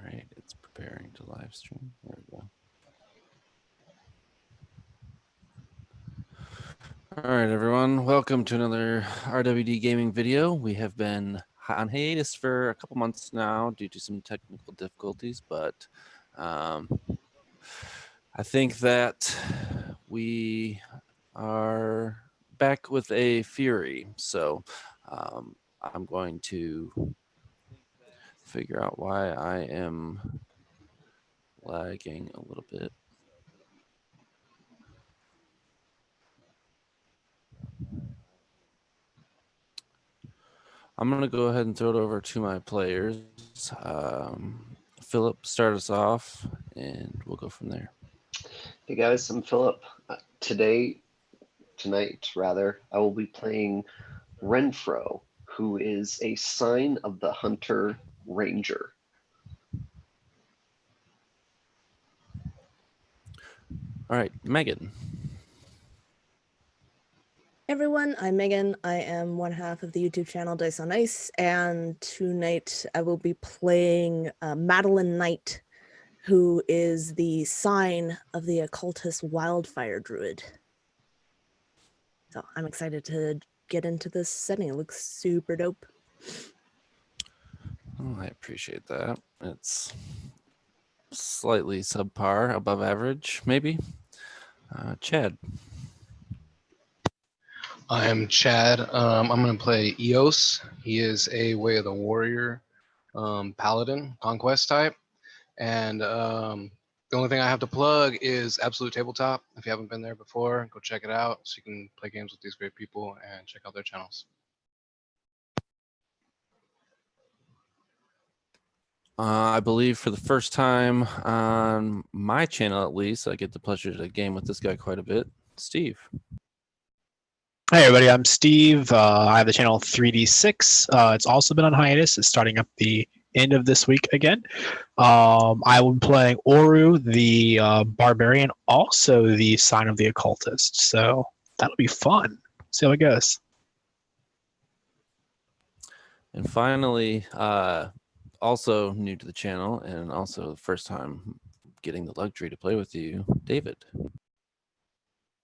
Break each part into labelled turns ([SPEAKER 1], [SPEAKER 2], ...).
[SPEAKER 1] right, it's preparing to live stream. There we go. All right, everyone. Welcome to another RWD gaming video. We have been on hiatus for a couple months now due to some technical difficulties, but I think that we are back with a fury. So I'm going to figure out why I am lagging a little bit. I'm going to go ahead and throw it over to my players. Philip, start us off, and we'll go from there.
[SPEAKER 2] Hey guys, I'm Philip. Tonight, I will be playing Renfro, who is a sign of the Hunter Ranger.
[SPEAKER 1] All right, Megan.
[SPEAKER 3] Everyone, I'm Megan. I am one half of the YouTube channel Dice on Ice, and tonight I will be playing Madeline Knight, who is the sign of the occultist wildfire druid. So I'm excited to get into this setting. It looks super dope.
[SPEAKER 1] Oh, I appreciate that. It's slightly subpar, above average, maybe. Chad.
[SPEAKER 4] I am Chad. I'm going to play Eos. He is a Way of the Warrior paladin, conquest type. And the only thing I have to plug is Absolute Tabletop. If you haven't been there before, go check it out so you can play games with these great people and check out their channels.
[SPEAKER 1] I believe for the first time on my channel, at least, I get the pleasure to game with this guy quite a bit. Steve.
[SPEAKER 5] Hey everybody, I'm Steve. I have the channel 3D6. It's also been on hiatus. It's starting up the end of this week again. I will be playing Oru, the barbarian, also the sign of the occultist. So that'll be fun. See how it goes.
[SPEAKER 1] And finally, also new to the channel and also the first time getting the luxury to play with you, David.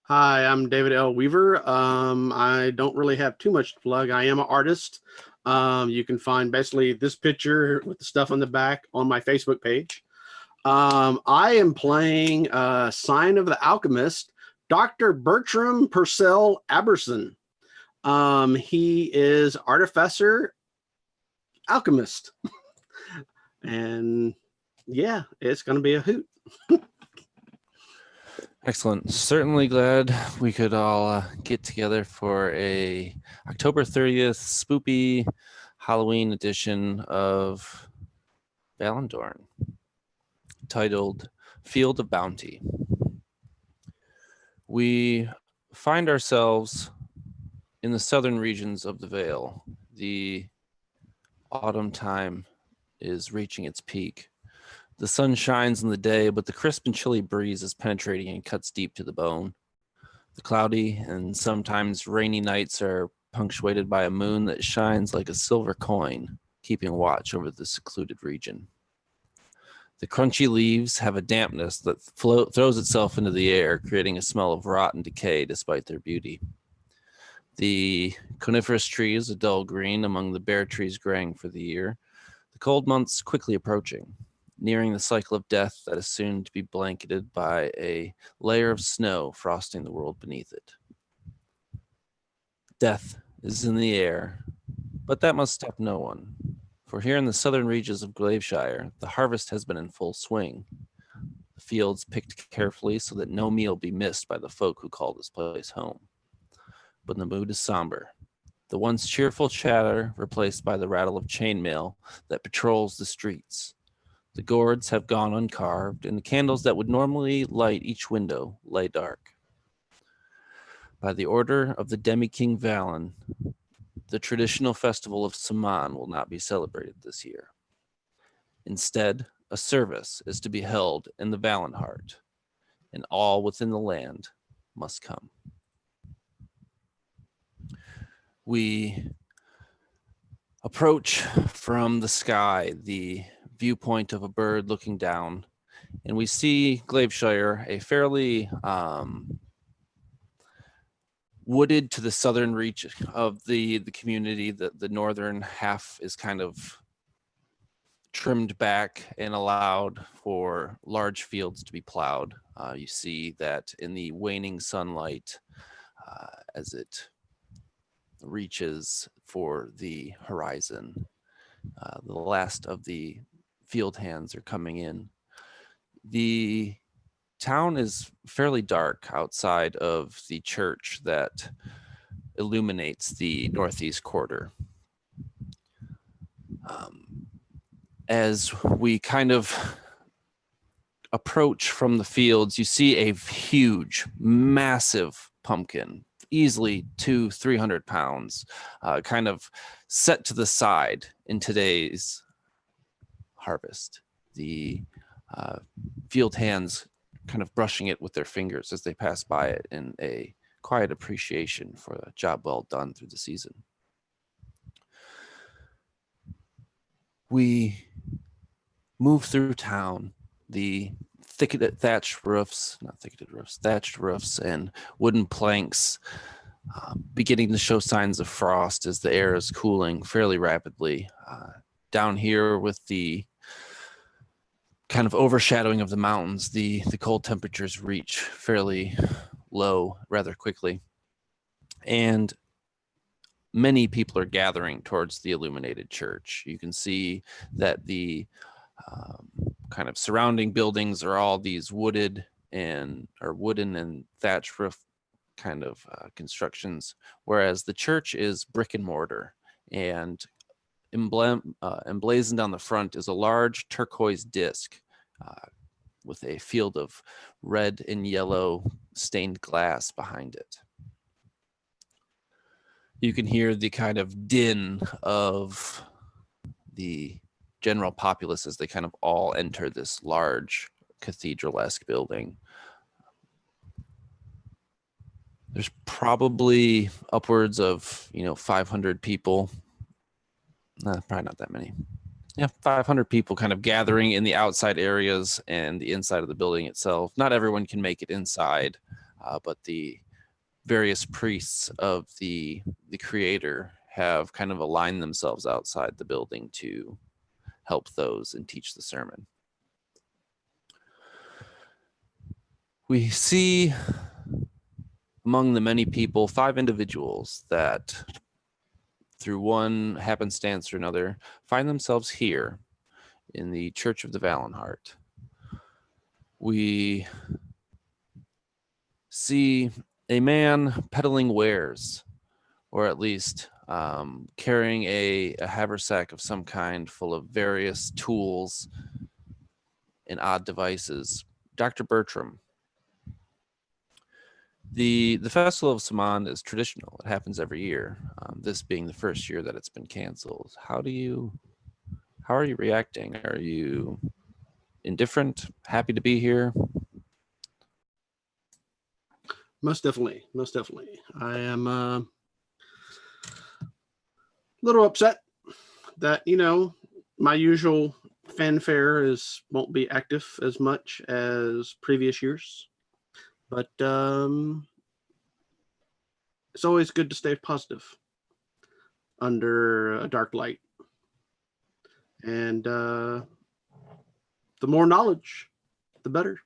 [SPEAKER 6] Hi, I'm David L. Weaver. I don't really have too much to plug. I am an artist. You can find basically this picture with the stuff on the back on my Facebook page. I am playing Sign of the Alchemist, Dr. Bertram Purcell Aberson. He is Artificer Alchemist. And yeah, it's going to be a hoot.
[SPEAKER 1] Excellent. Certainly glad we could all get together for a October 30th spoopy Halloween edition of Vallendorn, titled Field of Bounty. We find ourselves in the southern regions of the Vale. The autumn time is reaching its peak. The sun shines in the day, but the crisp and chilly breeze is penetrating and cuts deep to the bone. The cloudy and sometimes rainy nights are punctuated by a moon that shines like a silver coin, keeping watch over the secluded region. The crunchy leaves have a dampness that throws itself into the air, creating a smell of rot and decay despite their beauty. The coniferous tree is a dull green among the bare trees graying for the year, the cold months quickly approaching, nearing the cycle of death that is soon to be blanketed by a layer of snow frosting the world beneath it. Death is in the air, but that must stop no one. For here in the southern reaches of Glaveshire, the harvest has been in full swing. The fields picked carefully so that no meal be missed by the folk who call this place home. But the mood is somber. The once cheerful chatter replaced by the rattle of chainmail that patrols the streets. The gourds have gone uncarved, and the candles that would normally light each window lay dark. By the order of the demi-king Vallen, the traditional festival of Suh-Mahn will not be celebrated this year. Instead, a service is to be held in the Vallenhart, and all within the land must come. We approach from the sky the viewpoint of a bird looking down, and we see Glaveshire, a fairly wooded to the southern reach of the community. The northern half is kind of trimmed back and allowed for large fields to be plowed. You see that in the waning sunlight as it reaches for the horizon. The last of the field hands are coming in. The town is fairly dark outside of the church that illuminates the northeast quarter. As we kind of approach from the fields, you see a huge, massive pumpkin, easily 200-300 pounds, kind of set to the side in today's harvest. The field hands kind of brushing it with their fingers as they pass by it in a quiet appreciation for a job well done through the season. We move through town. The thatched roofs and wooden planks beginning to show signs of frost as the air is cooling fairly rapidly. Down here with the kind of overshadowing of the mountains, the cold temperatures reach fairly low rather quickly. And many people are gathering towards the illuminated church. You can see that the kind of surrounding buildings are all these wooden and thatched roof kind of constructions, whereas the church is brick and mortar, and emblazoned on the front is a large turquoise disc with a field of red and yellow stained glass behind it. You can hear the kind of din of the general populace as they kind of all enter this large cathedral-esque building. There's probably upwards of 500 people. Probably not that many. Yeah, 500 people kind of gathering in the outside areas and the inside of the building itself. Not everyone can make it inside, but the various priests of the creator have kind of aligned themselves outside the building to help those and teach the sermon. We see among the many people 5 individuals that through one happenstance or another find themselves here in the Church of the Vallenhart. We see a man peddling wares, or at least carrying a haversack of some kind full of various tools and odd devices. Dr. Bertram. The Festival of Suh-Mahn is traditional. It happens every year. This being the first year that it's been canceled. How are you reacting? Are you indifferent? Happy to be here?
[SPEAKER 6] Most definitely. I am a little upset that, my usual fanfare won't be active as much as previous years. But it's always good to stay positive under a dark light. And the more knowledge, the better.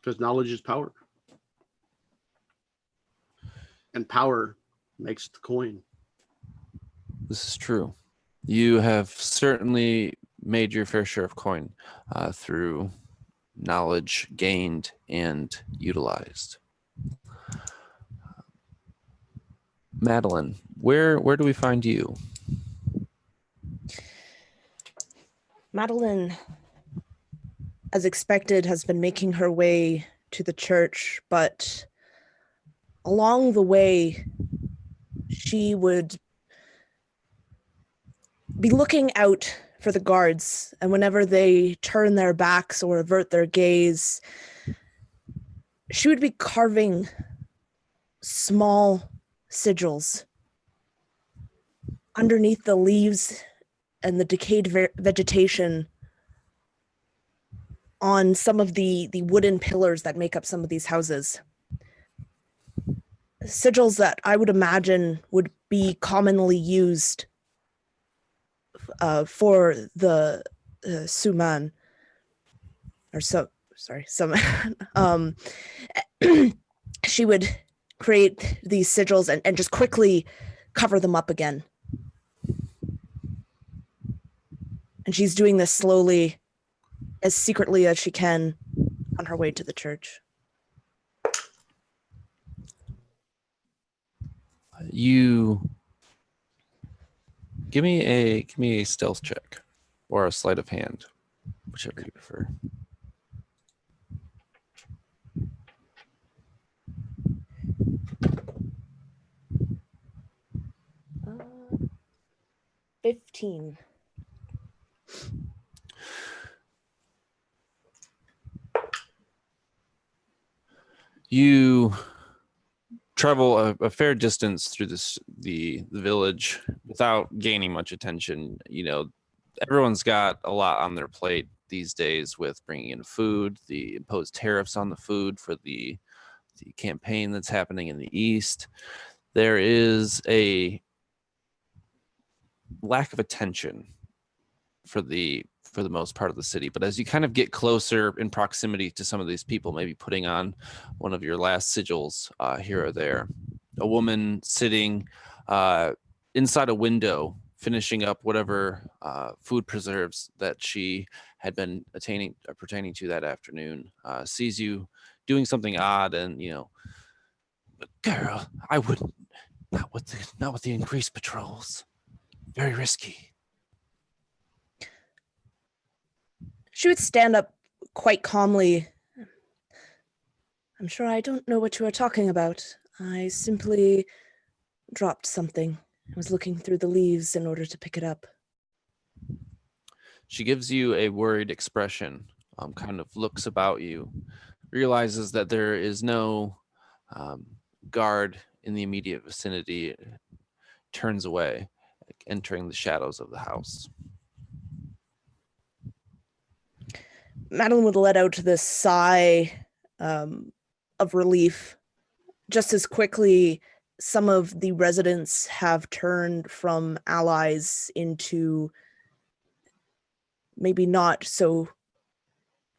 [SPEAKER 6] Because knowledge is power. And power makes the coin.
[SPEAKER 1] This is true. You have certainly made your fair share of coin through knowledge gained and utilized. Madeline, where do we find you?
[SPEAKER 3] Madeline, as expected, has been making her way to the church, but along the way, she would be looking out for the guards, and whenever they turn their backs or avert their gaze, she would be carving small sigils underneath the leaves and the decayed vegetation on some of the wooden pillars that make up some of these houses. Sigils that I would imagine would be commonly used for the Suh-Mahn, or Suh-Mahn. She would create these sigils and just quickly cover them up again. And she's doing this slowly, as secretly as she can, on her way to the church.
[SPEAKER 1] You give me a stealth check or a sleight of hand, whichever you prefer.
[SPEAKER 3] Uh, 15.
[SPEAKER 1] You travel a fair distance through the village without gaining much attention. You know, everyone's got a lot on their plate these days with bringing in food, the imposed tariffs on the food for the campaign that's happening in the east. There is a lack of attention for the most part of the city. But as you kind of get closer in proximity to some of these people, maybe putting on one of your last sigils here or there, a woman sitting inside a window, finishing up whatever food preserves that she had been pertaining to that afternoon, sees you doing something odd, and girl, I wouldn't, not with the increased patrols, very risky.
[SPEAKER 3] She would stand up quite calmly. I'm sure I don't know what you are talking about. I simply dropped something. I was looking through the leaves in order to pick it up.
[SPEAKER 1] She gives you a worried expression, kind of looks about you, realizes that there is no guard in the immediate vicinity, turns away, entering the shadows of the house.
[SPEAKER 3] Madeline would let out this sigh of relief. Just as quickly, some of the residents have turned from allies into maybe not so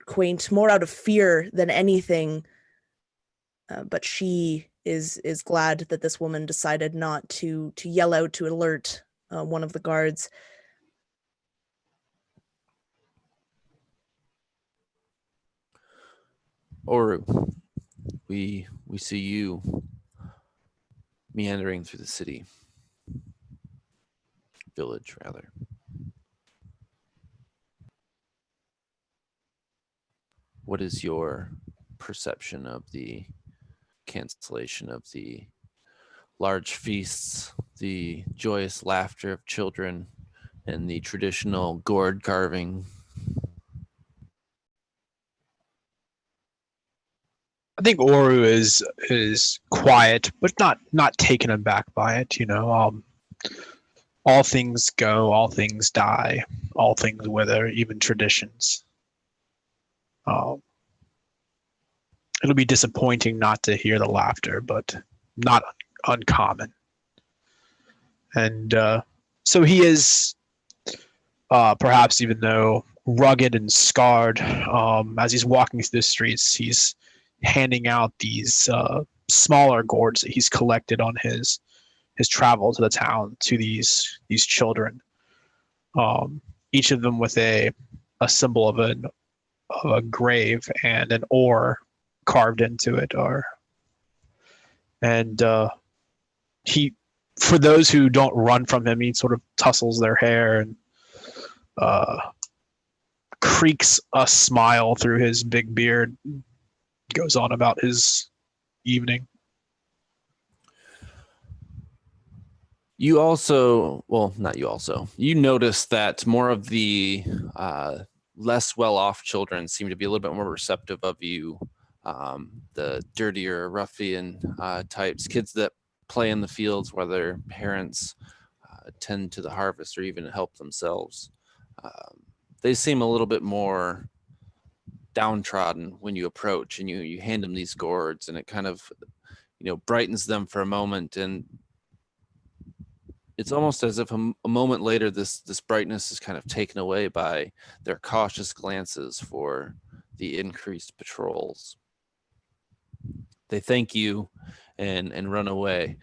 [SPEAKER 3] quaint, more out of fear than anything. But she is glad that this woman decided not to yell out to alert one of the guards.
[SPEAKER 1] Oru, we see you meandering through the village rather. What is your perception of the cancellation of the large feasts, the joyous laughter of children, and the traditional gourd carving?
[SPEAKER 5] I think Oru is quiet, but not taken aback by it. All things go, all things die, all things wither, even traditions. It'll be disappointing not to hear the laughter, but not uncommon. And so he is, perhaps even though rugged and scarred, as he's walking through the streets, he's handing out these smaller gourds that he's collected on his travel to the town to these children. Each of them with a symbol of a grave and an oar carved into it. He, for those who don't run from him, he sort of tussles their hair and creaks a smile through his big beard. Goes on about his evening.
[SPEAKER 1] You notice that more of the less well-off children seem to be a little bit more receptive of you. The dirtier ruffian types, kids that play in the fields where their parents tend to the harvest or even help themselves. They seem a little bit more downtrodden when you approach, and you hand them these gourds, and it kind of, brightens them for a moment, and it's almost as if a moment later this brightness is kind of taken away by their cautious glances for the increased patrols. They thank you and run away.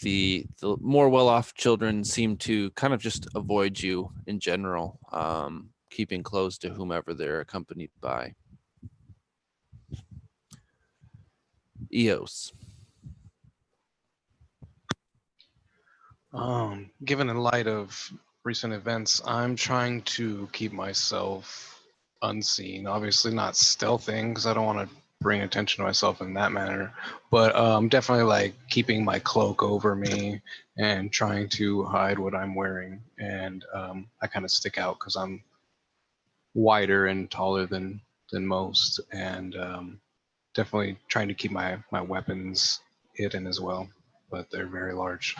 [SPEAKER 1] The more well-off children seem to kind of just avoid you in general, keeping close to whomever they're accompanied by. Eos.
[SPEAKER 4] Given in light of recent events, I'm trying to keep myself unseen. Obviously not stealthing, because I don't want to bring attention to myself in that manner, but definitely like keeping my cloak over me and trying to hide what I'm wearing. And I kind of stick out because I'm wider and taller than most, and definitely trying to keep my weapons hidden as well, but they're very large.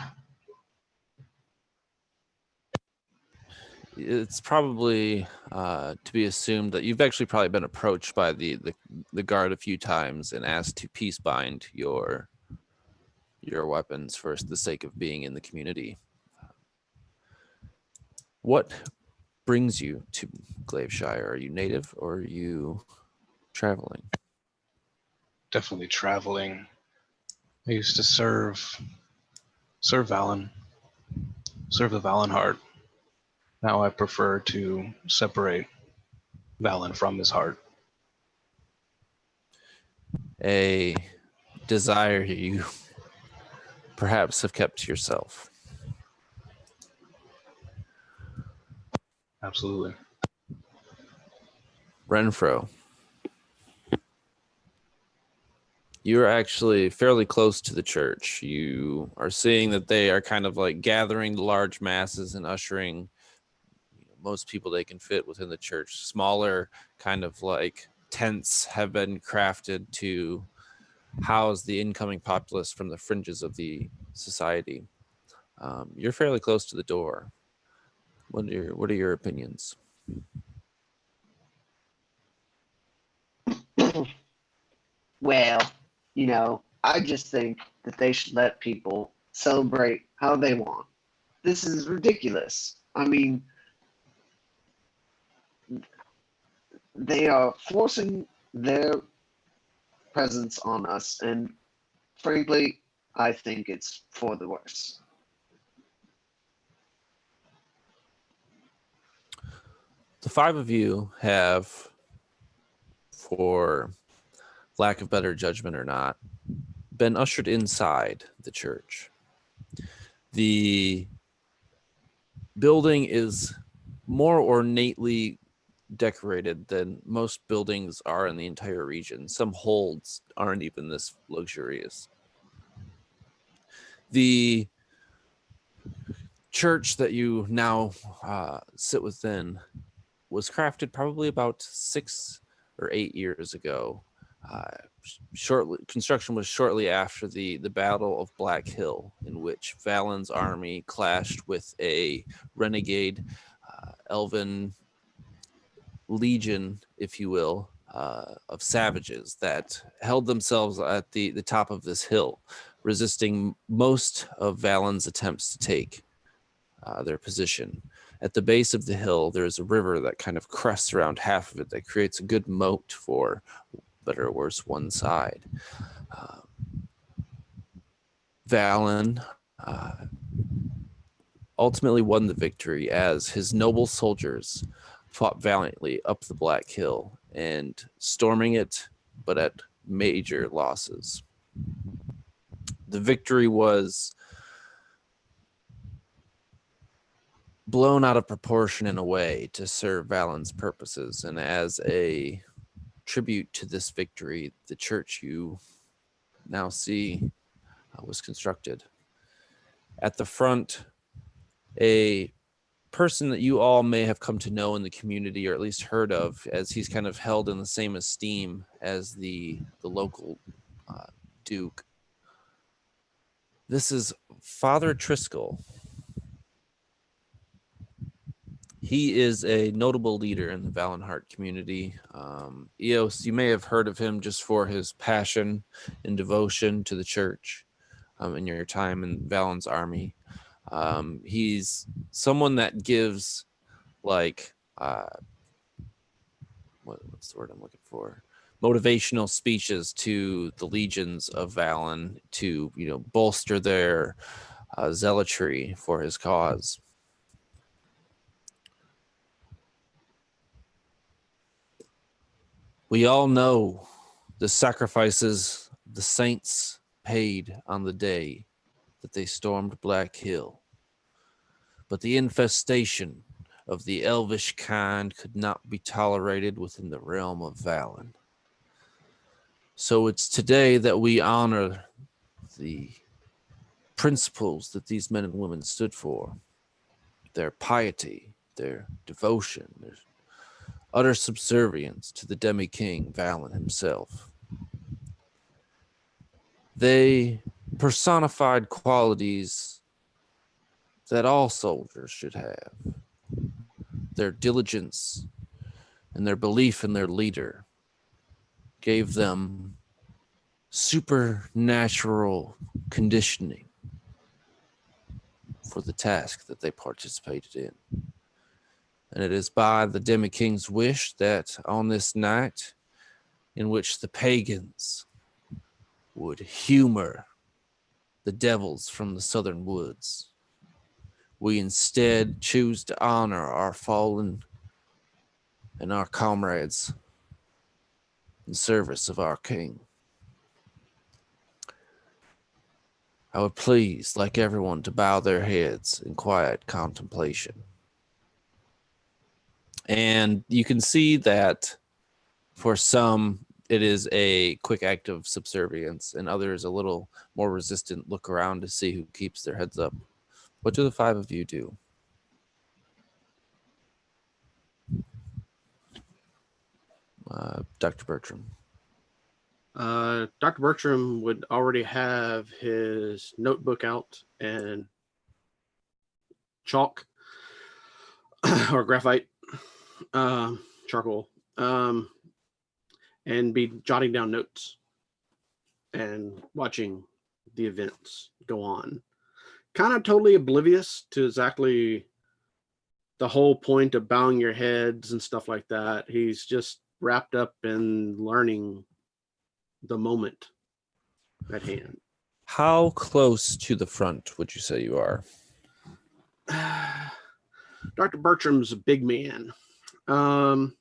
[SPEAKER 1] It's probably to be assumed that you've actually probably been approached by the guard a few times and asked to peace bind your weapons for the sake of being in the community. What brings you to Glaveshire? Are you native or are you traveling?
[SPEAKER 4] Definitely traveling. I used to serve Vallen, serve the Vallenhart. Now I prefer to separate Vallen from his heart.
[SPEAKER 1] A desire you perhaps have kept to yourself.
[SPEAKER 4] Absolutely.
[SPEAKER 1] Renfro. You're actually fairly close to the church. You are seeing that they are kind of like gathering the large masses and ushering most people they can fit within the church. Smaller kind of like tents have been crafted to house the incoming populace from the fringes of the society. You're fairly close to the door. What are your opinions?
[SPEAKER 2] Well, I just think that they should let people celebrate how they want. This is ridiculous. I mean, they are forcing their presence on us, and frankly, I think it's for the worse.
[SPEAKER 1] The five of you have, for lack of better judgment or not, been ushered inside the church. The building is more ornately decorated than most buildings are in the entire region. Some holds aren't even this luxurious. The church that you now sit within was crafted probably about 6 or 8 years ago. Construction was shortly after the Battle of Black Hill, in which Vallen's army clashed with a renegade elven legion, if you will, of savages that held themselves at the top of this hill, resisting most of Vallen's attempts to take their position. At the base of the hill, there's a river that kind of crests around half of it that creates a good moat for, better or worse, one side. Vallen ultimately won the victory as his noble soldiers fought valiantly up the Black Hill and storming it, but at major losses. The victory was blown out of proportion in a way to serve Vallen's purposes, and as a tribute to this victory, the church you now see was constructed. At the front, a person that you all may have come to know in the community, or at least heard of, as he's kind of held in the same esteem as the local duke. This is Father Triskel. He is a notable leader in the Vallenhart community. Eos, you may have heard of him just for his passion and devotion to the church in your time in Vallen's army. He's someone that gives, like, what's the word I'm looking for? Motivational speeches to the legions of Vallen to, bolster their zealotry for his cause. We all know the sacrifices the saints paid on the day that they stormed Black Hill. But the infestation of the elvish kind could not be tolerated within the realm of Vallen. So it's today that we honor the principles that these men and women stood for, their piety, their devotion, their utter subservience to the demi-king Vallen himself. They personified qualities that all soldiers should have. Their diligence and their belief in their leader gave them supernatural conditioning for the task that they participated in. And it is by the demi-king's wish that on this night, in which the pagans would humor the devils from the southern woods, we instead choose to honor our fallen and our comrades in service of our king. I would please like everyone to bow their heads in quiet contemplation. And you can see that for some, it is a quick act of subservience, and others a little more resistant look around to see who keeps their heads up. What do the five of you do? Dr. Bertram.
[SPEAKER 6] Dr. Bertram would already have his notebook out and chalk or graphite, charcoal, and be jotting down notes and watching the events go on. Kind of totally oblivious to exactly the whole point of bowing your heads and stuff like that. He's just wrapped up in learning the moment at hand.
[SPEAKER 1] How close to the front would you say you are?
[SPEAKER 6] Dr. Bertram's a big man, and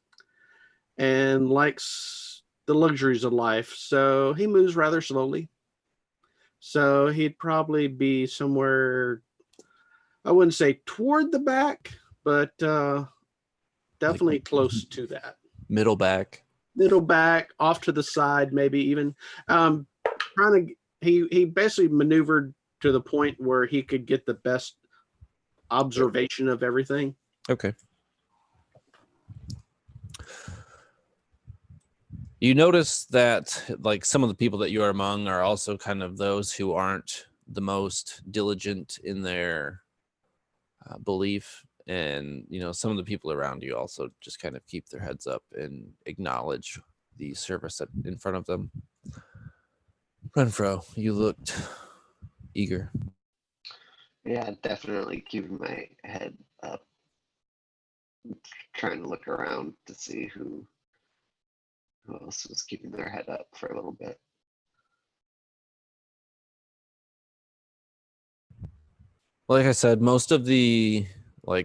[SPEAKER 6] likes the luxuries of life, so he moves rather slowly. So he'd probably be somewhere, I wouldn't say toward the back, but definitely close to that.
[SPEAKER 1] Middle back.
[SPEAKER 6] Middle back, off to the side, maybe even. He basically maneuvered to the point where he could get the best observation of everything.
[SPEAKER 1] Okay. You notice that, like, some of the people that you are among are also kind of those who aren't the most diligent in their belief. And, some of the people around you also just kind of keep their heads up and acknowledge the service in front of them. Renfro, you looked eager.
[SPEAKER 2] Yeah, definitely keeping my head up. Trying to look around to see who else was keeping their head up for a little bit.
[SPEAKER 1] Like I said, most of the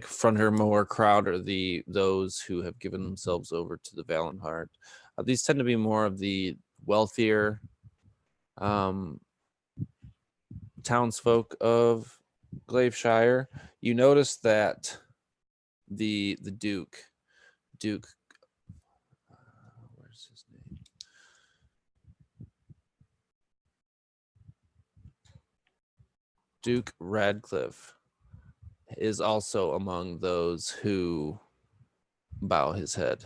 [SPEAKER 1] frontier mower crowd are those who have given themselves over to the Vallenhart. These tend to be more of the wealthier townsfolk of Glaveshire. You notice that the Duke, where's his name? Duke Radcliffe is also among those who bow his head.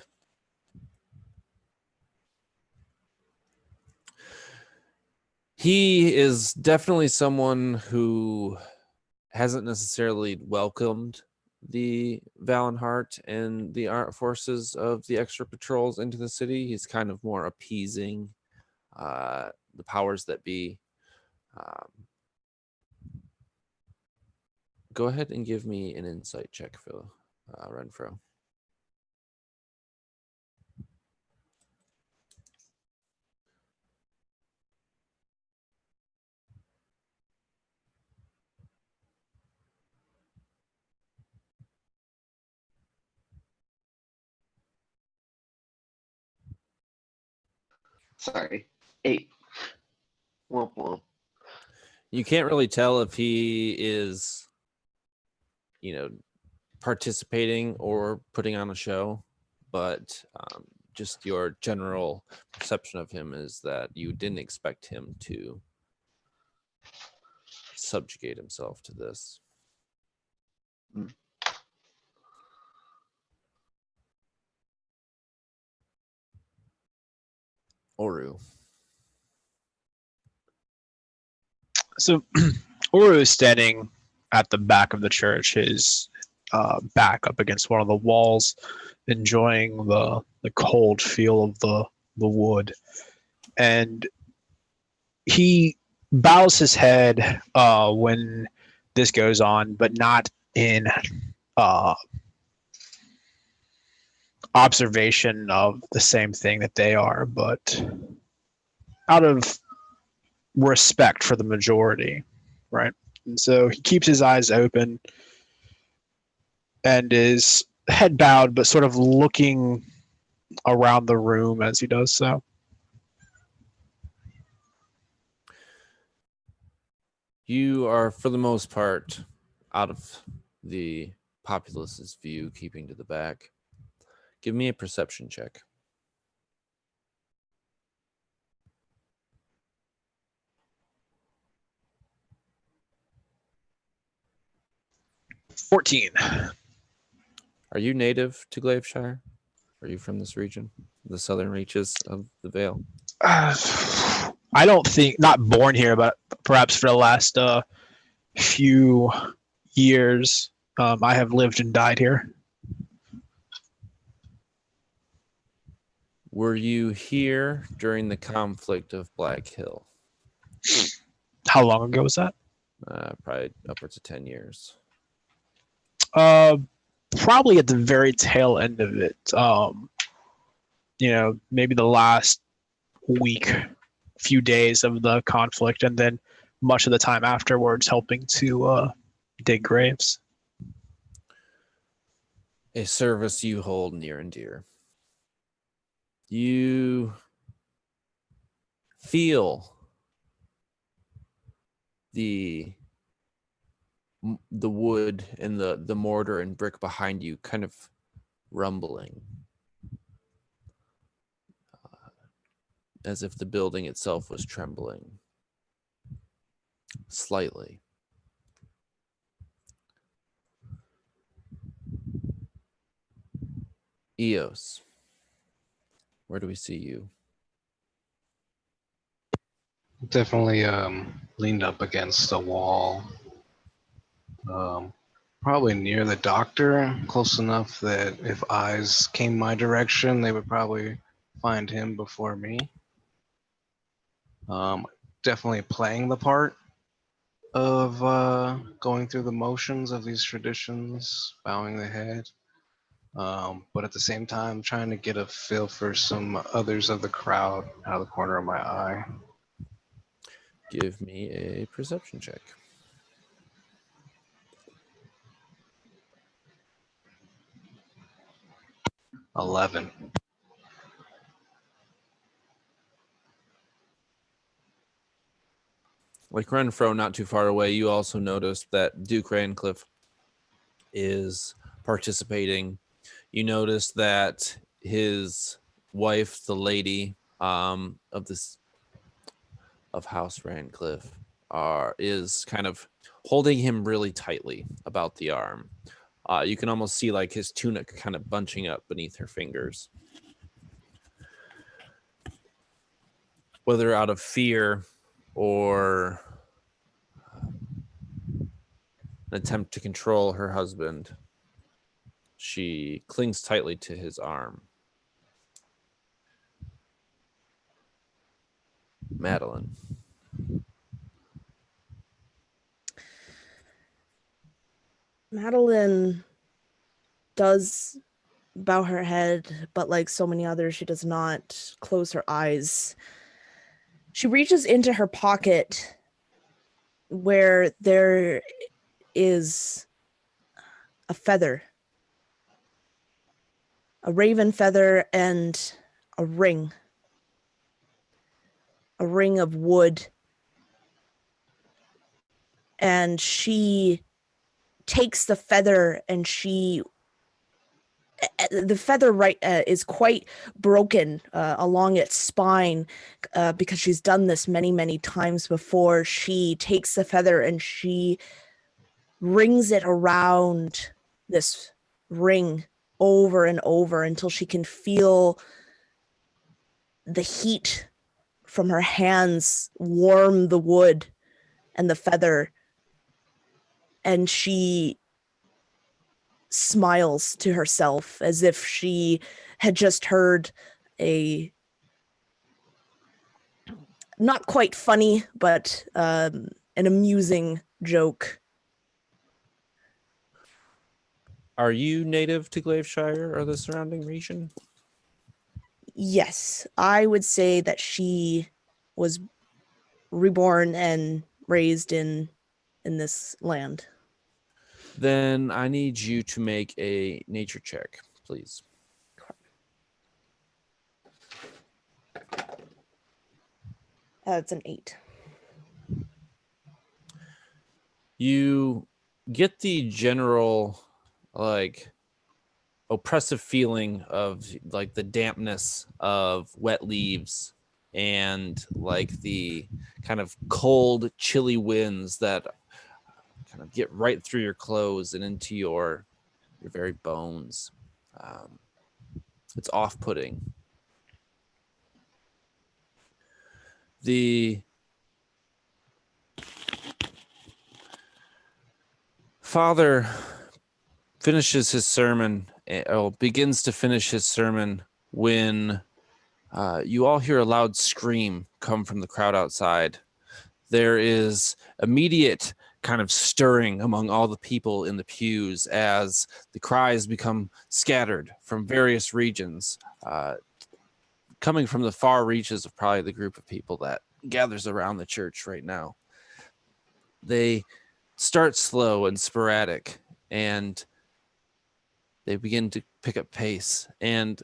[SPEAKER 1] He is definitely someone who hasn't necessarily welcomed the Vallenhart and the art forces of the extra patrols into the city. He's kind of more appeasing the powers that be. Go ahead and give me an insight check, Phil Renfro.
[SPEAKER 2] Sorry. 8. Womp womp.
[SPEAKER 1] You can't really tell if he is, participating or putting on a show, but just your general perception of him is that you didn't expect him to subjugate himself to this. Oru.
[SPEAKER 5] So Oru is standing at the back of the church, his back up against one of the walls, enjoying the cold feel of the wood. And he bows his head when this goes on, but not in observation of the same thing that they are, but out of respect for the majority, right? And so he keeps his eyes open and is head bowed, but sort of looking around the room as he does so.
[SPEAKER 1] You are, for the most part, out of the populace's view, keeping to the back. Give me a perception check.
[SPEAKER 5] $14.
[SPEAKER 1] Are you native to Glaveshire? Are you from this region, the southern reaches of the Vale?
[SPEAKER 5] I don't think, not born here, but perhaps for the last few years, I have lived and died here.
[SPEAKER 1] Were you here during the conflict of Black Hill?
[SPEAKER 5] How long ago was that?
[SPEAKER 1] Probably upwards of 10 years.
[SPEAKER 5] Probably at the very tail end of it. Maybe the last week, few days of the conflict, and then much of the time afterwards helping to dig graves.
[SPEAKER 1] A service you hold near and dear. You feel the wood and the mortar and brick behind you kind of rumbling, as if the building itself was trembling slightly. Eos, where do we see you?
[SPEAKER 4] Definitely leaned up against the wall. Probably near the doctor, close enough that if eyes came my direction, they would probably find him before me. Definitely playing the part of going through the motions of these traditions, bowing the head. But at the same time, trying to get a feel for some others of the crowd out of the corner of my eye.
[SPEAKER 1] Give me a perception check.
[SPEAKER 4] $11.
[SPEAKER 1] Like Renfro, not too far away, you also noticed that Duke Rancliffe is participating. You notice that his wife, the lady of House Rancliffe, is kind of holding him really tightly about the arm. You can almost see like his tunic kind of bunching up beneath her fingers. Whether out of fear or an attempt to control her husband, She clings tightly to his arm. Madeline.
[SPEAKER 3] Madeline does bow her head, but like so many others, she does not close her eyes. She reaches into her pocket where there is a feather, a raven feather, and a ring of wood. And she takes the feather, and the feather is quite broken along its spine because she's done this many, many times before. She takes the feather and she rings it around this ring over and over until she can feel the heat from her hands warm the wood and the feather. And she smiles to herself as if she had just heard a not quite funny, but an amusing joke.
[SPEAKER 1] Are you native to Glaveshire or the surrounding region?
[SPEAKER 3] Yes, I would say that she was reborn and raised in this land.
[SPEAKER 1] Then I need you to make a nature check, please.
[SPEAKER 3] It's an 8.
[SPEAKER 1] You get the general, like, oppressive feeling of like the dampness of wet leaves and like the kind of cold, chilly winds that kind of get right through your clothes and into your very bones. It's off-putting. The father finishes his sermon, or begins to finish his sermon, when you all hear a loud scream come from the crowd outside. There is immediate kind of stirring among all the people in the pews as the cries become scattered from various regions, coming from the far reaches of probably the group of people that gathers around the church right now. They start slow and sporadic, and they begin to pick up pace. And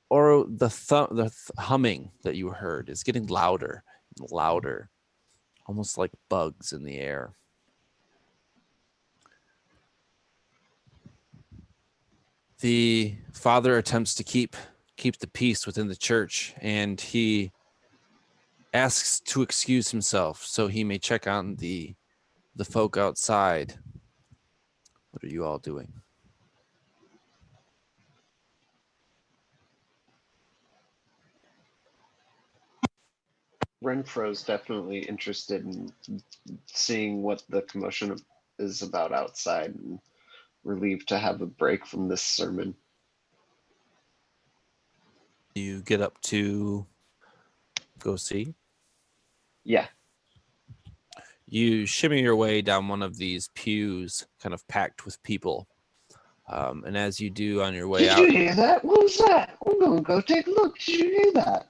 [SPEAKER 1] or the humming that you heard is getting louder and louder, almost like bugs in the air. The father attempts to keep the peace within the church, and he asks to excuse himself so he may check on the folk outside. What are you all doing?
[SPEAKER 2] Renfro's definitely interested in seeing what the commotion is about outside, and relieved to have a break from this sermon.
[SPEAKER 1] You get up to go see?
[SPEAKER 2] Yeah.
[SPEAKER 1] You shimmy your way down one of these pews, kind of packed with people. And as you do on your way out...
[SPEAKER 2] Did you hear that? What was that? I'm going to go take a look. Did you hear that?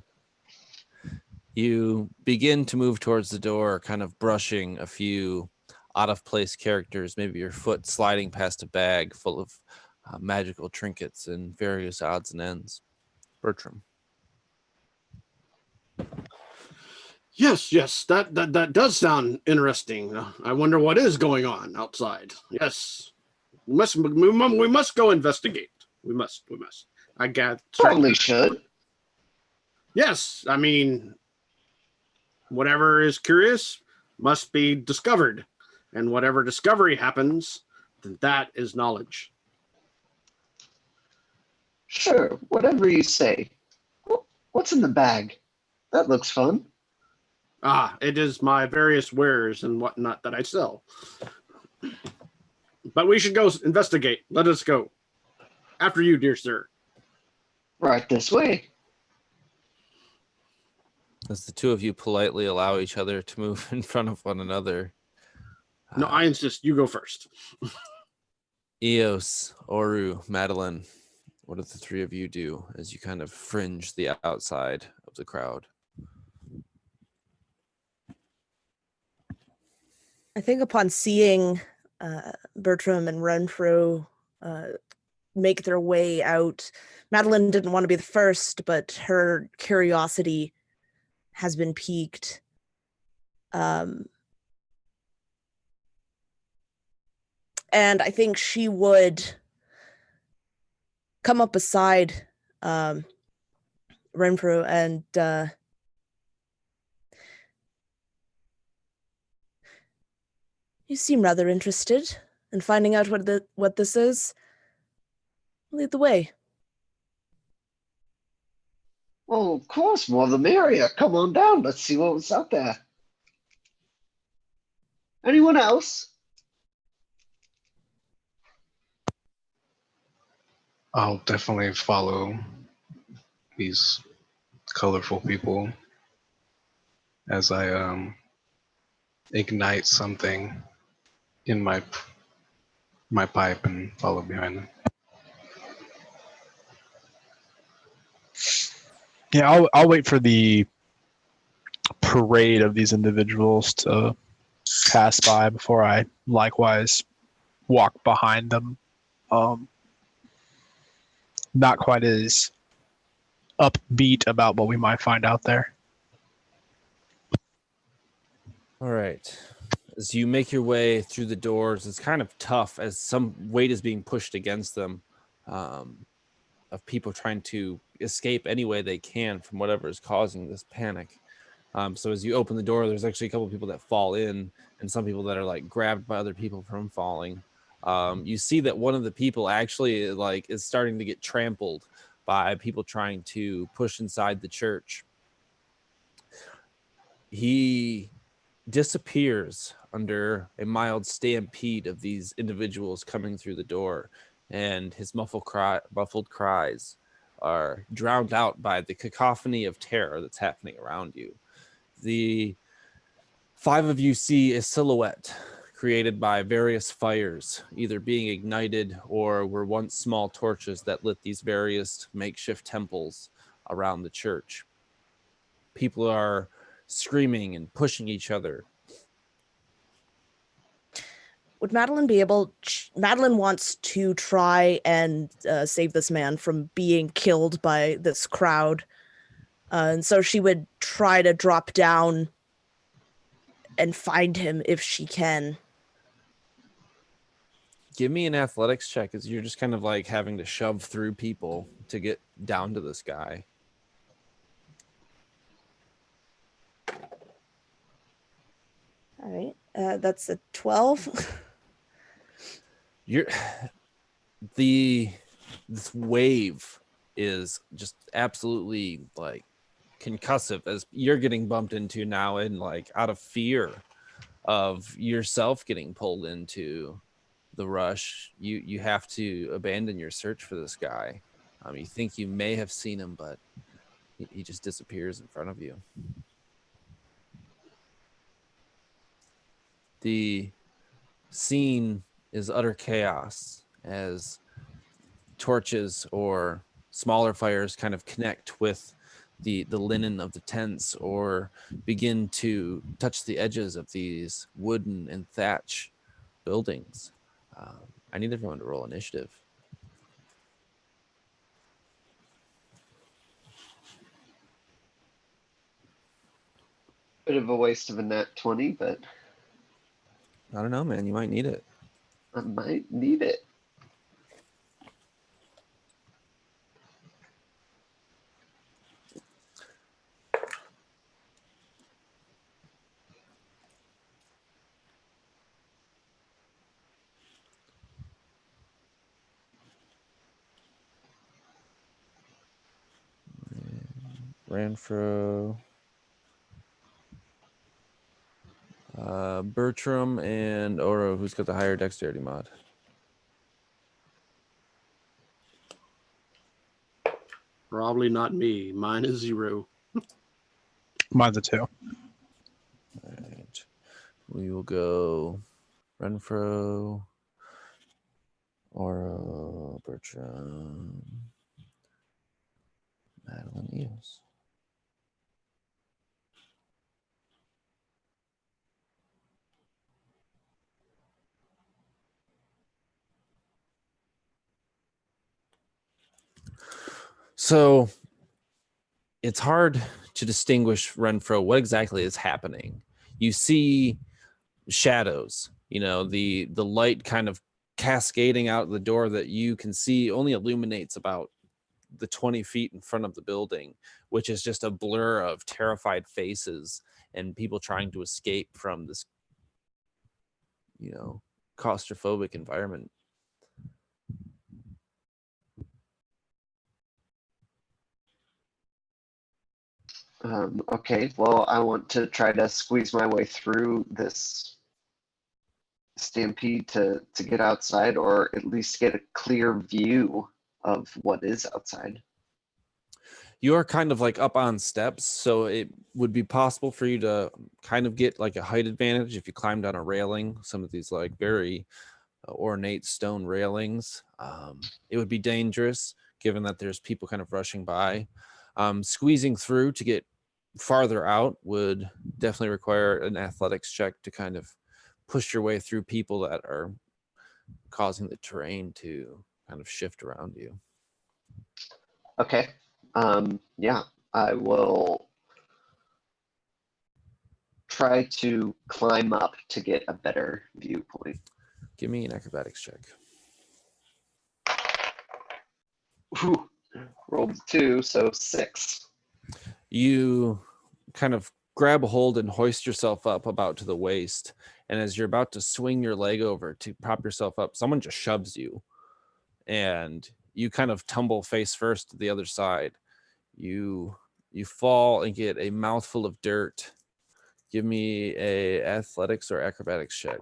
[SPEAKER 1] You begin to move towards the door, kind of brushing a few out-of-place characters, maybe your foot sliding past a bag full of magical trinkets and various odds and ends. Bertram.
[SPEAKER 6] Yes, that does sound interesting. I wonder what is going on outside. Yes, we must go investigate. We must. I got
[SPEAKER 2] Probably should.
[SPEAKER 6] Yes, I mean, whatever is curious must be discovered, and whatever discovery happens, then that is knowledge.
[SPEAKER 2] Sure, whatever you say. What's in the bag? That looks fun.
[SPEAKER 6] It is my various wares and whatnot that I sell. But we should go investigate. Let us go. After you, dear sir.
[SPEAKER 2] Right this way.
[SPEAKER 1] As the two of you politely allow each other to move in front of one another.
[SPEAKER 6] No, I insist. You go first.
[SPEAKER 1] Eos, Oru, Madeline, what do the three of you do as you kind of fringe the outside of the crowd?
[SPEAKER 3] I think upon seeing Bertram and Renfrew make their way out, Madeline didn't want to be the first, but her curiosity has been piqued. And I think she would come up beside Renfrew and you seem rather interested in finding out what this is. Lead the way.
[SPEAKER 2] Oh, of course, more the merrier. Come on down. Let's see what's out there. Anyone else?
[SPEAKER 4] I'll definitely follow these colorful people as I ignite something in my pipe and follow behind them.
[SPEAKER 5] Yeah, I'll wait for the parade of these individuals to pass by before I likewise walk behind them. Not quite as upbeat about what we might find out there.
[SPEAKER 1] All right. As you make your way through the doors, it's kind of tough as some weight is being pushed against them of people trying to escape any way they can from whatever is causing this panic. So as you open the door, there's actually a couple of people that fall in and some people that are like grabbed by other people from falling. You see that one of the people actually like is starting to get trampled by people trying to push inside the church. He disappears under a mild stampede of these individuals coming through the door, and his muffled cries are drowned out by the cacophony of terror that's happening around you. The five of you see a silhouette created by various fires, either being ignited or were once small torches that lit these various makeshift temples around the church. People are screaming and pushing each other.
[SPEAKER 3] Would Madeline be able... Madeline wants to try and save this man from being killed by this crowd. And so she would try to drop down and find him if she can.
[SPEAKER 1] Give me an athletics check as you're just kind of like having to shove through people to get down to this guy.
[SPEAKER 3] All right. That's a 12.
[SPEAKER 1] This wave is just absolutely like concussive as you're getting bumped into now, and like out of fear of yourself getting pulled into the rush, you have to abandon your search for this guy. You think you may have seen him, but he just disappears in front of you. The scene is utter chaos as torches or smaller fires kind of connect with the linen of the tents or begin to touch the edges of these wooden and thatch buildings. I need everyone to roll initiative.
[SPEAKER 2] Bit of a waste of a nat 20, but
[SPEAKER 1] I don't know, man. You might need it.
[SPEAKER 2] I might need it.
[SPEAKER 1] Ranfro, Bertram, and Oro, who's got the higher dexterity mod.
[SPEAKER 6] Probably not me. Mine is 0.
[SPEAKER 5] Mine's a 2.
[SPEAKER 1] All right. We will go Renfro, Oro, Bertram, Madeline, Eos. So it's hard to distinguish, Renfro, what exactly is happening. You see shadows, the light kind of cascading out the door that you can see only illuminates about the 20 feet in front of the building, which is just a blur of terrified faces and people trying to escape from this, claustrophobic environment.
[SPEAKER 2] Okay, well, I want to try to squeeze my way through this stampede to get outside, or at least get a clear view of what is outside.
[SPEAKER 1] You are kind of like up on steps, so it would be possible for you to kind of get like a height advantage if you climbed on a railing, some of these like very ornate stone railings. It would be dangerous given that there's people kind of rushing by. Squeezing through to get farther out would definitely require an athletics check to kind of push your way through people that are causing the terrain to kind of shift around you.
[SPEAKER 2] Okay. Yeah, I will try to climb up to get a better viewpoint.
[SPEAKER 1] Give me an acrobatics check.
[SPEAKER 2] Whew. Rolled 2, so 6.
[SPEAKER 1] You kind of grab a hold and hoist yourself up about to the waist. And as you're about to swing your leg over to prop yourself up, someone just shoves you. And you kind of tumble face first to the other side. You fall and get a mouthful of dirt. Give me a athletics or acrobatics check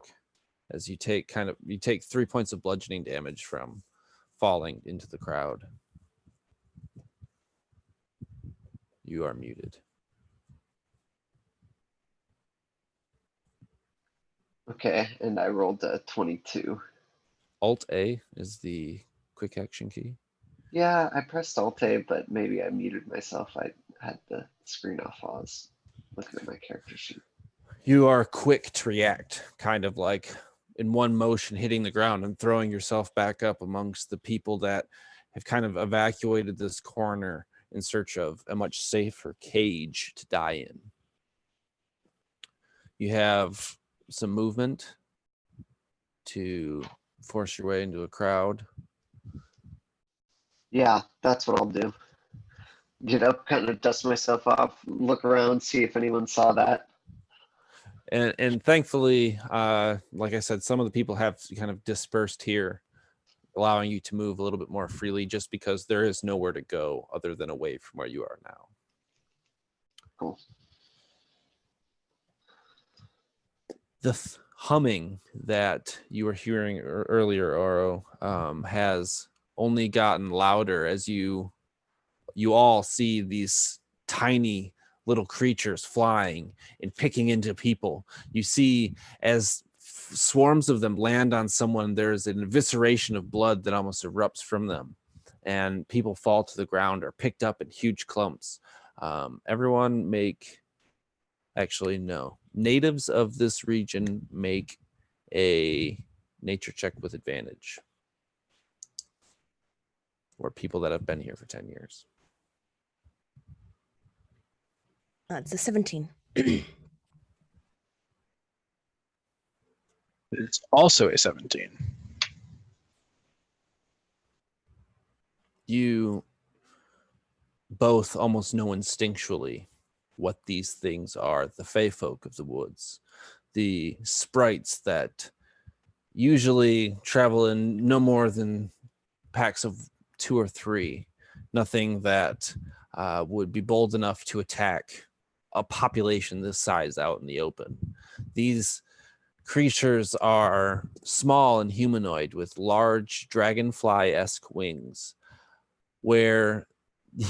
[SPEAKER 1] as you take 3 points of bludgeoning damage from falling into the crowd. You are muted.
[SPEAKER 2] Okay, and I rolled a 22.
[SPEAKER 1] Alt A is the quick action key.
[SPEAKER 2] Yeah, I pressed Alt-A, but maybe I muted myself. I had the screen off while I was looking at my character sheet.
[SPEAKER 1] You are quick to react, kind of like in one motion hitting the ground and throwing yourself back up amongst the people that have kind of evacuated this corner in search of a much safer cage to die in. You have some movement to force your way into a crowd.
[SPEAKER 2] Yeah, that's what I'll do. Get up, kind of dust myself off, look around, see if anyone saw that.
[SPEAKER 1] And thankfully, like I said, some of the people have kind of dispersed here, allowing you to move a little bit more freely just because there is nowhere to go other than away from where you are now.
[SPEAKER 2] Cool.
[SPEAKER 1] The humming that you were hearing earlier, Oro, has only gotten louder as you all see these tiny little creatures flying and picking into people. You see as swarms of them land on someone, there's an evisceration of blood that almost erupts from them, and people fall to the ground or picked up in huge clumps. Everyone natives of this region make a nature check with advantage, or people that have been here for 10 years.
[SPEAKER 3] It's a 17.
[SPEAKER 5] It's also a 17.
[SPEAKER 1] You both almost know instinctually what these things are: the faefolk of the woods, the sprites that usually travel in no more than packs of 2 or 3, nothing that would be bold enough to attack a population this size out in the open. These creatures are small and humanoid with large dragonfly-esque wings, where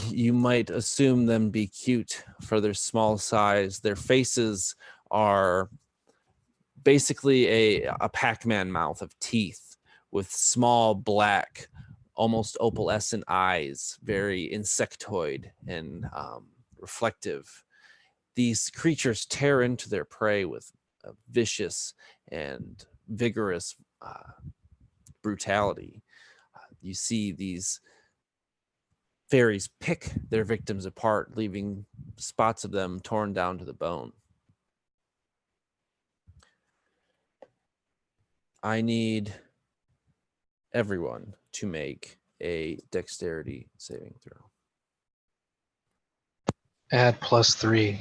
[SPEAKER 1] you might assume them be cute for their small size. Their faces are basically a Pac-Man mouth of teeth with small black, almost opalescent eyes, very insectoid and reflective. These creatures tear into their prey with a vicious and vigorous brutality. You see these fairies pick their victims apart, leaving spots of them torn down to the bone. I need everyone to make a dexterity saving throw.
[SPEAKER 4] Add +3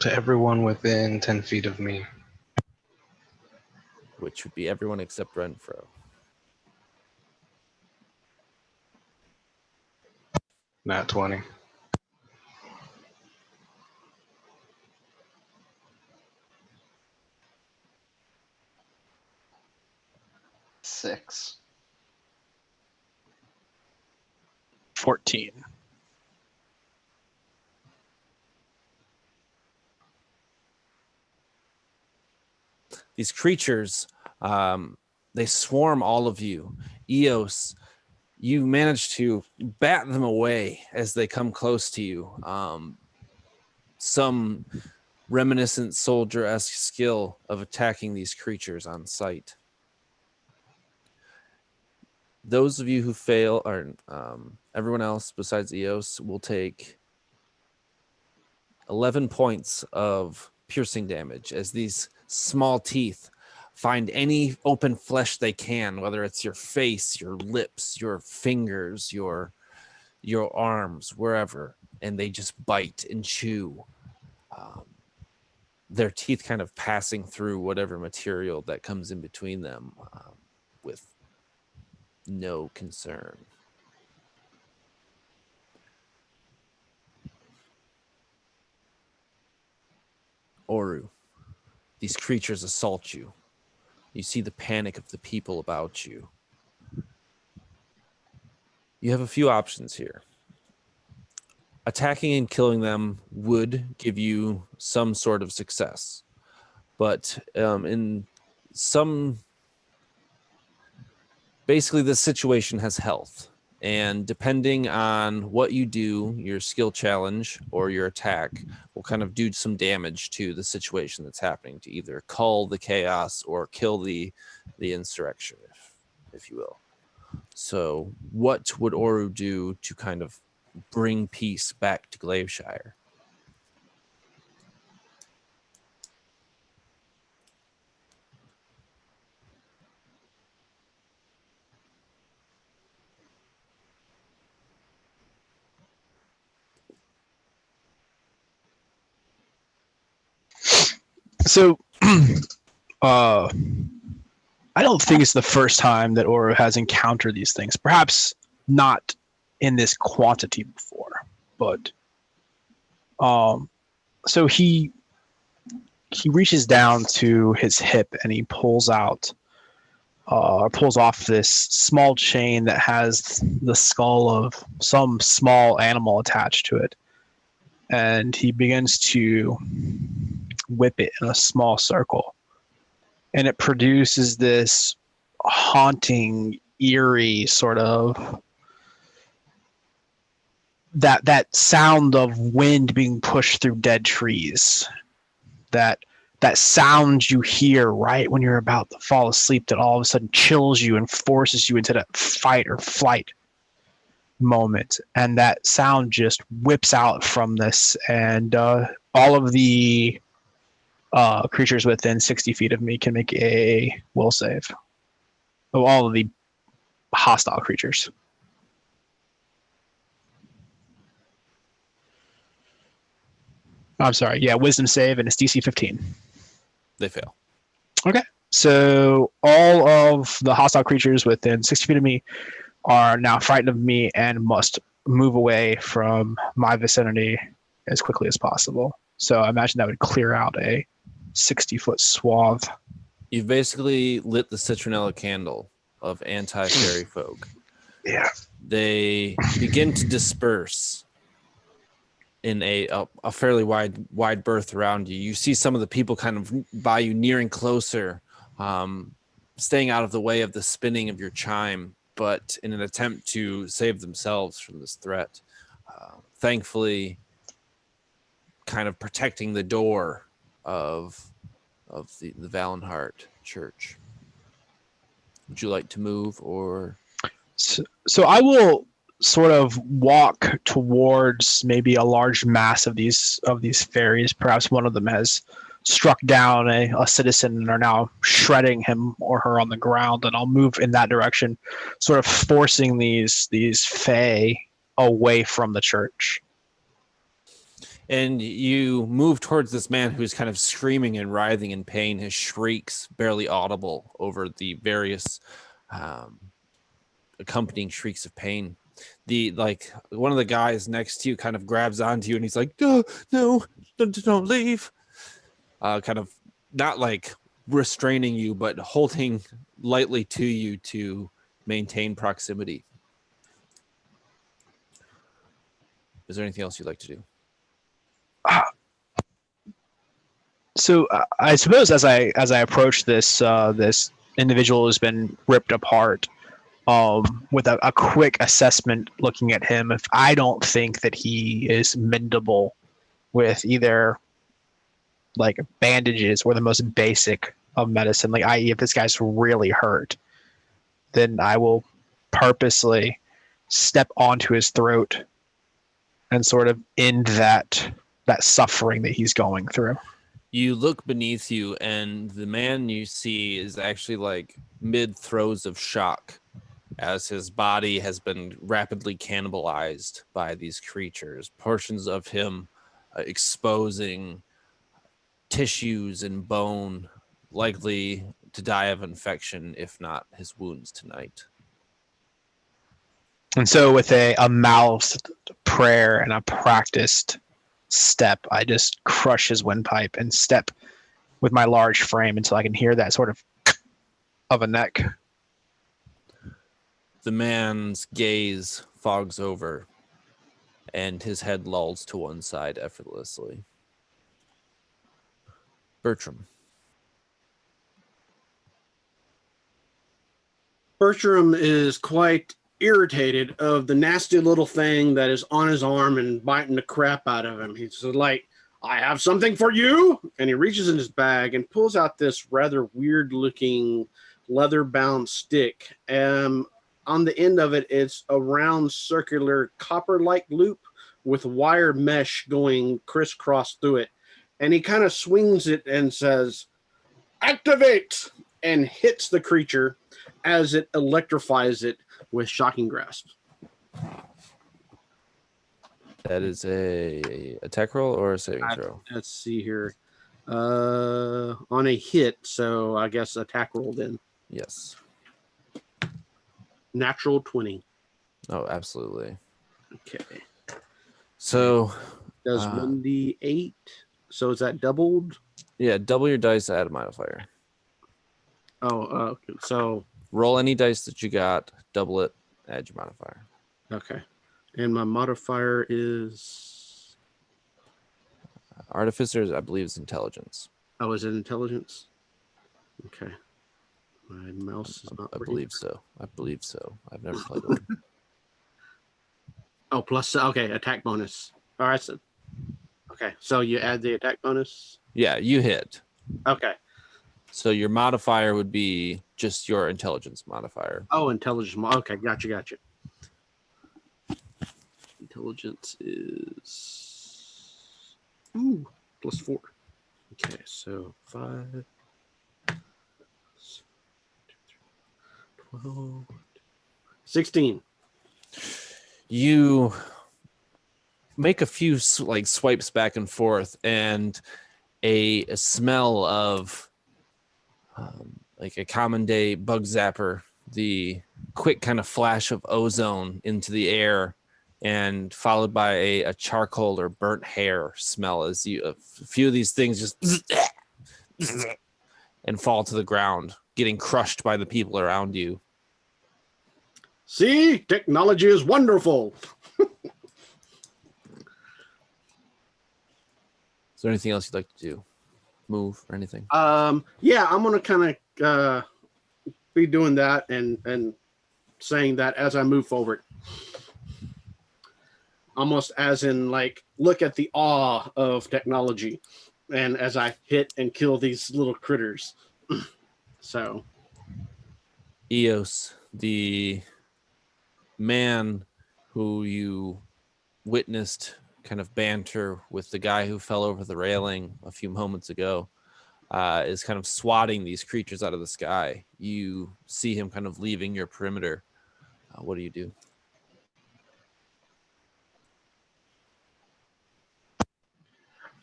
[SPEAKER 4] to everyone within 10 feet of me.
[SPEAKER 1] Which would be everyone except Renfro.
[SPEAKER 4] Nat 20.
[SPEAKER 2] Six.
[SPEAKER 5] 14.
[SPEAKER 1] These creatures, they swarm all of you. Eos, you manage to bat them away as they come close to you. Some reminiscent soldier-esque skill of attacking these creatures on sight. Those of you who fail, or everyone else besides Eos, will take 11 points of piercing damage as these small teeth find any open flesh they can, whether it's your face, your lips, your fingers, your arms, wherever, and they just bite and chew. Their teeth kind of passing through whatever material that comes in between them with no concern. Oru, these creatures assault you. You see the panic of the people about you. You have a few options here. Attacking and killing them would give you some sort of success. But in some... Basically, this situation has health. And depending on what you do, your skill challenge or your attack will kind of do some damage to the situation that's happening, to either cull the chaos or kill the insurrection, if you will. So what would Oru do to kind of bring peace back to Glaveshire?
[SPEAKER 5] So, I don't think it's the first time that Oru has encountered these things. Perhaps not in this quantity before, but so he reaches down to his hip and he pulls off this small chain that has the skull of some small animal attached to it, and he begins to whip it in a small circle, and it produces this haunting, eerie sort of that sound of wind being pushed through dead trees, that sound you hear right when you're about to fall asleep, that all of a sudden chills you and forces you into that fight or flight moment. And that sound just whips out from this, and all of the creatures within 60 feet of me can make a will save. Oh, all of the hostile creatures. I'm sorry. Yeah, wisdom save, and it's DC 15.
[SPEAKER 1] They fail.
[SPEAKER 5] Okay. So all of the hostile creatures within 60 feet of me are now frightened of me and must move away from my vicinity as quickly as possible. So I imagine that would clear out a 60-foot swath.
[SPEAKER 1] You've basically lit the citronella candle of anti-fairy folk.
[SPEAKER 5] Yeah.
[SPEAKER 1] they begin to disperse in a fairly wide berth around you. You see some of the people kind of by you nearing closer, staying out of the way of the spinning of your chime, but in an attempt to save themselves from this threat. Thankfully, kind of protecting the door of the Vallenhart church. Would you like to move, or?
[SPEAKER 5] So I will sort of walk towards maybe a large mass of these fairies. Perhaps one of them has struck down a citizen and are now shredding him or her on the ground, and I'll move in that direction, sort of forcing these fae away from the church.
[SPEAKER 1] And you move towards this man who's kind of screaming and writhing in pain, his shrieks barely audible over the various accompanying shrieks of pain. One of the guys next to you kind of grabs onto you and he's like, no, don't leave. Kind of not like restraining you, but holding lightly to you to maintain proximity. Is there anything else you'd like to do?
[SPEAKER 5] So I suppose as I approach this individual who's been ripped apart, with a quick assessment, looking at him, if I don't think that he is mendable with either like bandages or the most basic of medicine, like i.e. if this guy's really hurt, then I will purposely step onto his throat and sort of end that suffering that he's going through.
[SPEAKER 1] You look beneath you, and the man you see is actually like mid throes of shock, as his body has been rapidly cannibalized by these creatures. Portions of him exposing tissues and bone, likely to die of infection, if not his wounds tonight.
[SPEAKER 5] And so with a mouthed prayer and a practiced step, I just crush his windpipe and step with my large frame until I can hear that sort of a neck.
[SPEAKER 1] The man's gaze fogs over, and his head lolls to one side effortlessly. Bertram.
[SPEAKER 6] Bertram is quite irritated of the nasty little thing that is on his arm and biting the crap out of him. He's like, I have something for you. And he reaches in his bag and pulls out this rather weird looking leather bound stick. On the end of it, it's a round circular copper-like loop with wire mesh going crisscross through it. And he kind of swings it and says, activate, and hits the creature as it electrifies it with shocking grasp.
[SPEAKER 1] That is a attack roll or a saving throw?
[SPEAKER 6] Let's see here. On a hit, so I guess attack roll then.
[SPEAKER 1] Yes.
[SPEAKER 6] Natural 20.
[SPEAKER 1] Oh, absolutely.
[SPEAKER 6] Okay.
[SPEAKER 1] So
[SPEAKER 6] Does 1d8. So is that doubled?
[SPEAKER 1] Yeah, double your dice, add a modifier.
[SPEAKER 6] Oh, so
[SPEAKER 1] roll any dice that you got, double it, add your modifier.
[SPEAKER 6] Okay. And my modifier is
[SPEAKER 1] Artificers, I believe, is intelligence.
[SPEAKER 6] Oh, is it intelligence? Okay. My mouse is not
[SPEAKER 1] I
[SPEAKER 6] working.
[SPEAKER 1] believe so. I've never played one.
[SPEAKER 6] Oh, plus okay, attack bonus. All right, so okay, so you add the attack bonus.
[SPEAKER 1] Yeah, you hit.
[SPEAKER 6] Okay.
[SPEAKER 1] So your modifier would be just your intelligence modifier.
[SPEAKER 6] Oh, intelligence. Okay, gotcha. Intelligence is +4. Okay, so 5, 12, 16.
[SPEAKER 1] You make a few swipes back and forth, and a smell of like a common day bug zapper, the quick kind of flash of ozone into the air, and followed by a charcoal or burnt hair smell as a few of these things just and fall to the ground, getting crushed by the people around you.
[SPEAKER 6] See, technology is wonderful.
[SPEAKER 1] Is there anything else you'd like to do? Move or anything?
[SPEAKER 6] Yeah, I'm gonna kind of be doing that and saying that as I move forward. Almost as in like, look at the awe of technology, and as I hit and kill these little critters. So,
[SPEAKER 1] Eos, the man who you witnessed kind of banter with the guy who fell over the railing a few moments ago, is kind of swatting these creatures out of the sky. You see him kind of leaving your perimeter. What do you do?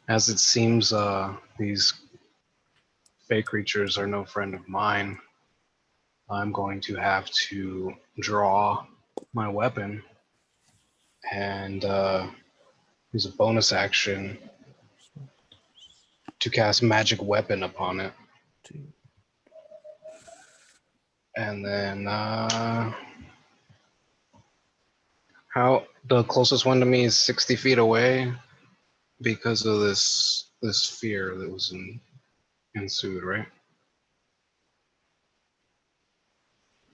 [SPEAKER 4] As it seems, these fey creatures are no friend of mine, I'm going to have to draw my weapon and use a bonus action to cast magic weapon upon it. And then how the closest one to me is 60 feet away because of this fear that was ensued, right?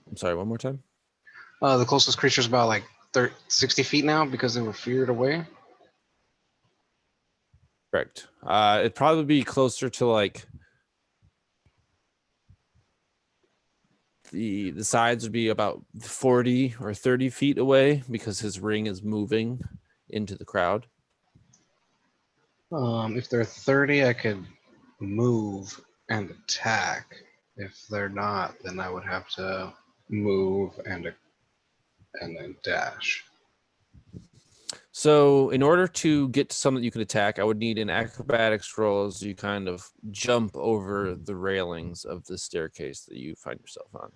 [SPEAKER 1] I'm sorry, one more time.
[SPEAKER 4] The closest creature is about like 60 feet now because they were feared away.
[SPEAKER 1] Correct. It'd probably be closer to like the sides would be about 40 or 30 feet away because his ring is moving into the crowd.
[SPEAKER 4] If they're 30, I could move and attack. If they're not, then I would have to move and then dash.
[SPEAKER 1] So in order to get to something you can attack, I would need an acrobatics roll as you kind of jump over the railings of the staircase that you find yourself on.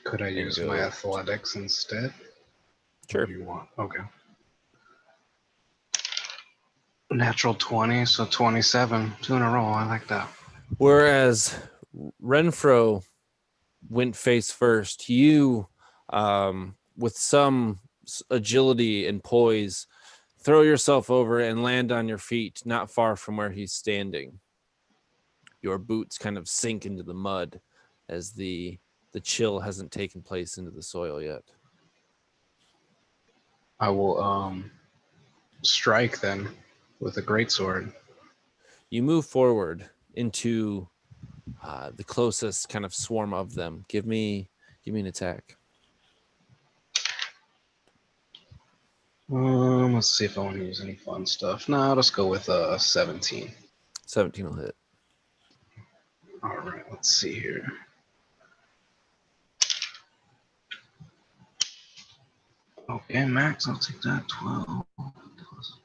[SPEAKER 4] Could I use my
[SPEAKER 1] go
[SPEAKER 4] athletics instead?
[SPEAKER 1] Sure.
[SPEAKER 4] What do you want? Okay. Natural 20, so 27. 2 in a row. I like that.
[SPEAKER 1] Whereas Renfro went face first, you, with some agility and poise, throw yourself over and land on your feet not far from where he's standing. Your boots kind of sink into the mud as the chill hasn't taken place into the soil yet.
[SPEAKER 4] I will strike then with a greatsword.
[SPEAKER 1] You move forward into the closest kind of swarm of them. Give me an attack.
[SPEAKER 4] Let's see if I want to use any fun stuff. No, let's go with 17.
[SPEAKER 1] 17 will hit.
[SPEAKER 4] All right, let's see here. Okay, max, I'll take that. 12.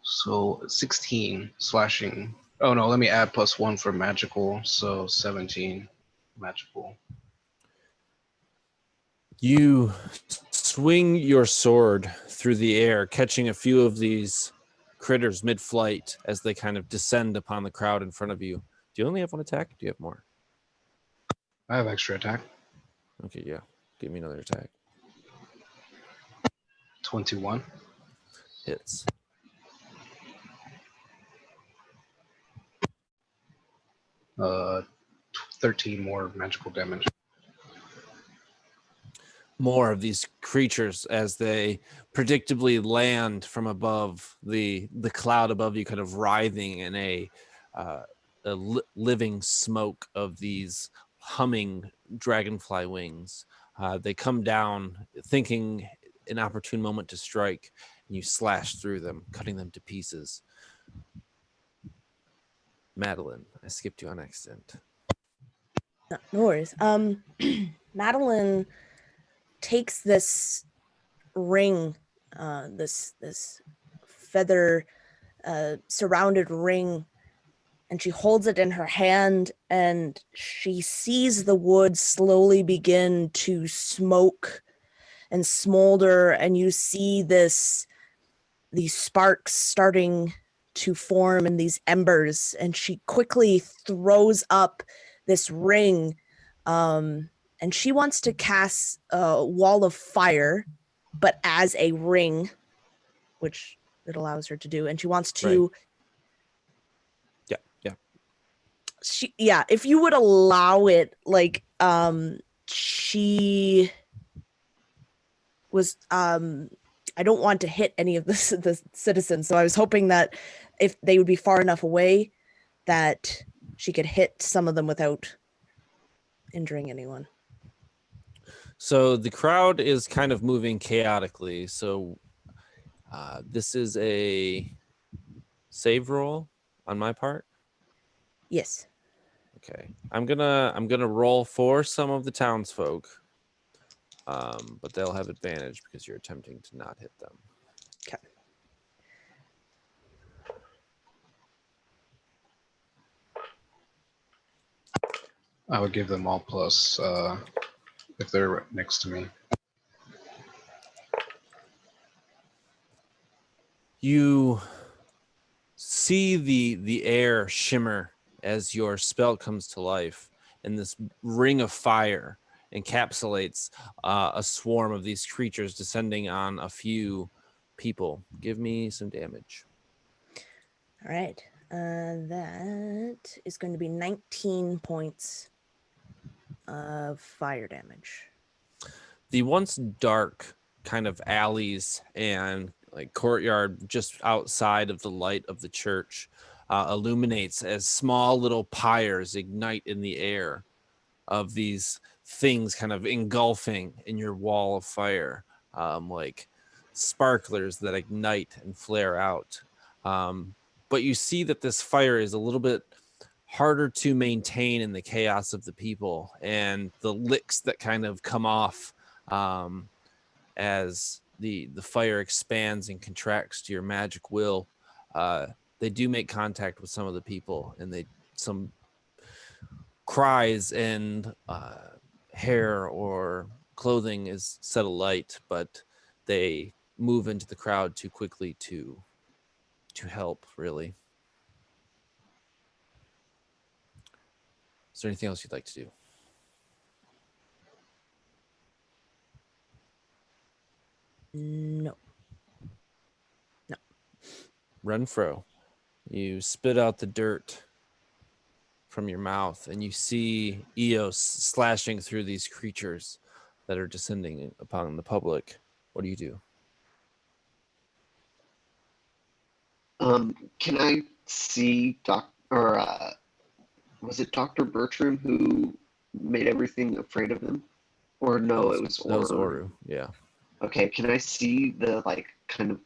[SPEAKER 4] So 16 slashing. Oh no, let me add +1 for magical. So 17 magical.
[SPEAKER 1] You swing your sword through the air, catching a few of these critters mid-flight as they kind of descend upon the crowd in front of you. Do you only have one attack? Do you have more?
[SPEAKER 4] I have extra attack.
[SPEAKER 1] Okay, yeah. Give me another attack.
[SPEAKER 4] 21.
[SPEAKER 1] Hits.
[SPEAKER 4] Uh, 13 more magical damage.
[SPEAKER 1] More of these creatures as they predictably land from above the cloud above you, kind of writhing in a living smoke of these humming dragonfly wings. They come down thinking an opportune moment to strike, and you slash through them, cutting them to pieces. Madeline, I skipped you on accident.
[SPEAKER 3] No worries. Madeline takes this ring, this feather surrounded ring, and she holds it in her hand, and she sees the wood slowly begin to smoke and smolder, and you see these sparks starting to form in these embers, and she quickly throws up this ring, and she wants to cast a wall of fire, but as a ring, which it allows her to do, and she wants to.
[SPEAKER 1] Yeah.
[SPEAKER 3] If you would allow it, like, she was, I don't want to hit any of the citizens, so I was hoping that if they would be far enough away that she could hit some of them without injuring anyone.
[SPEAKER 1] So the crowd is kind of moving chaotically. So this is a save roll on my part.
[SPEAKER 3] Yes.
[SPEAKER 1] Okay, I'm gonna roll for some of the townsfolk, but they'll have advantage because you're attempting to not hit them.
[SPEAKER 3] Okay.
[SPEAKER 4] I would give them all plus if they're next to me.
[SPEAKER 1] You see the air shimmer as your spell comes to life, and this ring of fire encapsulates a swarm of these creatures descending on a few people. Give me some damage.
[SPEAKER 3] All right. That is going to be 19 points of fire damage.
[SPEAKER 1] The once dark kind of alleys and like courtyard just outside of the light of the church illuminates as small little pyres ignite in the air of these things kind of engulfing in your wall of fire, like sparklers that ignite and flare out. But you see that this fire is a little bit harder to maintain in the chaos of the people, and the licks that kind of come off as the fire expands and contracts to your magic will, they do make contact with some of the people, and some cries and hair or clothing is set alight, but they move into the crowd too quickly to help, really. Is there anything else you'd like to do?
[SPEAKER 3] No.
[SPEAKER 1] Renfro, you spit out the dirt from your mouth, and you see Eos slashing through these creatures that are descending upon the public. What do you do?
[SPEAKER 2] Can I see was it Dr. Bertram who made everything afraid of him? Or no, it was Oru.
[SPEAKER 1] That was Oru, yeah.
[SPEAKER 2] Okay, can I see the like kind of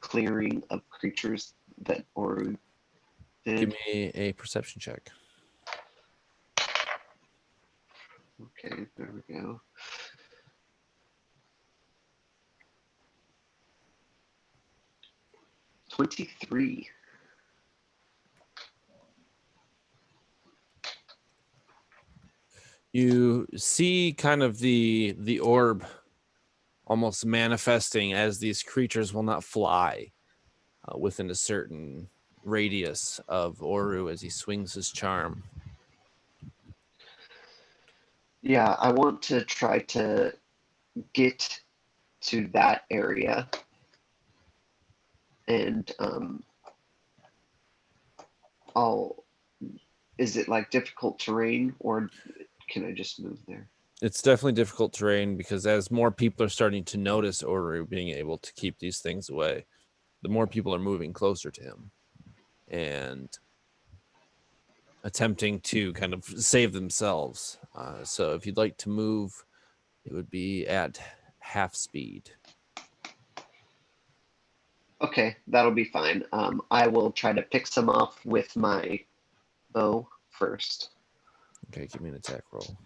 [SPEAKER 2] clearing of creatures that Oru did?
[SPEAKER 1] Give me a perception check.
[SPEAKER 2] Okay, there we go. $23.
[SPEAKER 1] You see kind of the orb almost manifesting as these creatures will not fly within a certain radius of Oru as he swings his charm.
[SPEAKER 2] Yeah, I want to try to get to that area. And is it like difficult terrain, or can I just move there?
[SPEAKER 1] It's definitely difficult terrain because as more people are starting to notice Oru being able to keep these things away, the more people are moving closer to him and attempting to kind of save themselves. So if you'd like to move, it would be at half speed.
[SPEAKER 2] Okay, that'll be fine. I will try to pick some off with my bow first.
[SPEAKER 1] Okay, give me an attack roll.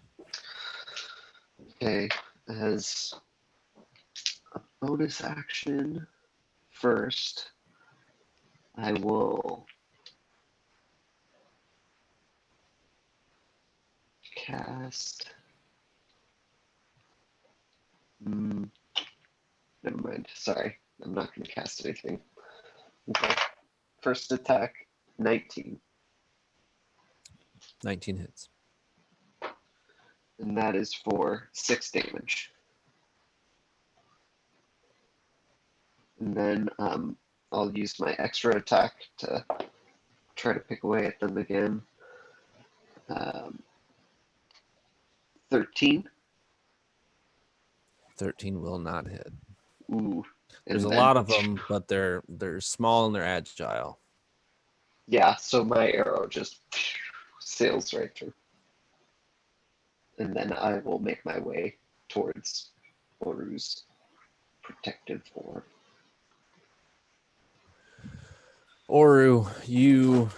[SPEAKER 2] Okay, as a bonus action first, I will cast. Never mind. Sorry, I'm not going to cast anything. Okay, first attack, 19.
[SPEAKER 1] 19 hits.
[SPEAKER 2] and that is for 6 damage. And then I'll use my extra attack to try to pick away at them again. 13.
[SPEAKER 1] 13 will not hit.
[SPEAKER 2] Ooh.
[SPEAKER 1] There's a
[SPEAKER 2] And
[SPEAKER 1] lot
[SPEAKER 2] then-
[SPEAKER 1] of them, but they're small and they're agile.
[SPEAKER 2] Yeah, so my arrow just sails right through. And then I will make my way towards Oru's protective orb.
[SPEAKER 1] Oru, you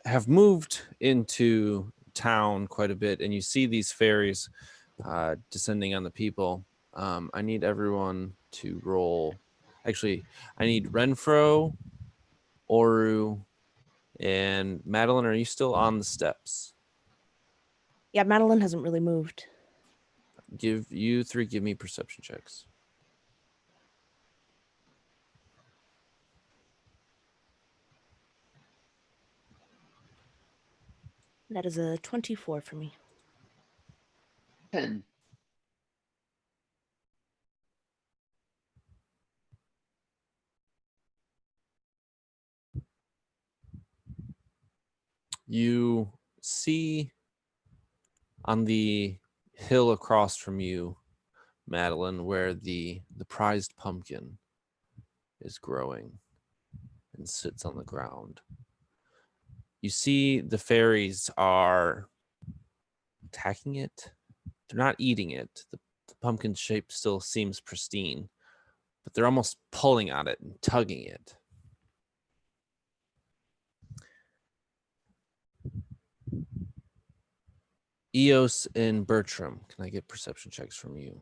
[SPEAKER 1] have moved into town quite a bit, and you see these fairies descending on the people. I need everyone to roll. Actually, I need Renfro, Oru, and Madeline. Are you still on the steps?
[SPEAKER 3] Yeah, Madeline hasn't really moved.
[SPEAKER 1] Give me perception checks.
[SPEAKER 3] That is a 24 for me.
[SPEAKER 2] 10.
[SPEAKER 1] You see on the hill across from you, Madeline, where the prized pumpkin is growing and sits on the ground. You see the fairies are attacking it. They're not eating it. The pumpkin shape still seems pristine, but they're almost pulling on it and tugging it. Eos and Bertram, can I get perception checks from you?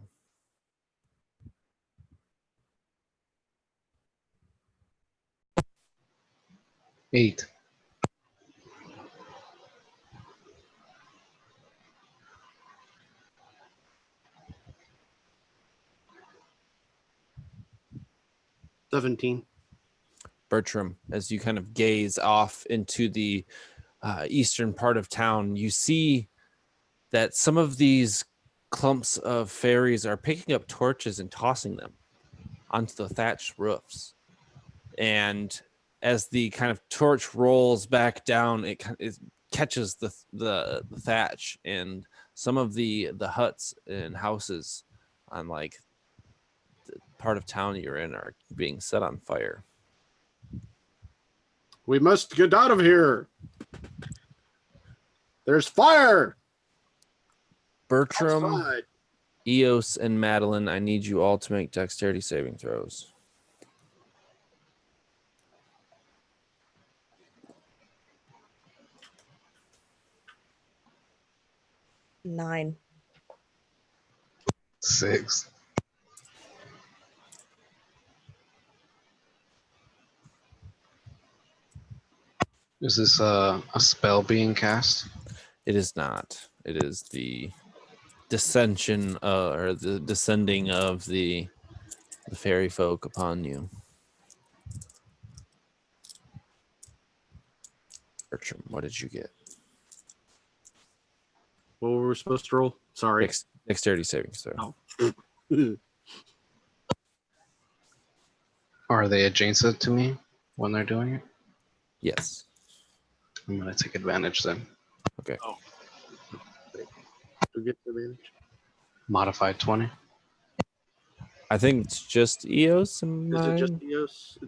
[SPEAKER 4] Eight.
[SPEAKER 6] $17.
[SPEAKER 1] Bertram, as you kind of gaze off into the eastern part of town, you see that some of these clumps of fairies are picking up torches and tossing them onto the thatched roofs. And as the kind of torch rolls back down, it catches the thatch, and some of the huts and houses on like the part of town you're in are being set on fire.
[SPEAKER 6] We must get out of here. There's fire.
[SPEAKER 1] Bertram,
[SPEAKER 6] Outside.
[SPEAKER 1] Eos, and Madeline, I need you all to make dexterity saving throws.
[SPEAKER 3] Nine.
[SPEAKER 4] 6. Is this a spell being cast?
[SPEAKER 1] It is not. It is the descension or the descending of the fairy folk upon you. Bertram, what did you get?
[SPEAKER 6] What were we supposed to roll? Sorry.
[SPEAKER 1] Dexterity saving throw.
[SPEAKER 6] Oh.
[SPEAKER 4] Are they adjacent to me when they're doing it?
[SPEAKER 1] Yes.
[SPEAKER 4] I'm gonna take advantage then.
[SPEAKER 1] Okay.
[SPEAKER 6] Oh. To get the advantage.
[SPEAKER 4] Modified 20.
[SPEAKER 1] I think it's just Eos and
[SPEAKER 6] Is it just
[SPEAKER 1] mine.
[SPEAKER 6] Eos?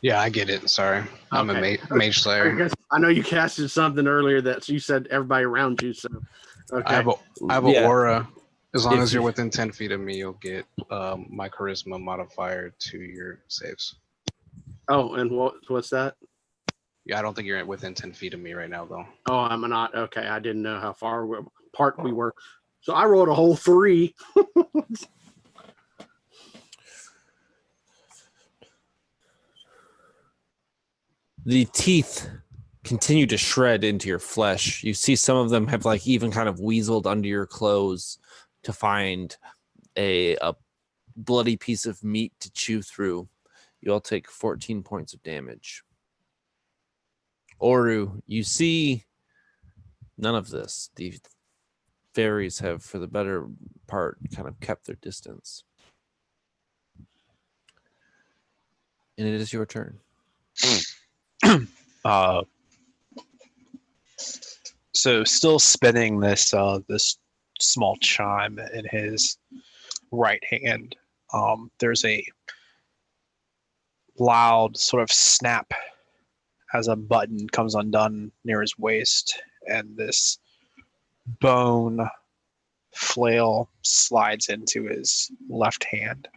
[SPEAKER 4] Yeah, I get it. Sorry, I'm
[SPEAKER 6] Okay.
[SPEAKER 4] a mage slayer.
[SPEAKER 6] I know you casted something earlier that you said everybody around you. So, okay.
[SPEAKER 4] I have a
[SPEAKER 1] Yeah.
[SPEAKER 4] aura. As long
[SPEAKER 1] If
[SPEAKER 4] as you're
[SPEAKER 1] you-
[SPEAKER 4] within 10 feet of me, you'll get my charisma modifier to your saves.
[SPEAKER 6] Oh, and what's that?
[SPEAKER 4] Yeah, I don't think you're within 10 feet of me right now, though.
[SPEAKER 6] Oh, I'm not. Okay, I didn't know how far apart we were. So I rolled a whole 3.
[SPEAKER 1] The teeth continue to shred into your flesh. You see some of them have like even kind of weaseled under your clothes to find a bloody piece of meat to chew through. You all take 14 points of damage. Oru, you see none of this. The fairies have, for the better part, kind of kept their distance. And it is your turn.
[SPEAKER 5] So still spinning this this small chime in his right hand. There's a loud sort of snap as a button comes undone near his waist, and this bone flail slides into his left hand.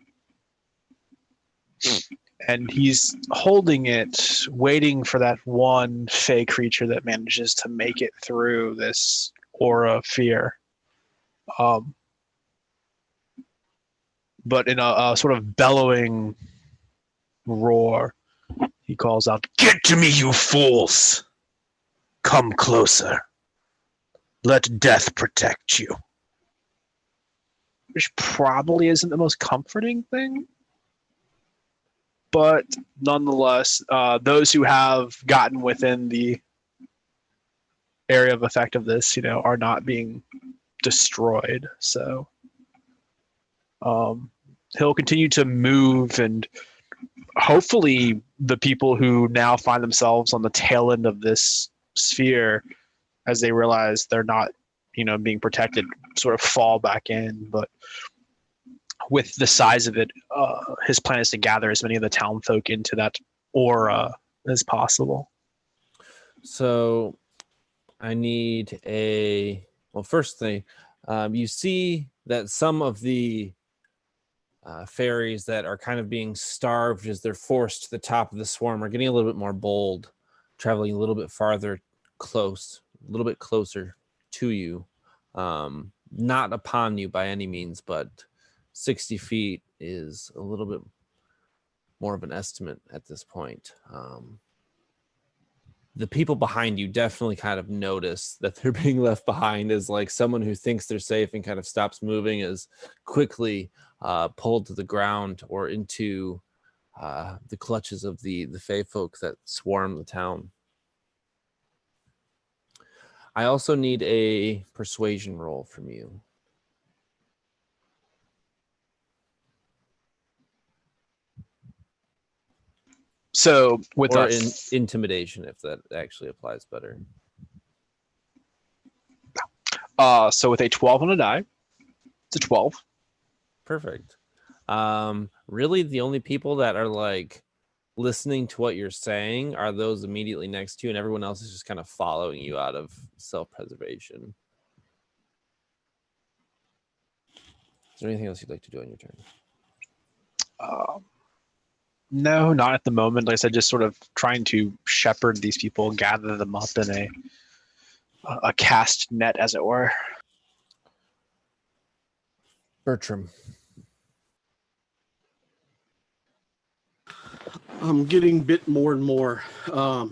[SPEAKER 5] And he's holding it, waiting for that one fey creature that manages to make it through this aura of fear. But in a sort of bellowing roar, he calls out, "Get to me, you fools! Come closer. Let death protect you." Which probably isn't the most comforting thing. But nonetheless, those who have gotten within the area of effect of this, are not being destroyed. So he'll continue to move, and hopefully the people who now find themselves on the tail end of this sphere, as they realize they're not, being protected, sort of fall back in. But with the size of it, his plan is to gather as many of the town folk into that aura as possible.
[SPEAKER 1] So I need first thing, you see that some of the fairies that are kind of being starved as they're forced to the top of the swarm are getting a little bit more bold, traveling a little bit farther a little bit closer to you. Not upon you by any means, but 60 feet is a little bit more of an estimate at this point. The people behind you definitely kind of notice that they're being left behind, as like someone who thinks they're safe and kind of stops moving is quickly pulled to the ground or into the clutches of the faefolk that swarm the town. I also need a persuasion roll from you.
[SPEAKER 5] So with
[SPEAKER 1] or
[SPEAKER 5] us,
[SPEAKER 1] intimidation, if that actually applies better.
[SPEAKER 5] So with a 12 on a die, it's a 12.
[SPEAKER 1] Perfect. Really, the only people that are like listening to what you're saying are those immediately next to you, and everyone else is just kind of following you out of self-preservation. Is there anything else you'd like to do on your turn?
[SPEAKER 5] No, not at the moment. Like I said, just sort of trying to shepherd these people, gather them up in a cast net, as it were.
[SPEAKER 1] Bertram.
[SPEAKER 6] I'm getting bit more and more.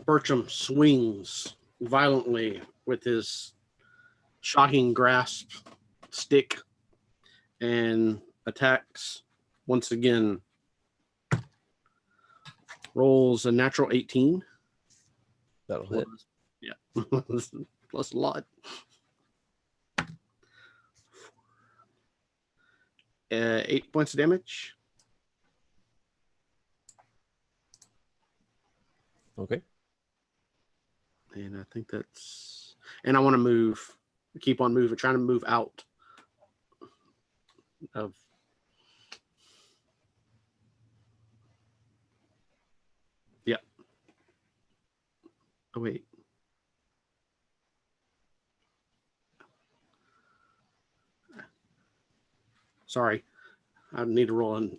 [SPEAKER 6] Bertram swings violently with his shocking grasp stick and attacks once again. Rolls a natural 18.
[SPEAKER 1] That'll hit.
[SPEAKER 6] Yeah. Plus a lot. 8 points of damage.
[SPEAKER 1] Okay.
[SPEAKER 6] And I think that's... And I want to move. Keep on moving. Trying to move out of... Yeah. Oh, wait. Sorry. I need to roll in.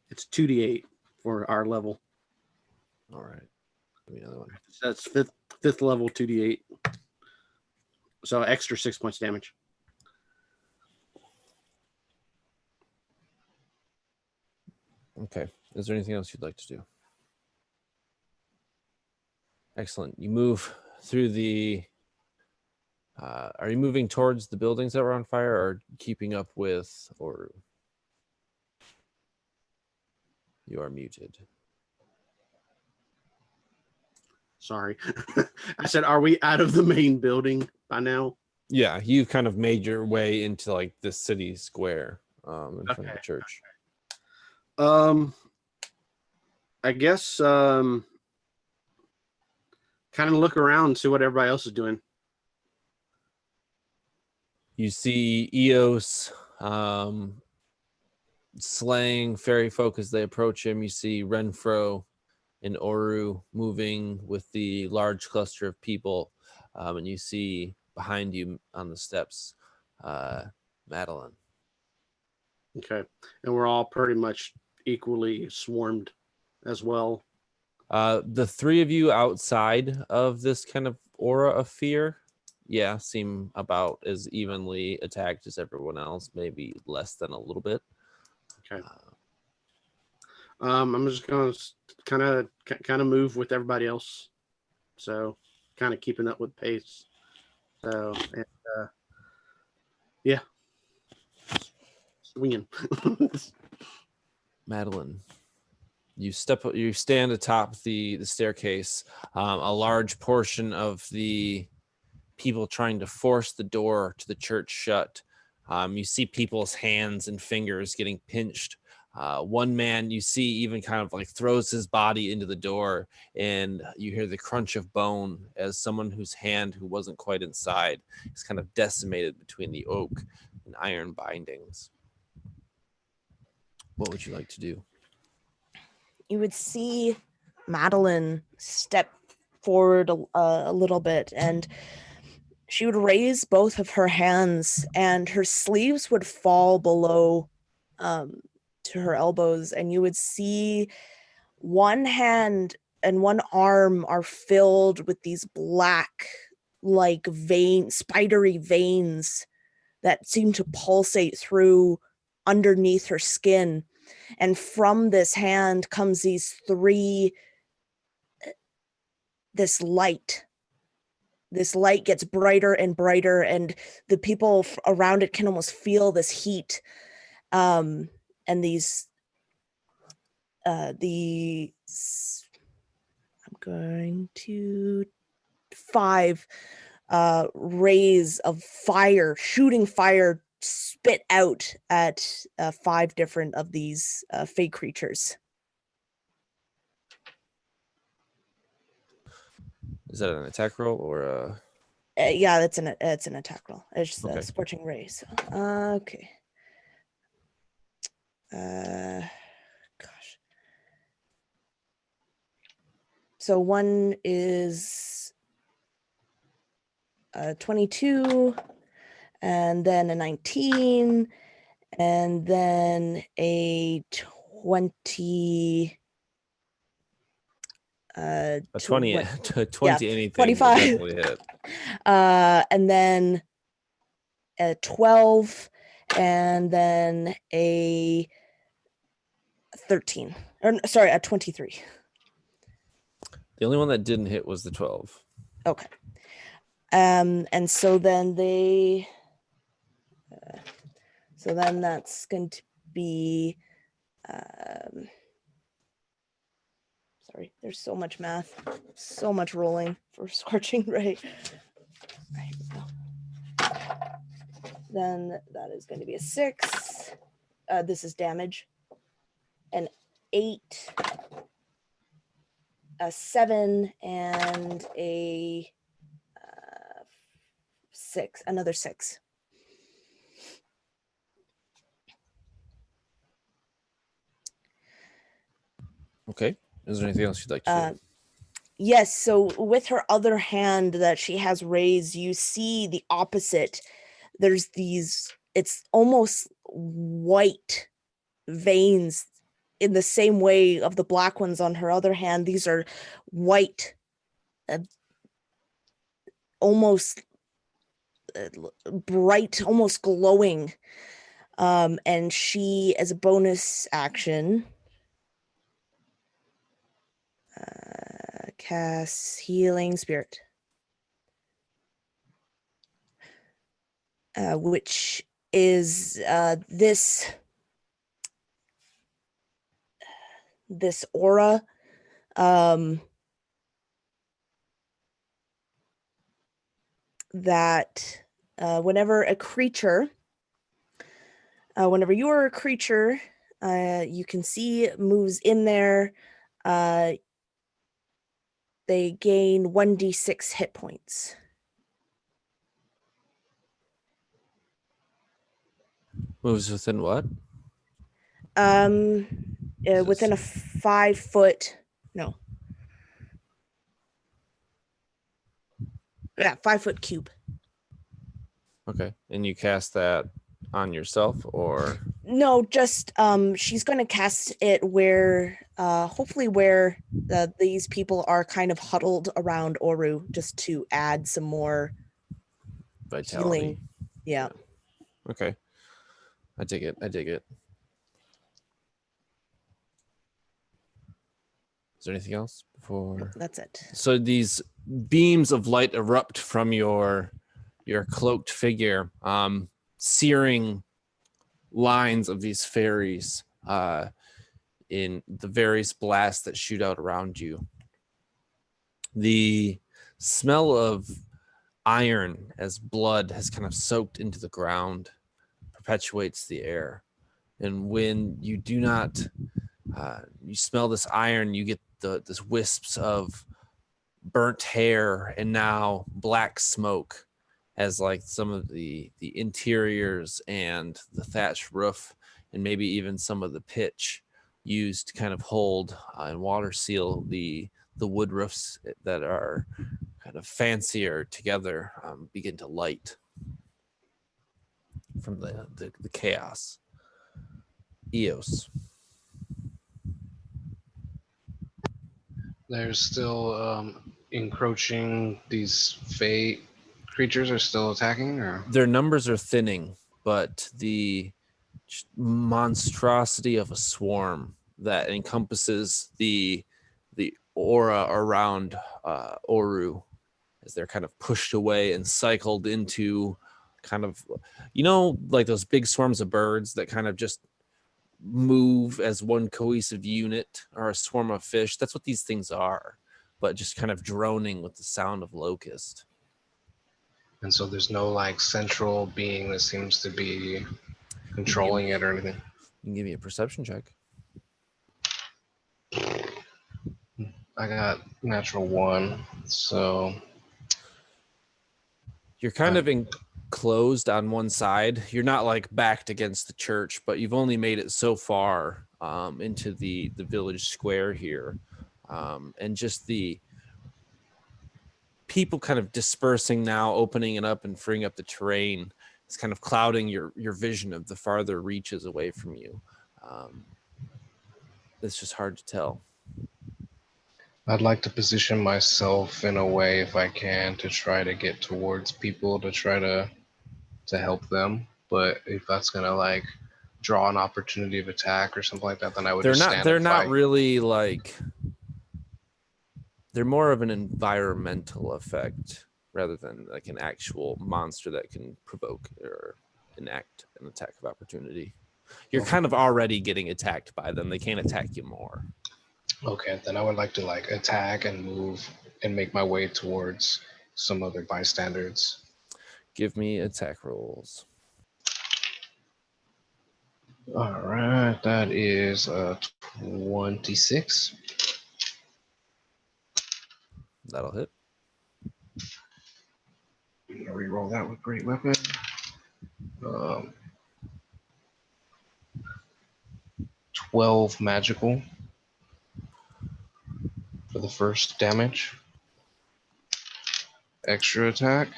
[SPEAKER 6] It's 2d8 for our level.
[SPEAKER 1] All right. Give me another one.
[SPEAKER 6] That's fifth level 2d8. So extra 6 points damage.
[SPEAKER 1] Okay. Is there anything else you'd like to do? Excellent. You move through the... are you moving towards the buildings that were on fire, or keeping up with, or... You are muted.
[SPEAKER 6] Sorry. I said, are we out of the main building by now?
[SPEAKER 1] Yeah, you kind of made your way into like the city square in front of the church.
[SPEAKER 6] I guess kind of look around, see what everybody else is doing.
[SPEAKER 1] You see Eos slaying fairy folk as they approach him. You see Renfro and Oru moving with the large cluster of people. And you see behind you on the steps, Madeline.
[SPEAKER 6] Okay. And we're all pretty much equally swarmed as well.
[SPEAKER 1] The three of you outside of this kind of aura of fear, seem about as evenly attacked as everyone else, maybe less than a little bit.
[SPEAKER 6] Okay. I'm just gonna kind of move with everybody else, so kind of keeping up with pace. So and yeah, swinging.
[SPEAKER 1] Madeline, you stand atop the staircase. A large portion of the people trying to force the door to the church shut. You see people's hands and fingers getting pinched. One man you see even kind of like throws his body into the door, and you hear the crunch of bone as someone whose hand who wasn't quite inside is kind of decimated between the oak and iron bindings. What would you like to do?
[SPEAKER 3] You would see Madeline step forward a little bit, and she would raise both of her hands, and her sleeves would fall below to her elbows, and you would see one hand and one arm are filled with these black, like spidery veins that seem to pulsate through underneath her skin. And from this hand comes this light. This light gets brighter and brighter, and the people around it can almost feel this heat. And these, I'm going to 5 rays of fire, shooting fire, spit out at 5 different of these fey creatures.
[SPEAKER 1] Is that an attack roll or a...
[SPEAKER 3] Yeah, it's an attack roll. It's
[SPEAKER 1] Okay.
[SPEAKER 3] a scorching ray. So, okay. Gosh. So one is 22, and then a 19, and then a 20.
[SPEAKER 1] A 20, 20 anything
[SPEAKER 3] 25.
[SPEAKER 1] will definitely hit.
[SPEAKER 3] And then a 12, and then a 13. Or sorry, a 23.
[SPEAKER 1] The only one that didn't hit was the 12.
[SPEAKER 3] Okay. And so then so then that's going to be sorry, there's so much math, so much rolling for scorching ray. Right, here we go. Then that is going to be a 6. This is damage. An 8, a 7, and a 6. Another 6.
[SPEAKER 1] Okay. Is there anything else you'd like to do?
[SPEAKER 3] Yes, so with her other hand that she has raised, you see the opposite. There's these, it's almost white veins in the same way of the black ones on her other hand. These are white, almost bright, almost glowing. And she, as a bonus action, casts Healing Spirit, which is this aura that whenever a creature, whenever you are a creature, you can see moves in there, they gain 1d6 hit points.
[SPEAKER 1] Moves within what?
[SPEAKER 3] Within a 5 foot, no. Yeah, 5 foot cube.
[SPEAKER 1] Okay. And you cast that on yourself or?
[SPEAKER 3] No, just she's going to cast it where hopefully where these people are kind of huddled around Oru, just to add some more
[SPEAKER 1] Vitality.
[SPEAKER 3] healing. Yeah.
[SPEAKER 1] Okay. I dig it. I dig it. Is there anything else before?
[SPEAKER 3] That's it.
[SPEAKER 1] So these beams of light erupt from your cloaked figure, searing lines of these fairies in the various blasts that shoot out around you. The smell of iron as blood has kind of soaked into the ground perpetuates the air. And when you do not, you smell this iron, you get this wisps of burnt hair and now black smoke as like some of the interiors and the thatched roof and maybe even some of the pitch used to kind of hold and water seal the wood roofs that are kind of fancier together begin to light from the chaos. Eos.
[SPEAKER 4] There's still encroaching. These fae creatures are still attacking, or
[SPEAKER 1] Their numbers are thinning, but the monstrosity of a swarm that encompasses the aura around Oru as they're kind of pushed away and cycled into kind of, like those big swarms of birds that kind of just move as one cohesive unit, or a swarm of fish. That's what these things are, but just kind of droning with the sound of locust.
[SPEAKER 4] and so there's no like central being that seems to be controlling it or anything.
[SPEAKER 1] You can give me a perception check.
[SPEAKER 4] I got natural 1, so
[SPEAKER 1] You're kind of enclosed on one side. You're not like backed against the church, but you've only made it so far into the village square here. And just the people kind of dispersing now, opening it up and freeing up the terrain. It's kind of clouding your vision of the farther reaches away from you. It's just hard to tell.
[SPEAKER 4] I'd like to position myself in a way, if I can, to try to get towards people, to try to help them. But if that's gonna like draw an opportunity of attack or something like that, then I would just stand
[SPEAKER 1] They're
[SPEAKER 4] and
[SPEAKER 1] not
[SPEAKER 4] fight.
[SPEAKER 1] really like. They're more of an environmental effect rather than like an actual monster that can provoke or enact an attack of opportunity. You're kind of already getting attacked by them. They can't attack you more.
[SPEAKER 4] Okay, then I would like to like attack and move and make my way towards some other bystanders.
[SPEAKER 1] Give me attack rolls.
[SPEAKER 4] All right, that is 26.
[SPEAKER 1] That'll hit.
[SPEAKER 4] I'm gonna reroll that with great weapon. 12 magical for the first damage. Extra attack.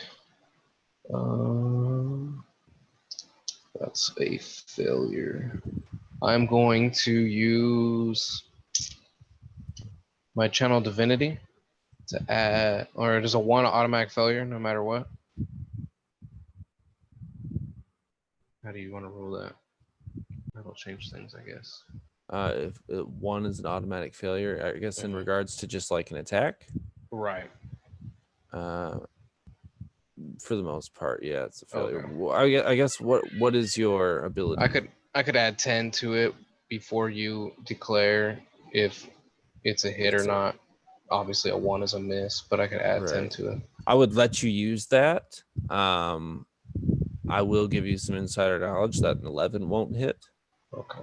[SPEAKER 4] That's a failure. I'm going to use my channel divinity to add, or does a 1 automatic failure no matter what? How do you want to roll that? That'll change things, I guess.
[SPEAKER 1] If 1 is an automatic failure, I guess in regards to just like an attack.
[SPEAKER 4] Right.
[SPEAKER 1] For the most part, yeah, it's a failure.
[SPEAKER 4] Okay.
[SPEAKER 1] Well, I guess what is your ability?
[SPEAKER 4] I could add 10 to it before you declare if it's a hit or not. Obviously, a 1 is a miss, but I could add 10
[SPEAKER 1] Right.
[SPEAKER 4] to it.
[SPEAKER 1] I would let you use that. I will give you some insider knowledge that an 11 won't hit.
[SPEAKER 4] Okay.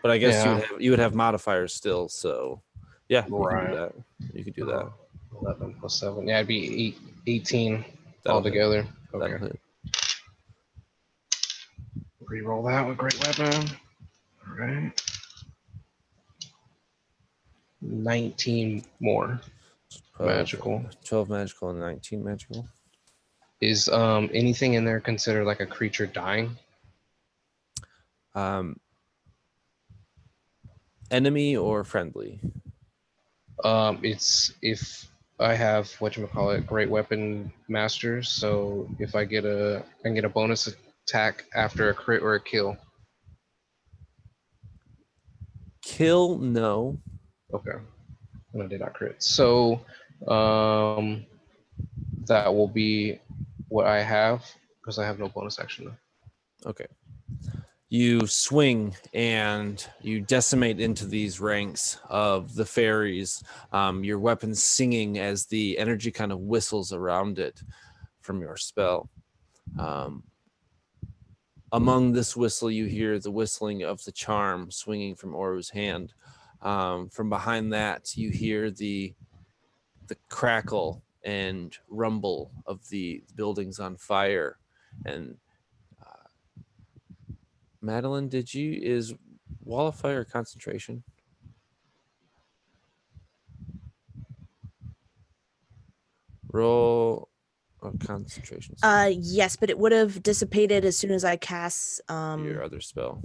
[SPEAKER 1] But I guess
[SPEAKER 4] Yeah.
[SPEAKER 1] you would have modifiers still, so yeah, you can do
[SPEAKER 4] Right.
[SPEAKER 1] that. You could do that.
[SPEAKER 4] 11 plus 7. Yeah, it'd be 18
[SPEAKER 1] That'll hit.
[SPEAKER 4] altogether.
[SPEAKER 1] That'll
[SPEAKER 4] Okay.
[SPEAKER 1] hit.
[SPEAKER 4] Reroll that with great weapon. All right. 19 more
[SPEAKER 1] 12,
[SPEAKER 4] magical.
[SPEAKER 1] 12 magical and 19 magical.
[SPEAKER 4] Is anything in there considered like a creature dying?
[SPEAKER 1] Enemy or friendly?
[SPEAKER 4] It's if I have whatchamacallit, great weapon master, so if I can get a bonus attack after a crit or a kill.
[SPEAKER 1] Kill, no.
[SPEAKER 4] Okay. And I did not crit. So that will be what I have because I have no bonus action.
[SPEAKER 1] Okay. You swing and you decimate into these ranks of the fairies, your weapon singing as the energy kind of whistles around it from your spell. Among this whistle, you hear the whistling of the charm swinging from Oru's hand. From behind that, you hear the crackle and rumble of the buildings on fire. And Madeline, is Wall of Fire concentration? Roll a concentration.
[SPEAKER 3] Yes, but it would have dissipated as soon as I cast
[SPEAKER 1] Your other spell.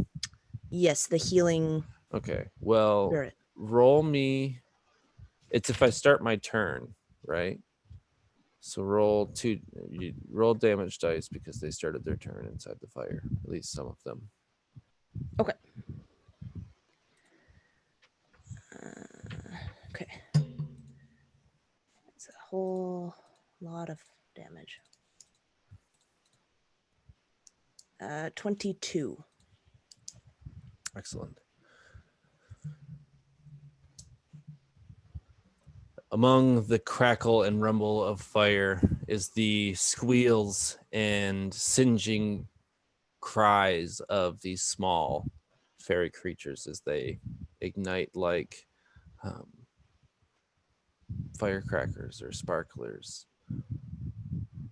[SPEAKER 3] yes, the healing
[SPEAKER 1] Okay. Well,
[SPEAKER 3] spirit.
[SPEAKER 1] roll me. It's if I start my turn, right? So roll roll damage dice because they started their turn inside the fire. At least some of them.
[SPEAKER 3] Okay. Okay. It's a whole lot of damage. 22.
[SPEAKER 1] Excellent. Among the crackle and rumble of fire is the squeals and singeing cries of these small fairy creatures as they ignite like firecrackers or sparklers,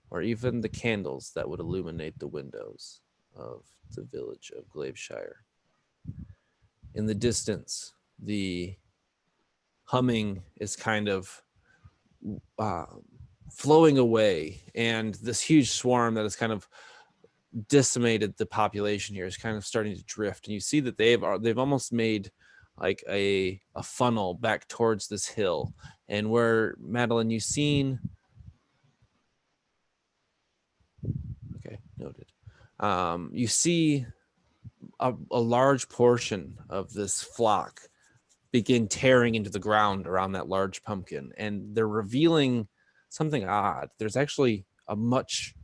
[SPEAKER 1] or even the candles that would illuminate the windows of the village of Glaveshire. In the distance, the humming is kind of flowing away, and this huge swarm that has kind of decimated the population here is kind of starting to drift. And you see that they've almost made like a funnel back towards this hill. And where, Madeline, you've seen, okay, noted. You see a large portion of this flock begin tearing into the ground around that large pumpkin, and they're revealing something odd. There's actually a much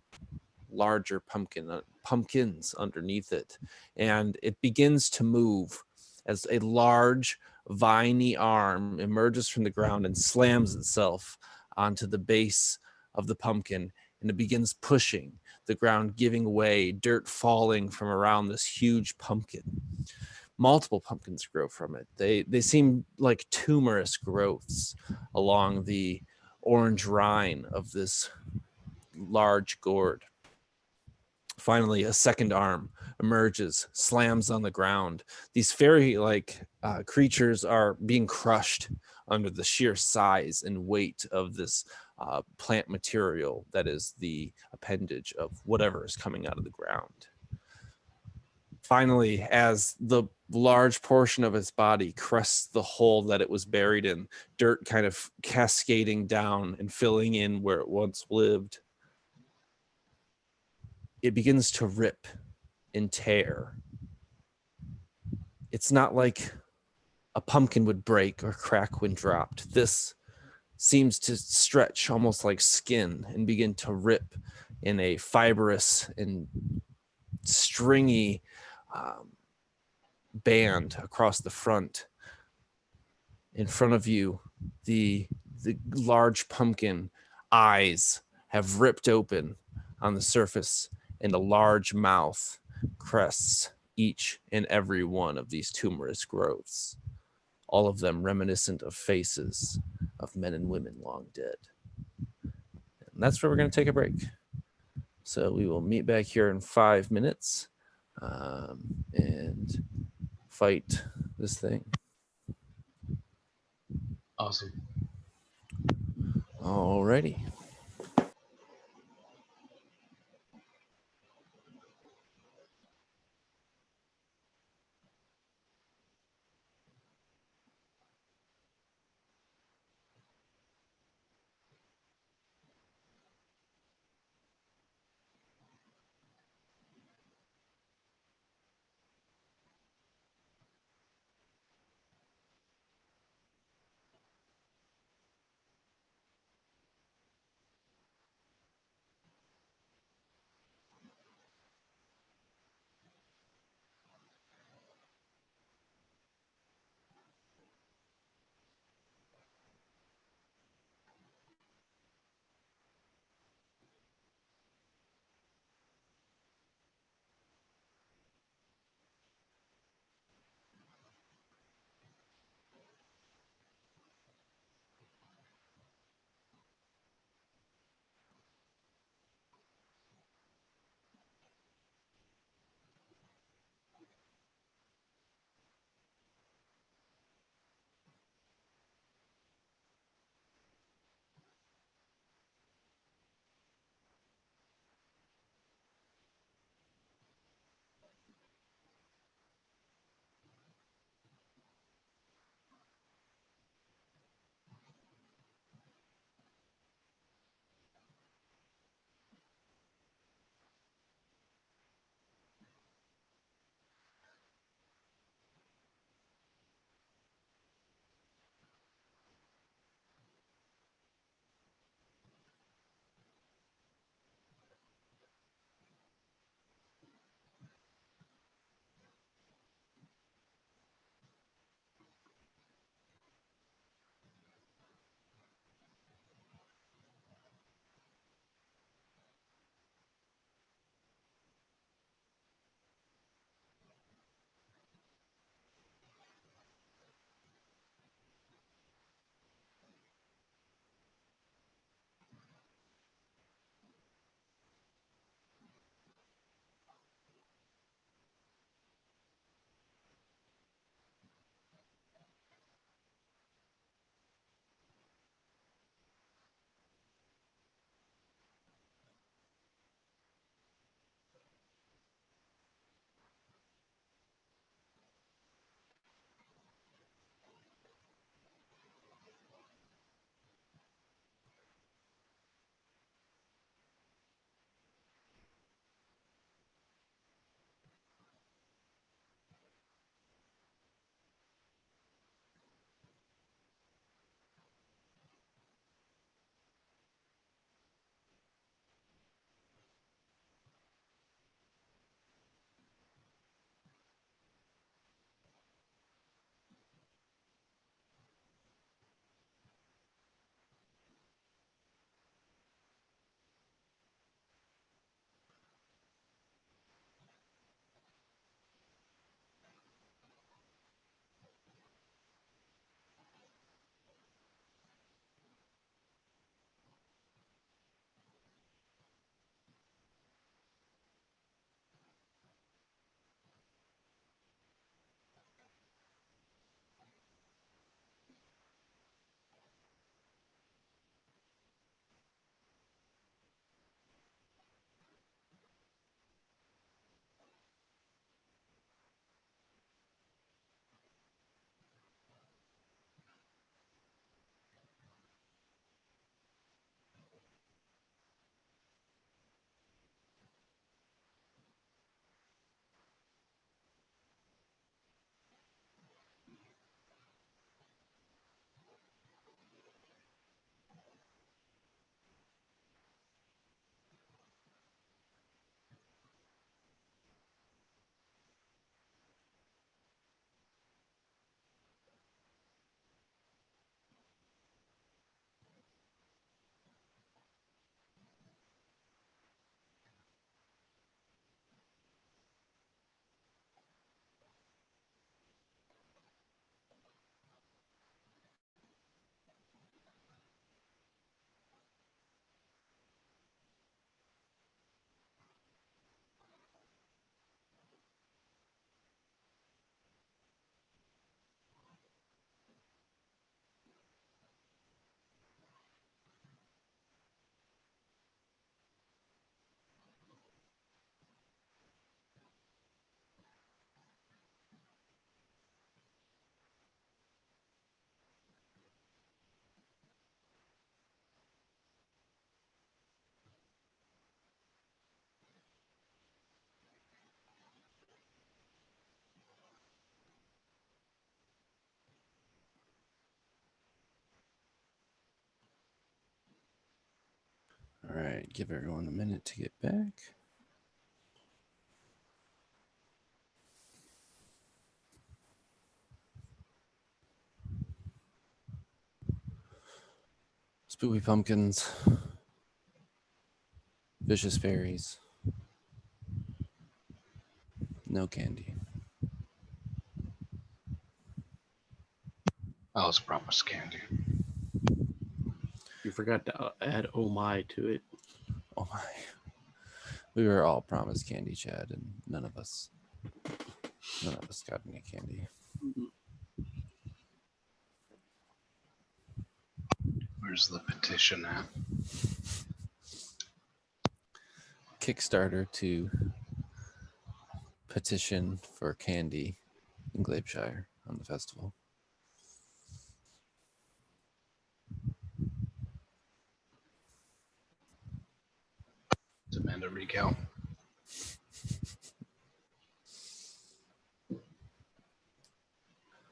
[SPEAKER 1] larger pumpkins underneath it, and it begins to move as a large viney arm emerges from the ground and slams itself onto the base of the pumpkin, and it begins pushing the ground, giving way, dirt falling from around this huge pumpkin. Multiple pumpkins grow from it. They seem like tumorous growths along the orange rind of this large gourd. Finally, a second arm emerges, slams on the ground. These fairy-like creatures are being crushed under the sheer size and weight of this plant material that is the appendage of whatever is coming out of the ground. Finally, as the large portion of its body crests the hole that it was buried in, dirt kind of cascading down and filling in where it once lived, it begins to rip and tear. It's not like a pumpkin would break or crack when dropped. This seems to stretch almost like skin and begin to rip in a fibrous and stringy band across the front. In front of you, the large pumpkin eyes have ripped open on the surface, and a large mouth crests each and every one of these tumorous growths, all of them reminiscent of faces of men and women long dead. And that's where we're going to take a break. So we will meet back here in 5 minutes and fight this thing.
[SPEAKER 4] Awesome.
[SPEAKER 1] Alrighty. All right, give everyone a minute to get back. Spooky pumpkins, vicious fairies, no candy.
[SPEAKER 4] I was promised candy.
[SPEAKER 6] You forgot to add "oh my" to it.
[SPEAKER 1] Oh my. We were all promised candy, Chad, and none of us got any candy.
[SPEAKER 4] Where's the petition at?
[SPEAKER 1] Kickstarter to petition for candy in Glebeshire on the festival.
[SPEAKER 4] Demand a recount. I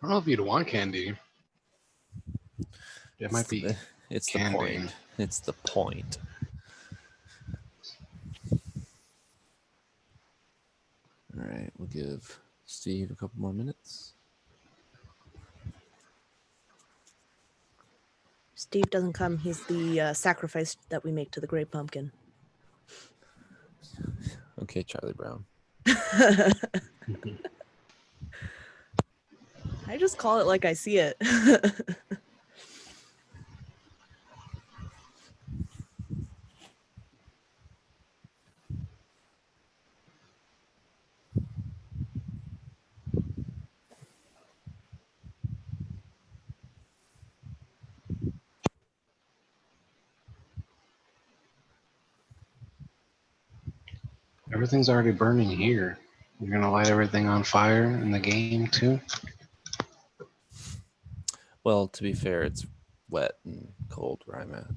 [SPEAKER 4] don't know if you'd want candy. It might be.
[SPEAKER 1] It's
[SPEAKER 4] candy.
[SPEAKER 1] the point. It's the point. All right, we'll give Steve a couple more minutes.
[SPEAKER 3] Steve doesn't come. He's the sacrifice that we make to the great pumpkin.
[SPEAKER 1] Okay, Charlie Brown.
[SPEAKER 3] I just call it like I see it.
[SPEAKER 4] Everything's already burning here. You're gonna light everything on fire in the game too?
[SPEAKER 1] Well, to be fair, it's wet and cold where I'm at.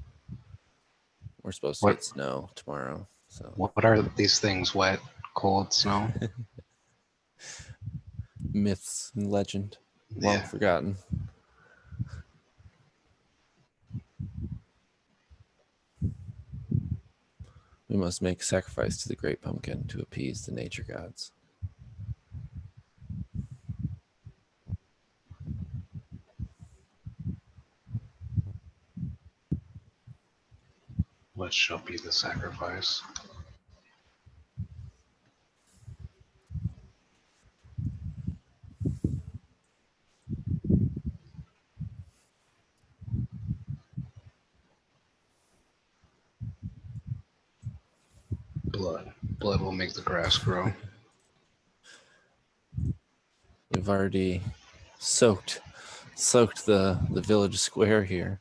[SPEAKER 1] We're supposed to
[SPEAKER 4] What-
[SPEAKER 1] get snow tomorrow. So
[SPEAKER 4] What are these things? Wet, cold, snow?
[SPEAKER 1] myths and legend, long
[SPEAKER 4] Yeah.
[SPEAKER 1] forgotten. We must make a sacrifice to the great pumpkin to appease the nature gods.
[SPEAKER 4] What shall be the sacrifice? Blood. Blood will make the grass grow.
[SPEAKER 1] We've already soaked the village square here.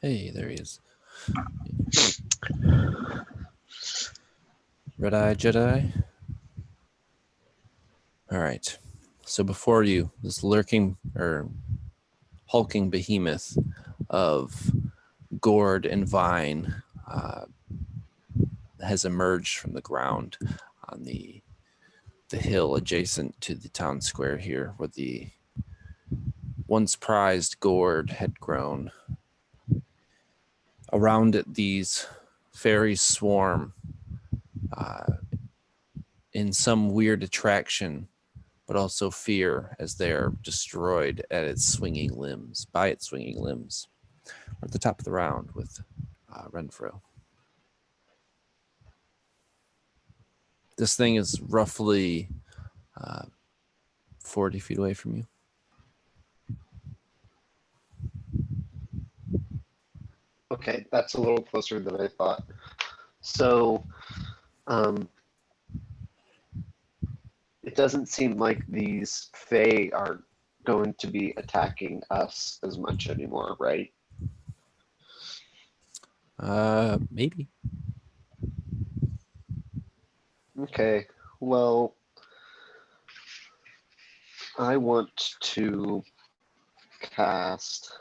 [SPEAKER 1] Hey, there he is. Red-Eye Jedi. All right. So before you, this lurking or hulking behemoth of gourd and vine has emerged from the ground on the hill adjacent to the town square here, where the once prized gourd had grown. Around it, these fairies swarm in some weird attraction, but also fear as they are destroyed at its swinging limbs, by its swinging limbs. We're at the top of the round with Renfro. This thing is roughly 40 feet away from you.
[SPEAKER 2] Okay, that's a little closer than I thought. So, it doesn't seem like these Fae are going to be attacking us as much anymore, right?
[SPEAKER 1] Maybe.
[SPEAKER 2] Okay, well, I want to cast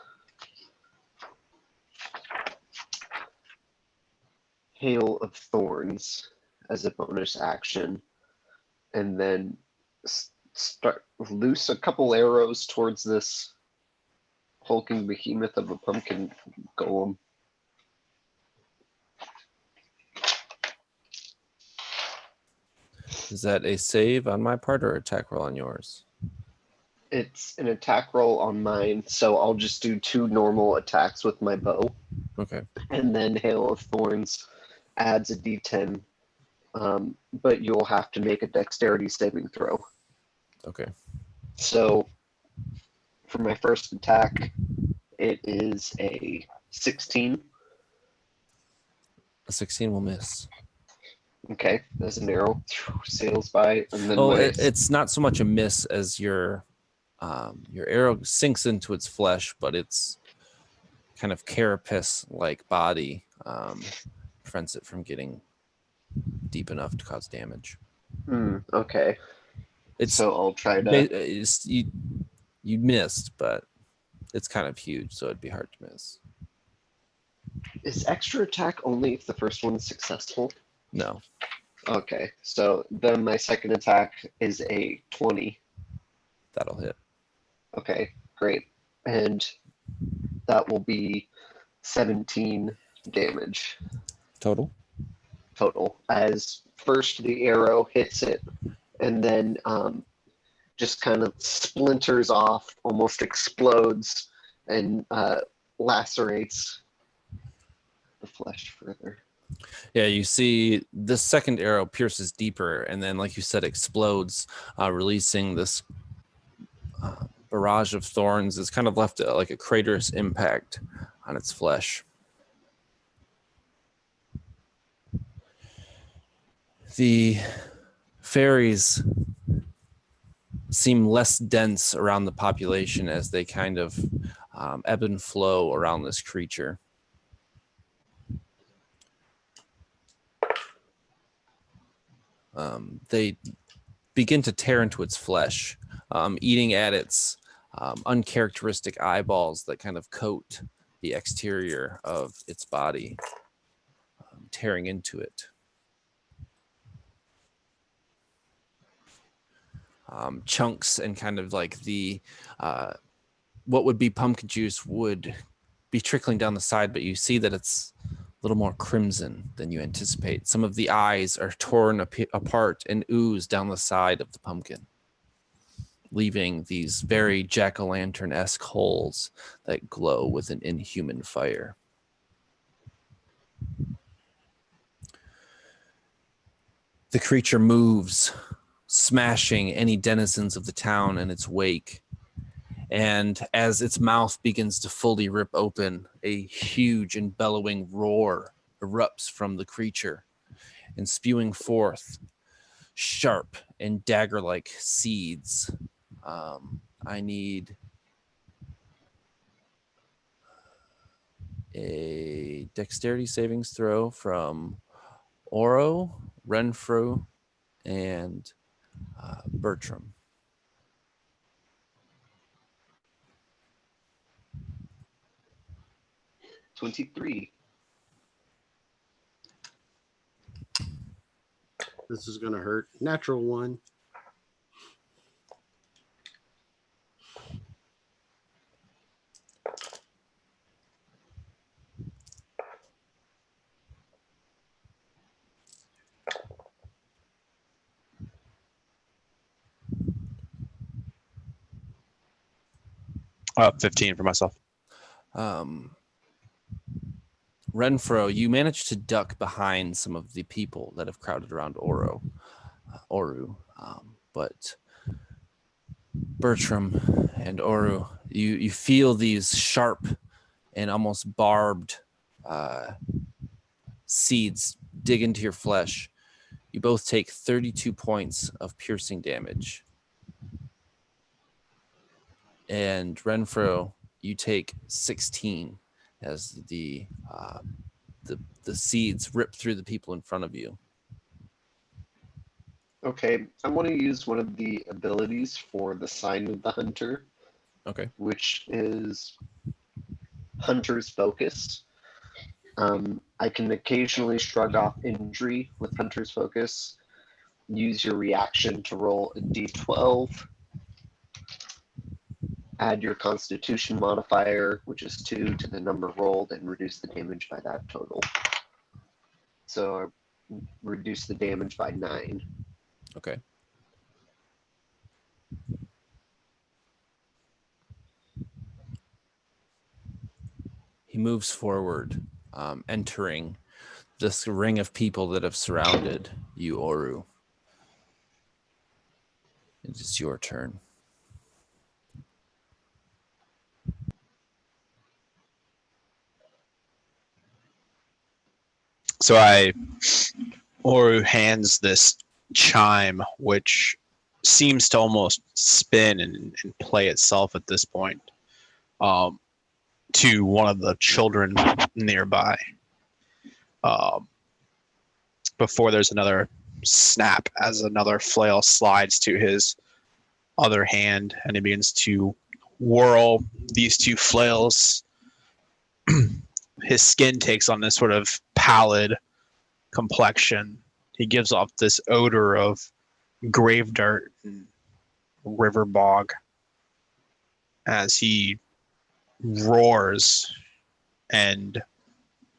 [SPEAKER 2] Hail of Thorns as a bonus action, and then start loose a couple arrows towards this hulking behemoth of a pumpkin golem.
[SPEAKER 1] Is that a save on my part or attack roll on yours?
[SPEAKER 2] It's an attack roll on mine, so I'll just do 2 normal attacks with my bow,
[SPEAKER 1] Okay.
[SPEAKER 2] and then Hail of Thorns adds a d10, but you'll have to make a dexterity saving throw.
[SPEAKER 1] Okay.
[SPEAKER 2] So for my first attack, it is a 16.
[SPEAKER 1] A 16 will miss.
[SPEAKER 2] Okay, as an arrow sails by, and then
[SPEAKER 1] Oh,
[SPEAKER 2] my
[SPEAKER 1] it's not so much a miss as your arrow sinks into its flesh, but its kind of carapace-like body prevents it from getting deep enough to cause damage.
[SPEAKER 2] okay.
[SPEAKER 1] It's
[SPEAKER 2] So I'll try to.
[SPEAKER 1] You missed, but it's kind of huge, so it'd be hard to miss.
[SPEAKER 2] Is extra attack only if the first one's successful?
[SPEAKER 1] No.
[SPEAKER 2] Okay, so then my second attack is a 20.
[SPEAKER 1] That'll hit.
[SPEAKER 2] Okay, great. And that will be 17 damage
[SPEAKER 1] Total?
[SPEAKER 2] total. As first the arrow hits it, and then just kind of splinters off, almost explodes, and lacerates the flesh further.
[SPEAKER 1] Yeah, you see the second arrow pierces deeper and then, like you said, explodes, releasing this barrage of thorns. It's kind of left like a craterous impact on its flesh. The fairies seem less dense around the population as they kind of ebb and flow around this creature. They begin to tear into its flesh, eating at its uncharacteristic eyeballs that kind of coat the exterior of its body, tearing into it. Chunks and kind of like the what would be pumpkin juice would be trickling down the side, but you see that it's a little more crimson than you anticipate. Some of the eyes are torn apart and ooze down the side of the pumpkin, leaving these very jack-o'-lantern-esque holes that glow with an inhuman fire. The creature moves, smashing any denizens of the town in its wake. And as its mouth begins to fully rip open, a huge and bellowing roar erupts from the creature and spewing forth sharp and dagger-like seeds. I need a dexterity savings throw from Oro, Renfrew, and Bertram.
[SPEAKER 2] 23.
[SPEAKER 6] This is gonna hurt. Natural one.
[SPEAKER 5] Oh, 15 for myself.
[SPEAKER 1] Renfro, you managed to duck behind some of the people that have crowded around Oru. But Bertram and Oru, you feel these sharp and almost barbed seeds dig into your flesh. You both take 32 points of piercing damage. And Renfro, you take 16 as the seeds rip through the people in front of you.
[SPEAKER 2] Okay, I want to use one of the abilities for the sign of the hunter.
[SPEAKER 1] Okay.
[SPEAKER 2] Which is Hunter's Focus. I can occasionally shrug off injury with Hunter's Focus. Use your reaction to roll a d12. Add your Constitution modifier, which is 2, to the number rolled, and reduce the damage by that total. So reduce the damage by 9.
[SPEAKER 1] Okay. He moves forward, entering this ring of people that have surrounded you, Oru. It is your turn.
[SPEAKER 5] So Oru hands this chime, which seems to almost spin and play itself at this point, to one of the children nearby. Before there's another snap as another flail slides to his other hand, and he begins to whirl these two flails. His skin takes on this sort of pallid complexion. He gives off this odor of grave dirt and river bog as he roars and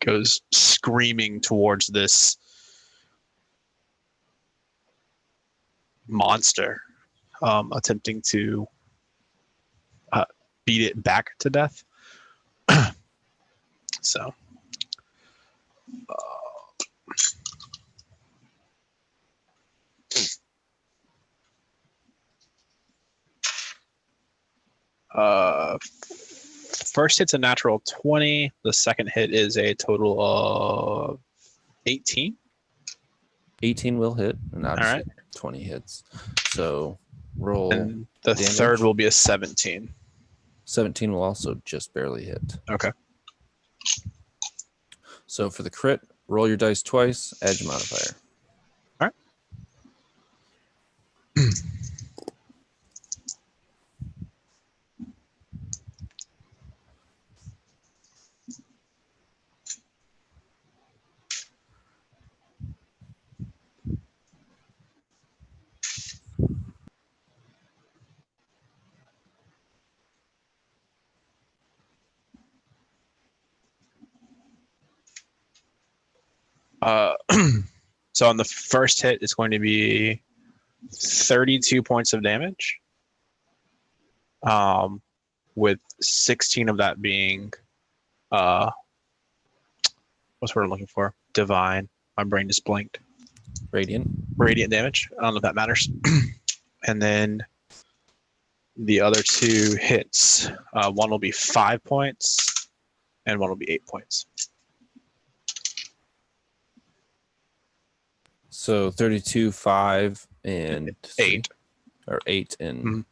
[SPEAKER 5] goes screaming towards this monster, attempting to beat it back to death. So first hit's a natural 20. The second hit is a total of 18.
[SPEAKER 1] 18 will hit, and obviously
[SPEAKER 5] right.
[SPEAKER 1] 20 hits. So roll.
[SPEAKER 5] And the
[SPEAKER 1] damage.
[SPEAKER 5] third will be a 17.
[SPEAKER 1] 17 will also just barely hit.
[SPEAKER 5] Okay.
[SPEAKER 1] So for the crit, roll your dice twice, add your modifier.
[SPEAKER 5] All right. So on the first hit, it's going to be 32 points of damage, with 16 of that being what's what I'm looking for? Divine. My brain just blinked.
[SPEAKER 1] Radiant.
[SPEAKER 5] Radiant damage. I don't know if that matters. And then the other two hits. One will be 5 points, and one will be 8 points.
[SPEAKER 1] So 32, 5, and
[SPEAKER 5] 8.
[SPEAKER 1] Or 8 and...
[SPEAKER 5] Mhm.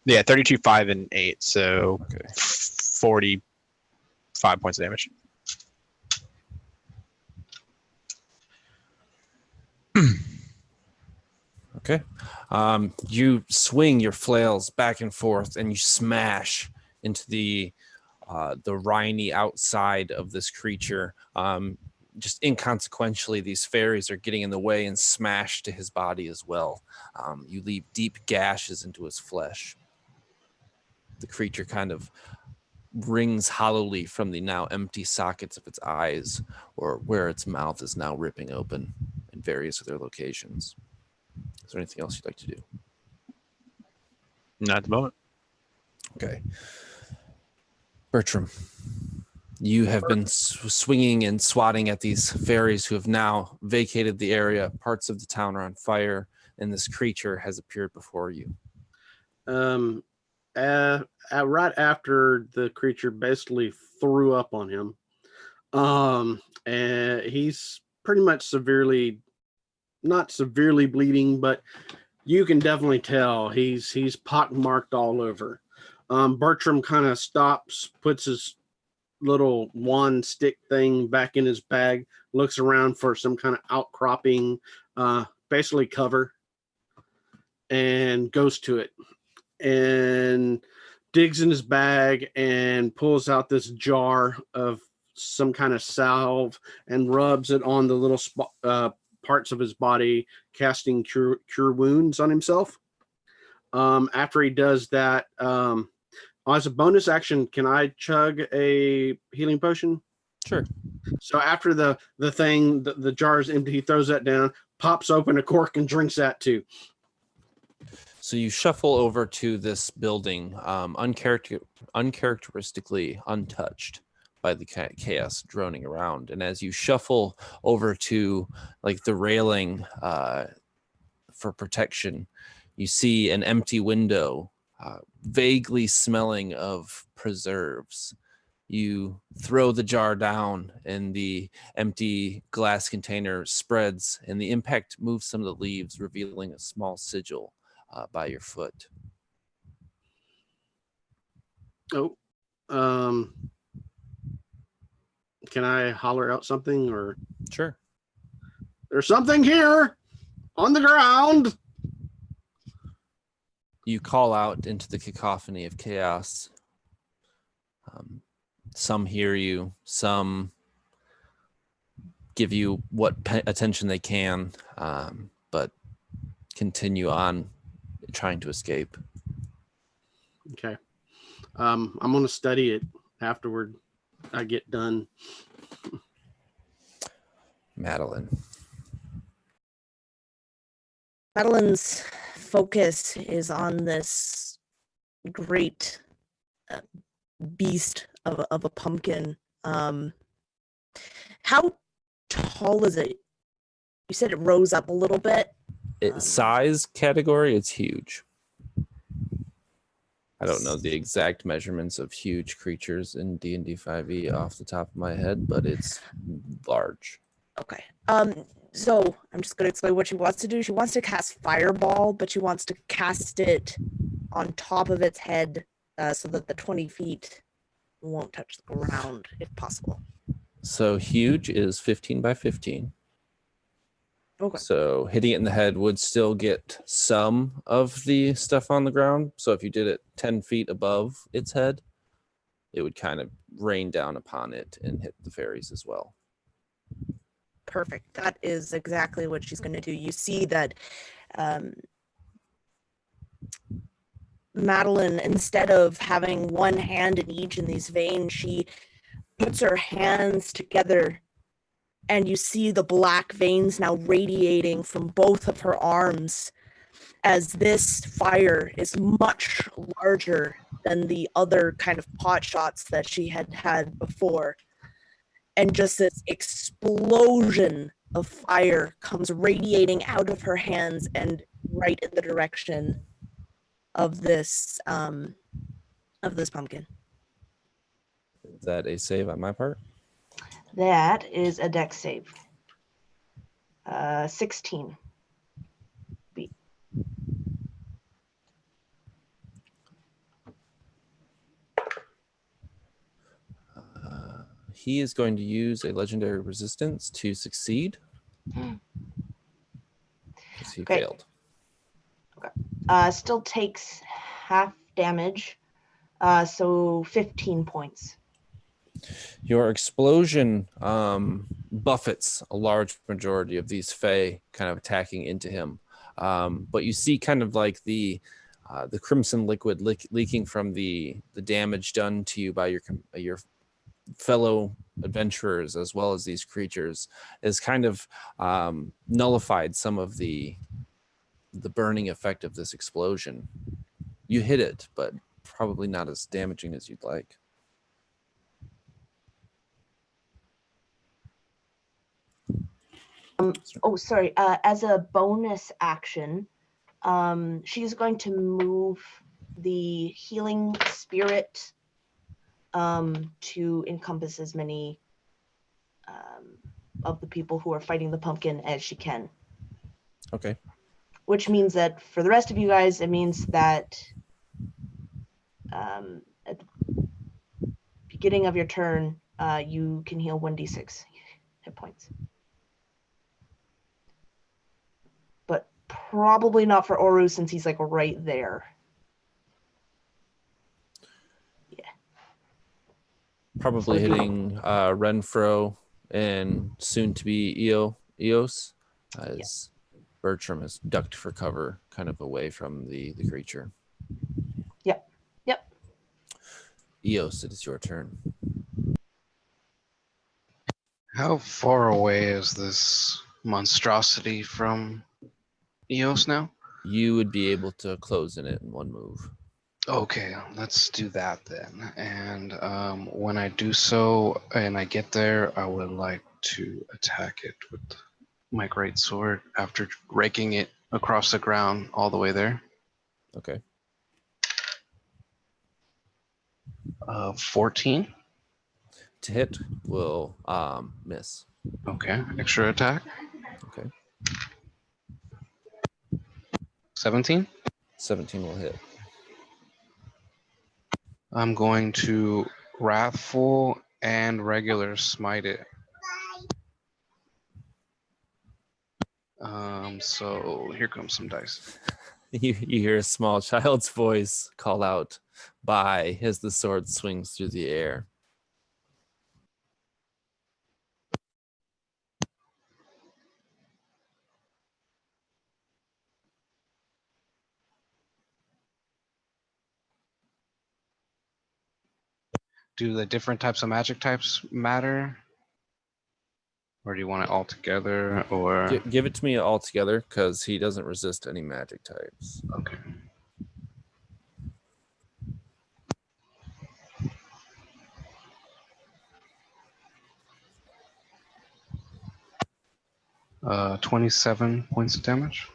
[SPEAKER 5] Yeah, 32, 5, and 8. So
[SPEAKER 1] Okay.
[SPEAKER 5] 45 points of damage.
[SPEAKER 1] Okay. You swing your flails back and forth, and you smash into the riny outside of this creature. Just inconsequentially, these fairies are getting in the way and smash to his body as well. You leave deep gashes into his flesh. The creature kind of rings hollowly from the now empty sockets of its eyes, or where its mouth is now ripping open in various other locations. Is there anything else you'd like to do?
[SPEAKER 5] Not at the moment.
[SPEAKER 1] Okay. Bertram, you have been swinging and swatting at these fairies who have now vacated the area. Parts of the town are on fire, and this creature has appeared before you.
[SPEAKER 6] Right after the creature basically threw up on him, and he's pretty much not severely bleeding, but you can definitely tell he's pockmarked all over. Bertram kind of stops, puts his little wand stick thing back in his bag, looks around for some kind of outcropping, basically cover, and goes to it and digs in his bag and pulls out this jar of some kind of salve and rubs it on the little parts of his body, casting cure wounds on himself. After he does that, as a bonus action, can I chug a healing potion?
[SPEAKER 1] Sure.
[SPEAKER 6] So after the jar is empty, he throws that down, pops open a cork, and drinks that too.
[SPEAKER 1] So you shuffle over to this building, uncharacteristically untouched by the chaos droning around. And as you shuffle over to like the railing for protection, you see an empty window, vaguely smelling of preserves. You throw the jar down and the empty glass container spreads, and the impact moves some of the leaves, revealing a small sigil by your foot.
[SPEAKER 6] Oh, can I holler out something, or?
[SPEAKER 1] Sure.
[SPEAKER 6] There's something here on the ground.
[SPEAKER 1] You call out into the cacophony of chaos. Some hear you, some give you what attention they can, but continue on trying to escape.
[SPEAKER 6] Okay. I'm going to study it afterward. I get done.
[SPEAKER 1] Madeline.
[SPEAKER 3] Madeline's focus is on this great beast of a pumpkin. How tall is it? You said it rose up a little bit.
[SPEAKER 1] Size category, it's huge. I don't know the exact measurements of huge creatures in D&D 5e off the top of my head, but it's large.
[SPEAKER 3] Okay. So I'm just going to explain what she wants to do. She wants to cast Fireball, but she wants to cast it on top of its head so that the 20 feet won't touch the ground, if possible.
[SPEAKER 1] So huge is 15 by 15.
[SPEAKER 3] Okay.
[SPEAKER 1] So hitting it in the head would still get some of the stuff on the ground. So if you did it 10 feet above its head, it would kind of rain down upon it and hit the fairies as well.
[SPEAKER 3] Perfect. That is exactly what she's going to do. You see that Madeline, instead of having one hand in each in these veins, she puts her hands together, and you see the black veins now radiating from both of her arms, as this fire is much larger than the other kind of pot shots that she had had before. And just this explosion of fire comes radiating out of her hands and right in the direction of this pumpkin.
[SPEAKER 1] Is that a save on my part?
[SPEAKER 3] That is a dex save. 16. B.
[SPEAKER 1] He is going to use a legendary resistance to succeed. Because he
[SPEAKER 3] Okay.
[SPEAKER 1] failed.
[SPEAKER 3] Still takes half damage, so 15 points.
[SPEAKER 1] Your explosion buffets a large majority of these fae kind of attacking into him. But you see kind of like the crimson liquid leaking from the damage done to you by your fellow adventurers, as well as these creatures, is kind of nullified some of the burning effect of this explosion. You hit it, but probably not as damaging as you'd like.
[SPEAKER 3] Sorry. As a bonus action, she's going to move the healing spirit to encompass as many of the people who are fighting the pumpkin as she can.
[SPEAKER 1] Okay.
[SPEAKER 3] Which means that for the rest of you guys, it means that at the beginning of your turn, you can heal 1d6 hit points. But probably not for Oru, since he's like right there. Yeah.
[SPEAKER 1] Probably hitting Renfro and soon to be Eos, as Bertram is ducked for cover, kind of away from the creature.
[SPEAKER 7] Yep.
[SPEAKER 1] Eos, it is your turn.
[SPEAKER 4] How far away is this monstrosity from Eos now?
[SPEAKER 1] You would be able to close in it in one move.
[SPEAKER 4] Okay, let's do that then. And when I do so and I get there, I would like to attack it with my great sword after raking it across the ground all the way there.
[SPEAKER 1] Okay.
[SPEAKER 4] 14.
[SPEAKER 1] To hit will miss.
[SPEAKER 4] Okay, extra attack.
[SPEAKER 1] Okay.
[SPEAKER 4] 17.
[SPEAKER 1] 17 will hit.
[SPEAKER 4] I'm going to wrathful and regular smite it. So here comes some dice.
[SPEAKER 1] You hear a small child's voice call out, "Bye," as the sword swings through the air.
[SPEAKER 4] Do the different types of magic types matter? Or do you want it all together? Or
[SPEAKER 1] Give it to me all together, because he doesn't resist any magic types.
[SPEAKER 4] okay. Uh, 27 points of damage.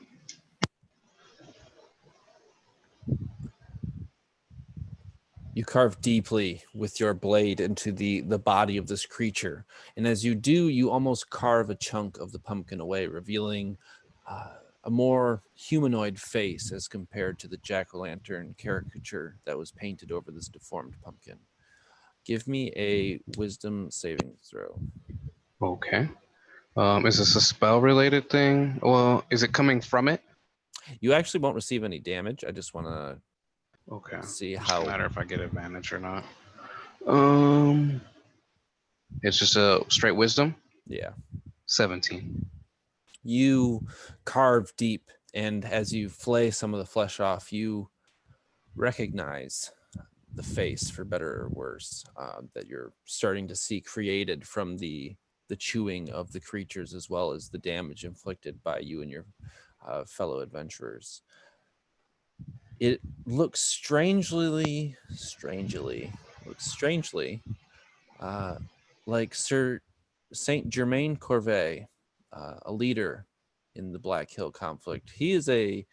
[SPEAKER 1] You carve deeply with your blade into the body of this creature. And as you do, you almost carve a chunk of the pumpkin away, revealing a more humanoid face as compared to the jack-o'-lantern caricature that was painted over this deformed pumpkin. Give me a wisdom saving throw.
[SPEAKER 4] Okay. Is this a spell related thing? Well, is it coming from it?
[SPEAKER 1] You actually won't receive any damage. I just want to
[SPEAKER 4] Okay.
[SPEAKER 1] see
[SPEAKER 4] Just
[SPEAKER 1] how...
[SPEAKER 4] matter if I get advantage or not. It's just a straight wisdom.
[SPEAKER 1] Yeah.
[SPEAKER 4] 17.
[SPEAKER 1] You carve deep, and as you flay some of the flesh off, you recognize the face, for better or worse, that you're starting to see created from the chewing of the creatures, as well as the damage inflicted by you and your fellow adventurers. It looks strangely like Sir Saint Germain Corvée, a leader in the Black Hill conflict. He is a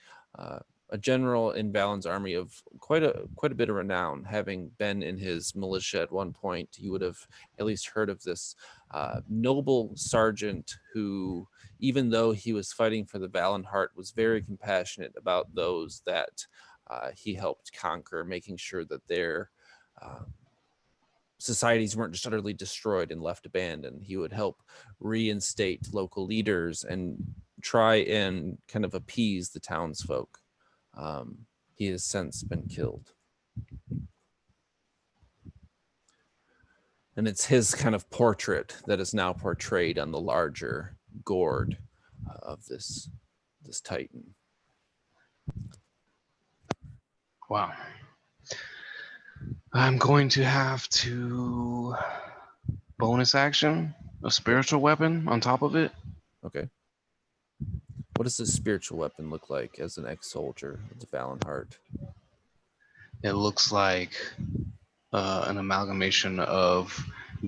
[SPEAKER 1] general in Vallen's army of quite a bit of renown, having been in his militia at one point. You would have at least heard of this noble sergeant who, even though he was fighting for the Vallenhart, was very compassionate about those that he helped conquer, making sure that their societies weren't just utterly destroyed and left abandoned. He would help reinstate local leaders and try and kind of appease the townsfolk. He has since been killed. And it's his kind of portrait that is now portrayed on the larger gourd of this Titan.
[SPEAKER 4] Wow. I'm going to have to bonus action a spiritual weapon on top of it.
[SPEAKER 1] Okay. What does this spiritual weapon look like as an ex-soldier of the Vallenhart?
[SPEAKER 4] It looks like an amalgamation of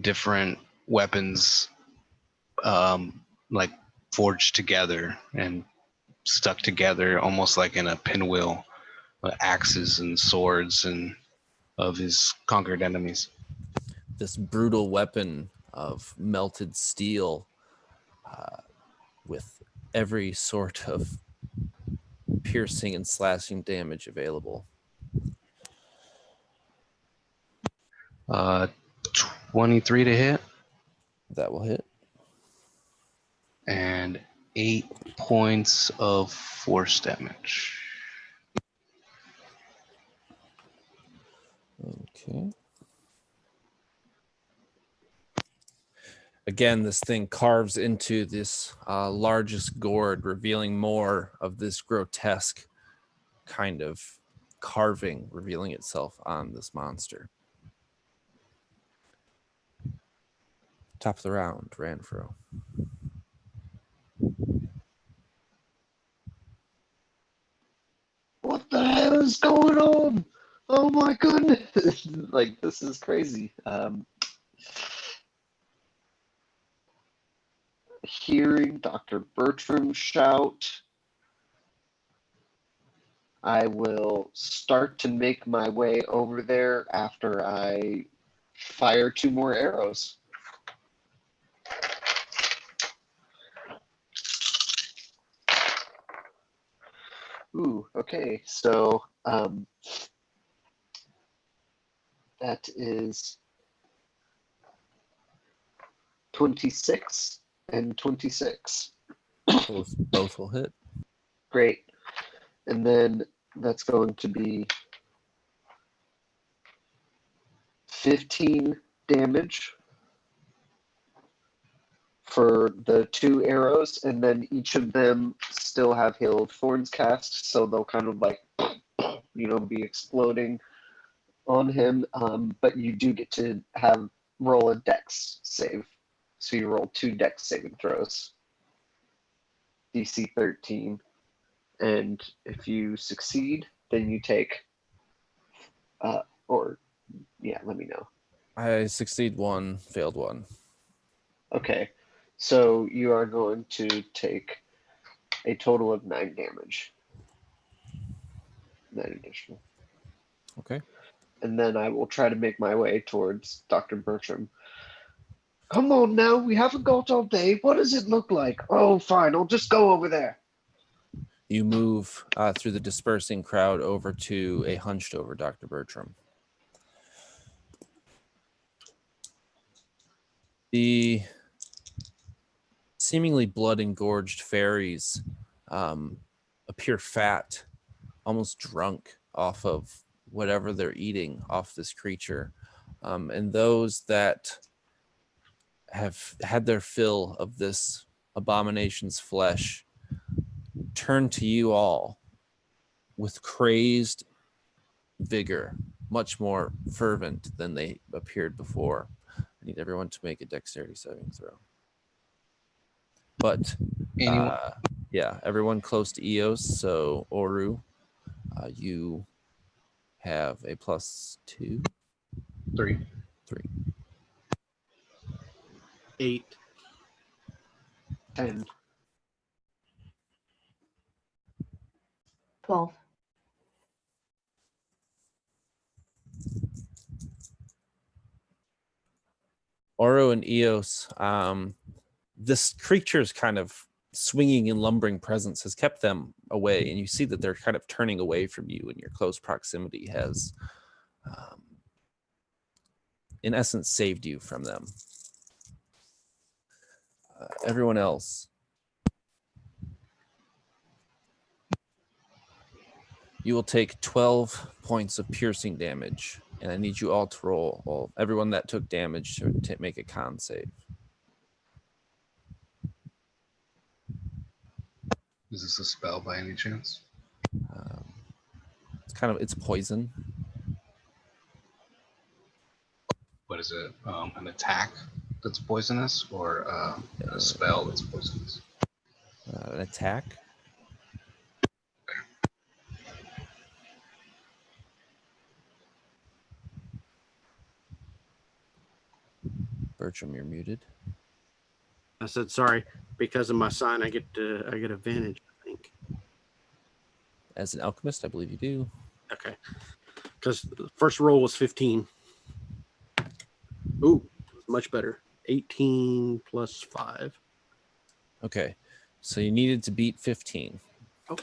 [SPEAKER 4] different weapons, like forged together and stuck together, almost like in a pinwheel, axes and swords and of his conquered enemies.
[SPEAKER 1] This brutal weapon of melted steel with every sort of piercing and slashing damage available.
[SPEAKER 4] 23 to hit.
[SPEAKER 1] That will hit.
[SPEAKER 4] And 8 points of force damage.
[SPEAKER 1] Okay. Again, this thing carves into this largest gourd, revealing more of this grotesque kind of carving revealing itself on this monster. Top of the round, Ranfro.
[SPEAKER 2] What the hell is going on? Oh my goodness! Like, this is crazy. Hearing Dr. Bertram shout, I will start to make my way over there after I fire 2 more arrows. Ooh, okay, so that is 26 and 26.
[SPEAKER 1] Both will hit.
[SPEAKER 2] Great. And then that's going to be 15 damage for the 2 arrows, and then each of them still have Hail of Thorns cast, so they'll kind of like, be exploding on him. But you do get to roll a dex save. So you roll 2 dex saving throws. DC 13. And if you succeed, then you take, let me know.
[SPEAKER 1] I succeed 1, failed 1.
[SPEAKER 2] Okay, so you are going to take a total of 9 damage. 9 additional.
[SPEAKER 1] Okay.
[SPEAKER 2] And then I will try to make my way towards Dr. Bertram. Come on now, we haven't got all day. What does it look like? Oh, fine, I'll just go over there.
[SPEAKER 1] You move through the dispersing crowd over to a hunched over Dr. Bertram. The seemingly blood-engorged fairies appear fat, almost drunk off of whatever they're eating off this creature. And those that have had their fill of this abomination's flesh turn to you all with crazed vigor, much more fervent than they appeared before. I need everyone to make a dexterity saving throw. But everyone close to Eos. So Oru, you have a +2.
[SPEAKER 4] 3.
[SPEAKER 6] 8.
[SPEAKER 2] 10.
[SPEAKER 7] 12.
[SPEAKER 1] Oru and Eos, this creature's kind of swinging and lumbering presence has kept them away, and you see that they're kind of turning away from you, and your close proximity has, in essence, saved you from them. Everyone else, you will take 12 points of piercing damage, and I need you all to roll, everyone that took damage to make a con save.
[SPEAKER 4] Is this a spell by any chance?
[SPEAKER 1] It's poison.
[SPEAKER 4] What is it? An attack that's poisonous, or a spell that's poisonous?
[SPEAKER 1] An attack. Bertram, you're muted.
[SPEAKER 6] I said sorry because of my sign. I get advantage, I think.
[SPEAKER 1] As an alchemist, I believe you do.
[SPEAKER 6] Okay, because the first roll was 15. Ooh, much better. 18 plus 5.
[SPEAKER 1] Okay, so you needed to beat 15.
[SPEAKER 6] Oh.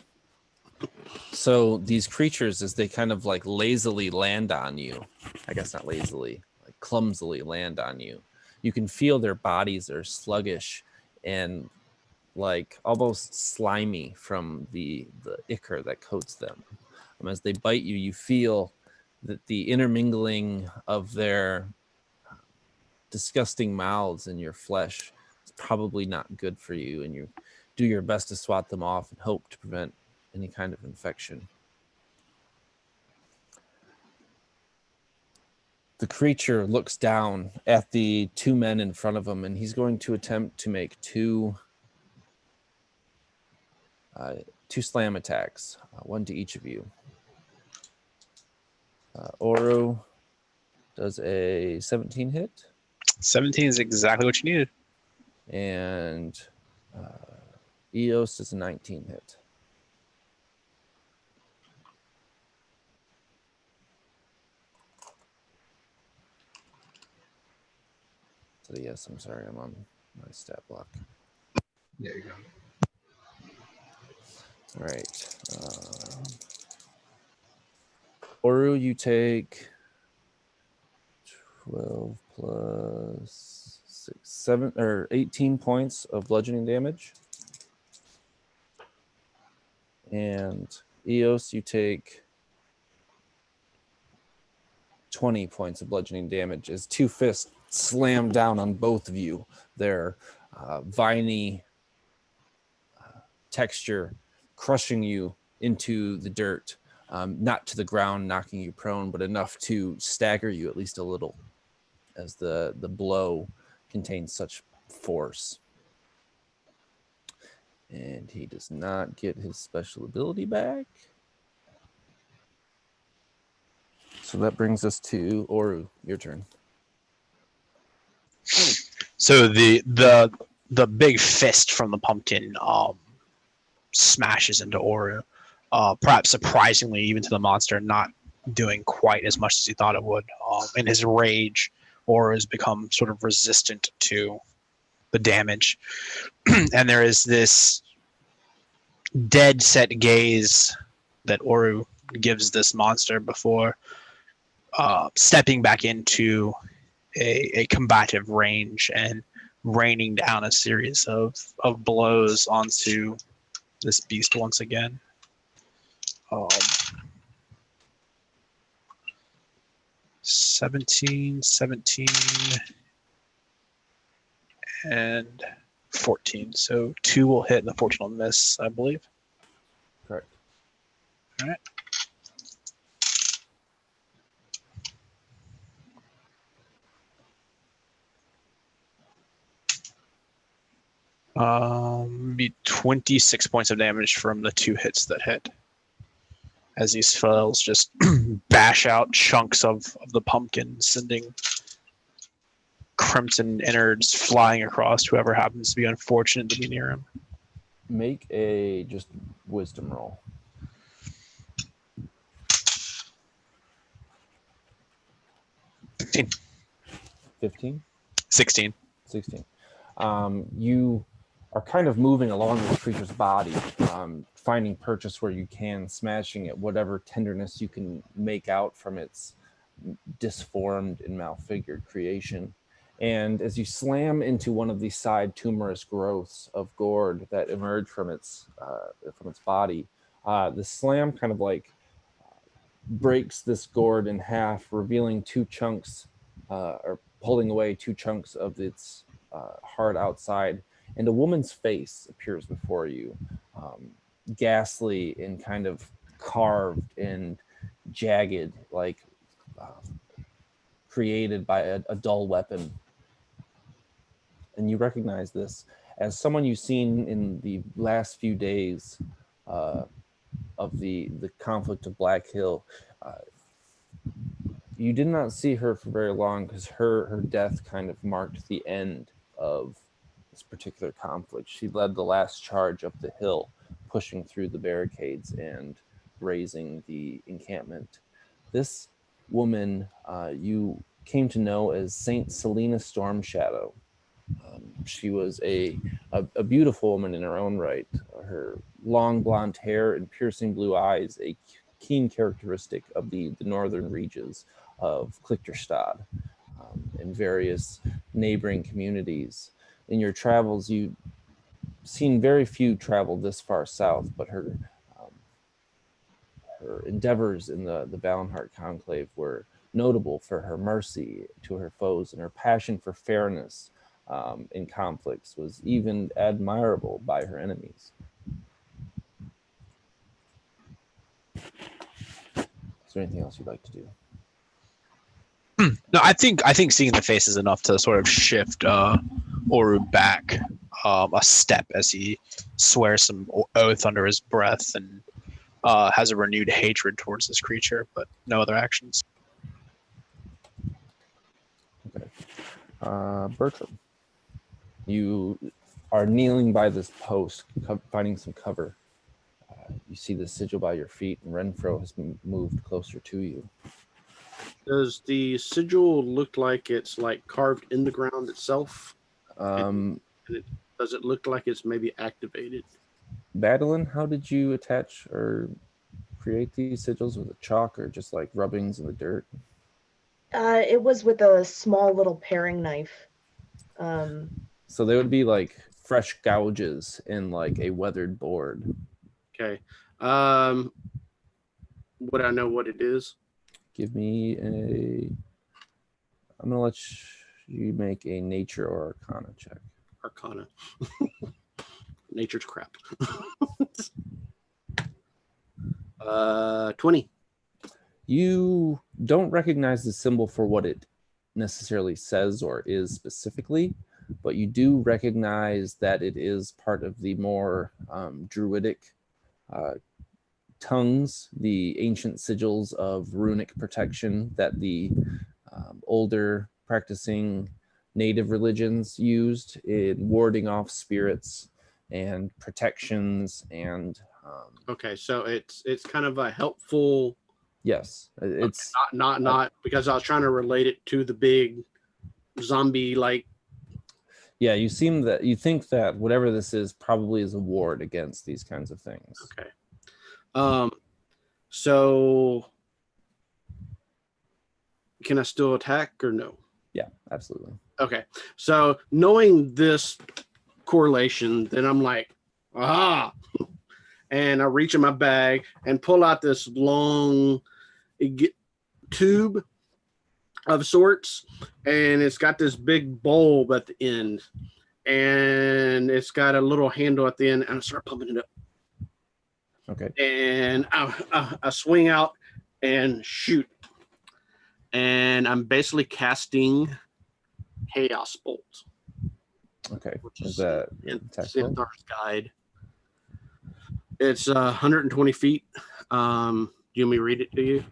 [SPEAKER 1] So these creatures, as they kind of like lazily land on you, I guess not lazily, like clumsily land on you, you can feel their bodies are sluggish and like almost slimy from the ichor that coats them. As they bite you, you feel that the intermingling of their disgusting mouths in your flesh is probably not good for you, and you do your best to swat them off and hope to prevent any kind of infection. The creature looks down at the two men in front of him, and he's going to attempt to make two slam attacks, one to each of you. Oru does a 17 hit.
[SPEAKER 5] 17 is exactly what you needed.
[SPEAKER 1] And Eos does a 19 hit. So yes, I'm sorry, I'm on my stat block.
[SPEAKER 4] There you go.
[SPEAKER 1] All right. Oru, you take 12 plus 6, 7, or 18 points of bludgeoning damage. And Eos, you take 20 points of bludgeoning damage as two fists slam down on both of you. Their viney texture crushing you into the dirt, not to the ground, knocking you prone, but enough to stagger you at least a little, as the blow contains such force. And he does not get his special ability back. So that brings us to Oru. Your turn.
[SPEAKER 5] So the big fist from the pumpkin smashes into Oru, perhaps surprisingly even to the monster, not doing quite as much as he thought it would. In his rage, Oru has become sort of resistant to the damage. And there is this dead set gaze that Oru gives this monster before stepping back into a combative range and raining down a series of blows onto this beast once again. 17, and 14. So 2 will hit and the 14 will miss, I believe.
[SPEAKER 1] Correct.
[SPEAKER 5] All right. Be 26 points of damage from the 2 hits that hit, as these spells just bash out chunks of the pumpkin, sending crimson innards flying across whoever happens to be unfortunate to be near him.
[SPEAKER 1] Make a just wisdom roll. 15?
[SPEAKER 5] 16.
[SPEAKER 1] 16. You are kind of moving along this creature's body, finding purchase where you can, smashing at whatever tenderness you can make out from its disformed and malfigured creation. And as you slam into one of these side tumorous growths of gourd that emerge from its body, the slam kind of like breaks this gourd in half, revealing 2 chunks, or pulling away 2 chunks of its hard outside, and a woman's face appears before you, ghastly and kind of carved and jagged, like created by a dull weapon. And you recognize this as someone you've seen in the last few days of the conflict of Black Hill. You did not see her for very long because her death kind of marked the end of this particular conflict. She led the last charge up the hill, pushing through the barricades and razing the encampment. This woman you came to know as Saint Selena Stormshadow. She was a beautiful woman in her own right. Her long blonde hair and piercing blue eyes, a keen characteristic of the northern regions of Clichterstad and various neighboring communities. In your travels, you've seen very few travel this far south, but her endeavors in the Vallenhart conclave were notable for her mercy to her foes, and her passion for fairness in conflicts was even admirable by her enemies. Is there anything else you'd like to do?
[SPEAKER 5] No, I think seeing the face is enough to sort of shift Oru back a step as he swears some oath under his breath and has a renewed hatred towards this creature, but no other actions.
[SPEAKER 1] Okay. Bertram, you are kneeling by this post, finding some cover. You see the sigil by your feet, and Renfro has moved closer to you.
[SPEAKER 6] Does the sigil look like it's like carved in the ground itself? And does it look like it's maybe activated?
[SPEAKER 1] Vallen, how did you attach or create these sigils? With a chalk or just like rubbings in the dirt?
[SPEAKER 3] It was with a small little paring knife.
[SPEAKER 1] So they would be like fresh gouges in like a weathered board.
[SPEAKER 6] Okay. Would I know what it is?
[SPEAKER 1] Give me I'm gonna let you make a nature or arcana check.
[SPEAKER 6] Arcana. Nature's crap. 20.
[SPEAKER 1] You don't recognize the symbol for what it necessarily says or is specifically, but you do recognize that it is part of the more druidic tongues, the ancient sigils of runic protection that the older practicing native religions used in warding off spirits and protections and
[SPEAKER 6] Okay, so it's kind of a helpful.
[SPEAKER 1] yes, it's
[SPEAKER 6] not because I was trying to relate it to the big zombie like.
[SPEAKER 1] yeah, you think that whatever this is probably is a ward against these kinds of things.
[SPEAKER 6] Okay. So can I still attack or no?
[SPEAKER 1] Yeah, absolutely.
[SPEAKER 6] Okay. So knowing this correlation, then I'm like, and I reach in my bag and pull out this long tube of sorts, and it's got this big bulb at the end, and it's got a little handle at the end, and I start pumping it up.
[SPEAKER 1] Okay.
[SPEAKER 6] And I swing out and shoot, and I'm basically casting Chaos Bolt.
[SPEAKER 1] Okay.
[SPEAKER 6] Which
[SPEAKER 1] Is that
[SPEAKER 6] in
[SPEAKER 1] text roll?
[SPEAKER 6] Sithar's guide. It's 120 feet. Do you want me to read it to you?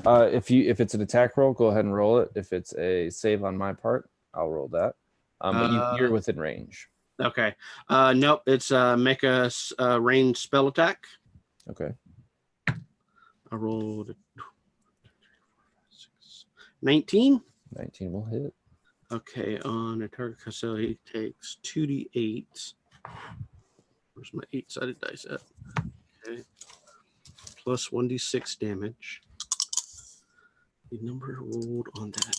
[SPEAKER 1] If it's an attack roll, go ahead and roll it. If it's a save on my part, I'll roll that. But you're within range.
[SPEAKER 6] Okay. Nope. It's make a ranged spell attack.
[SPEAKER 1] Okay.
[SPEAKER 6] I rolled 19.
[SPEAKER 1] 19 will hit.
[SPEAKER 6] Okay. On a target, so he takes 2d8. Where's my 8-sided dice at? Okay. Plus 1d6 damage. The number rolled on that.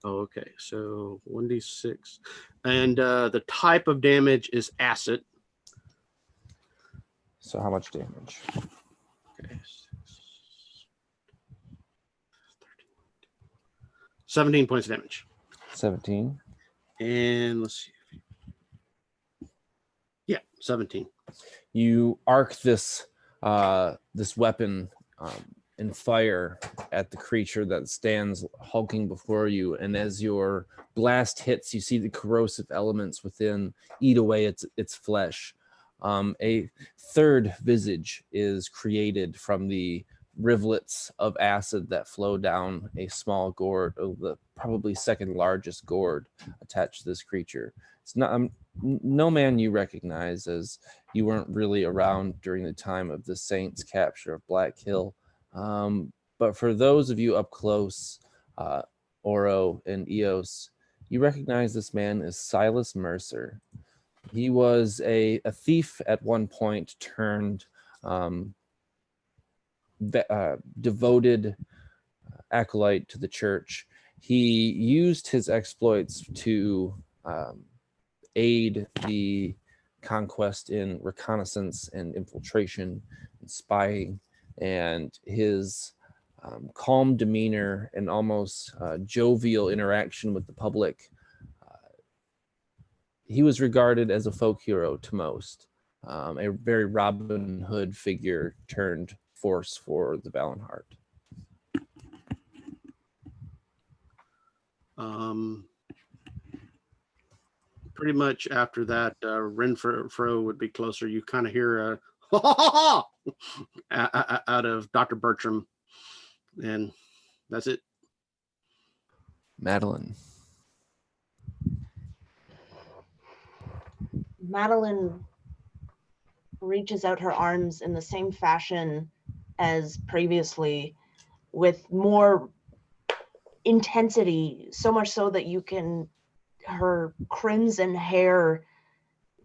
[SPEAKER 6] Oh, okay. So 1d6. And the type of damage is acid.
[SPEAKER 1] So how much damage?
[SPEAKER 6] Okay. 17 points of damage.
[SPEAKER 1] 17.
[SPEAKER 6] And let's see. Yeah, 17.
[SPEAKER 1] You arc this this weapon and fire at the creature that stands hulking before you, and as your blast hits, you see the corrosive elements within eat away its flesh. A third visage is created from the rivulets of acid that flow down a small gourd, the probably second largest gourd attached to this creature. It's not no man you recognize, as you weren't really around during the time of the Saints' capture of Black Hill. But for those of you up close, Oro and Eos, you recognize this man as Silas Mercer. He was a thief at one point turned devoted acolyte to the church. He used his exploits to aid the conquest in reconnaissance and infiltration and spying. and his calm demeanor and almost jovial interaction with the public, he was regarded as a folk hero to most, a very Robin Hood figure turned force for the Vallenhart.
[SPEAKER 6] Pretty much after that, Renfro would be closer. You kind of hear a out of Dr. Bertram, and that's it.
[SPEAKER 1] Madeline.
[SPEAKER 3] Madeline reaches out her arms in the same fashion as previously, with more intensity, so much so that her crimson hair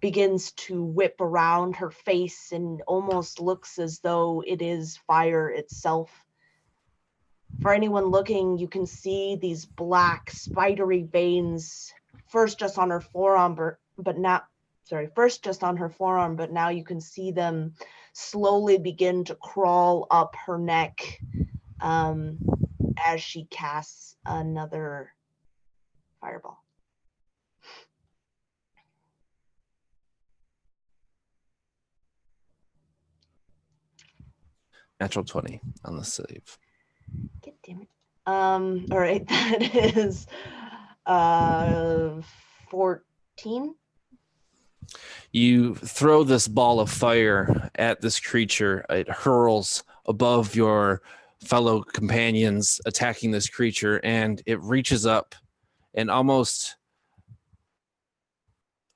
[SPEAKER 3] begins to whip around her face and almost looks as though it is fire itself. For anyone looking, you can see these black spidery veins, first just on her forearm, but now you can see them slowly begin to crawl up her neck as she casts another fireball.
[SPEAKER 1] Natural 20 on the save.
[SPEAKER 3] God damn it. All right, that is 14.
[SPEAKER 1] You throw this ball of fire at this creature. It hurls above your fellow companions attacking this creature, and it reaches up and almost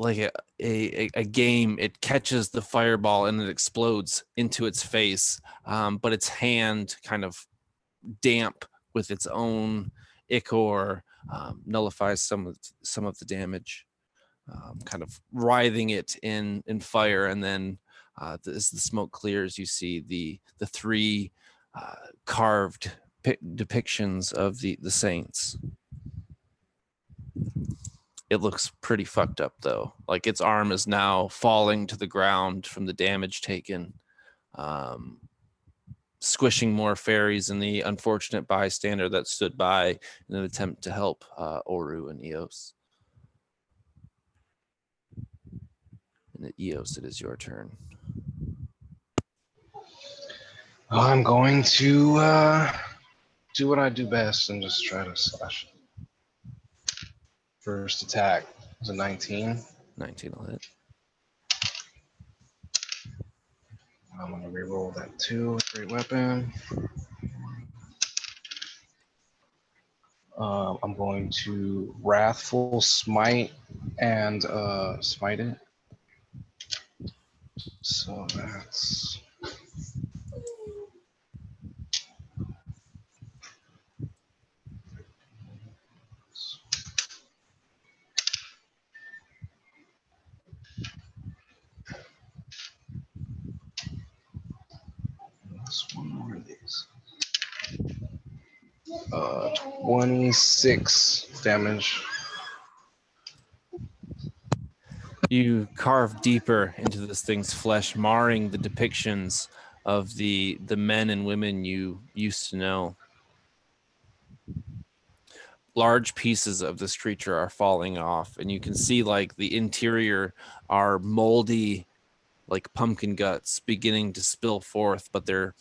[SPEAKER 1] like a game, it catches the fireball and it explodes into its face, but its hand kind of damp with its own ichor nullifies some of the damage, kind of writhing it in fire. And then as the smoke clears, you see the three carved depictions of the saints. It looks pretty fucked up though. Like its arm is now falling to the ground from the damage taken, squishing more fairies and the unfortunate bystander that stood by in an attempt to help Oru and Eos. And Eos, it is your turn.
[SPEAKER 4] I'm going to do what I do best and just try to slash. First attack was a 19.
[SPEAKER 1] 19 will hit.
[SPEAKER 4] I'm going to reroll that 2. Great weapon. I'm going to Wrathful Smite and smite it. So that's... That's one more of these. 26 damage.
[SPEAKER 1] You carve deeper into this thing's flesh, marring the depictions of the men and women you used to know. Large pieces of this creature are falling off, and you can see like the interior are moldy, like pumpkin guts beginning to spill forth, but they're,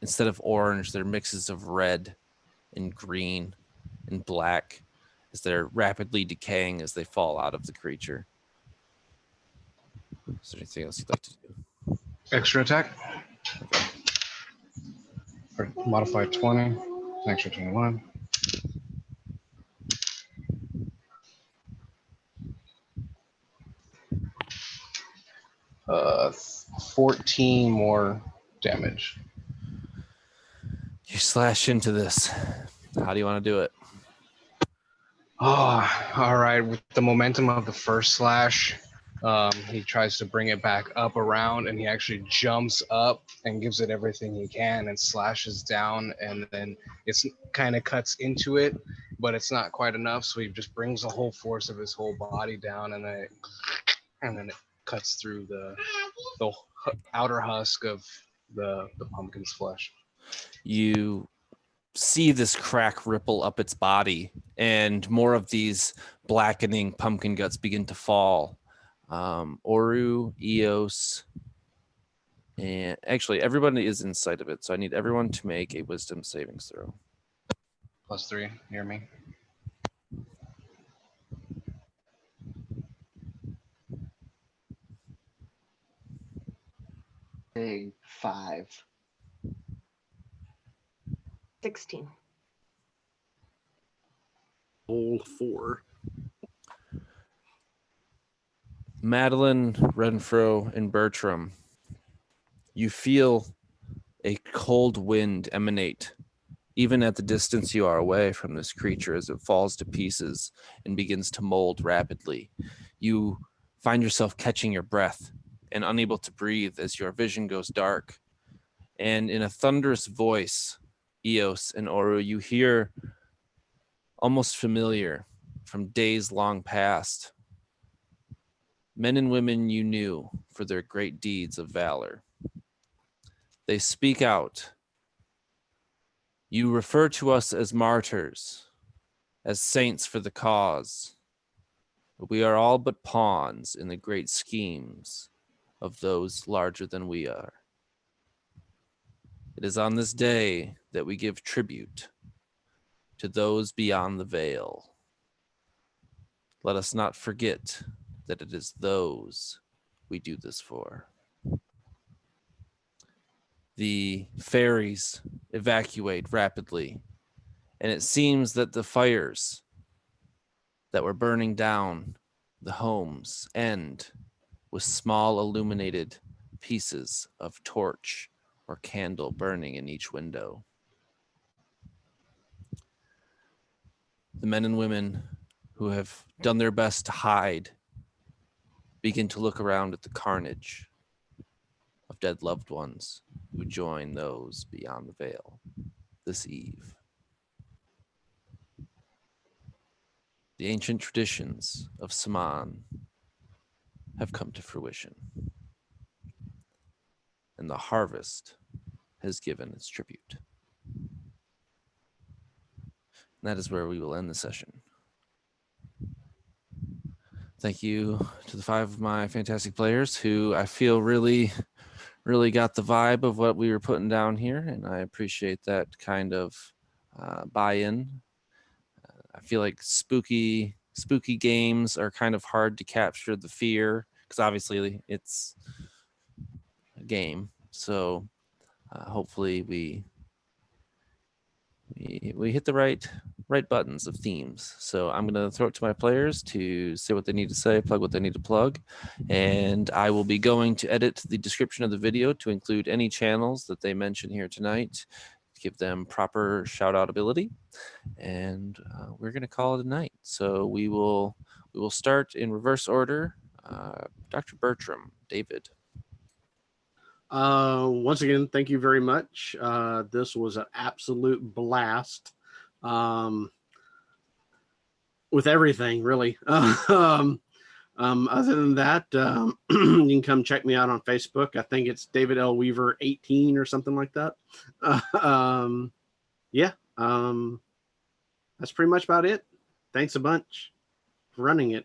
[SPEAKER 1] instead of orange, they're mixes of red and green and black as they're rapidly decaying as they fall out of the creature. Is there anything else you'd like to do?
[SPEAKER 4] Extra attack.
[SPEAKER 1] Okay.
[SPEAKER 4] Or modified 20. Extra 21. Uh, 14 more damage.
[SPEAKER 1] You slash into this. How do you want to do it?
[SPEAKER 4] Oh, all right. With the momentum of the first slash, he tries to bring it back up around, and he actually jumps up and gives it everything he can and slashes down, and then it's kind of cuts into it, but it's not quite enough, so he just brings the whole force of his whole body down, and then it cuts through the outer husk of the pumpkin's flesh.
[SPEAKER 1] You see this crack ripple up its body, and more of these blackening pumpkin guts begin to fall. Oru, Eos, and actually everybody is in sight of it, so I need everyone to make a wisdom savings throw.
[SPEAKER 4] +3, hear me.
[SPEAKER 2] Dang, 5.
[SPEAKER 3] 16.
[SPEAKER 6] Old 4.
[SPEAKER 1] Madeline, Renfro, and Bertram, you feel a cold wind emanate even at the distance you are away from this creature as it falls to pieces and begins to mold rapidly. You find yourself catching your breath and unable to breathe as your vision goes dark. And in a thunderous voice, Eos and Oru, you hear almost familiar from days long past. Men and women you knew for their great deeds of valor. They speak out. You refer to us as martyrs, as saints for the cause. But we are all but pawns in the great schemes of those larger than we are. It is on this day that we give tribute to those beyond the veil. Let us not forget that it is those we do this for. The fairies evacuate rapidly, and it seems that the fires that were burning down the homes end with small illuminated pieces of torch or candle burning in each window. The men and women who have done their best to hide begin to look around at the carnage of dead loved ones who join those beyond the veil this eve. The ancient traditions of Suh-Mahn have come to fruition, and the harvest has given its tribute. And that is where we will end the session. Thank you to the 5 of my fantastic players who I feel really got the vibe of what we were putting down here, and I appreciate that kind of buy-in. I feel like spooky games are kind of hard to capture the fear because obviously it's a game. So hopefully we hit the right buttons of themes. So I'm going to throw it to my players to say what they need to say, plug what they need to plug, and I will be going to edit the description of the video to include any channels that they mention here tonight, to give them proper shout out ability. And we're going to call it a night. So we will start in reverse order. Dr. Bertram, David.
[SPEAKER 6] Once again, thank you very much. This was an absolute blast. With everything, really. Other than that, you can come check me out on Facebook. I think it's David L. Weaver 18 or something like that. Yeah. That's pretty much about it. Thanks a bunch for running it.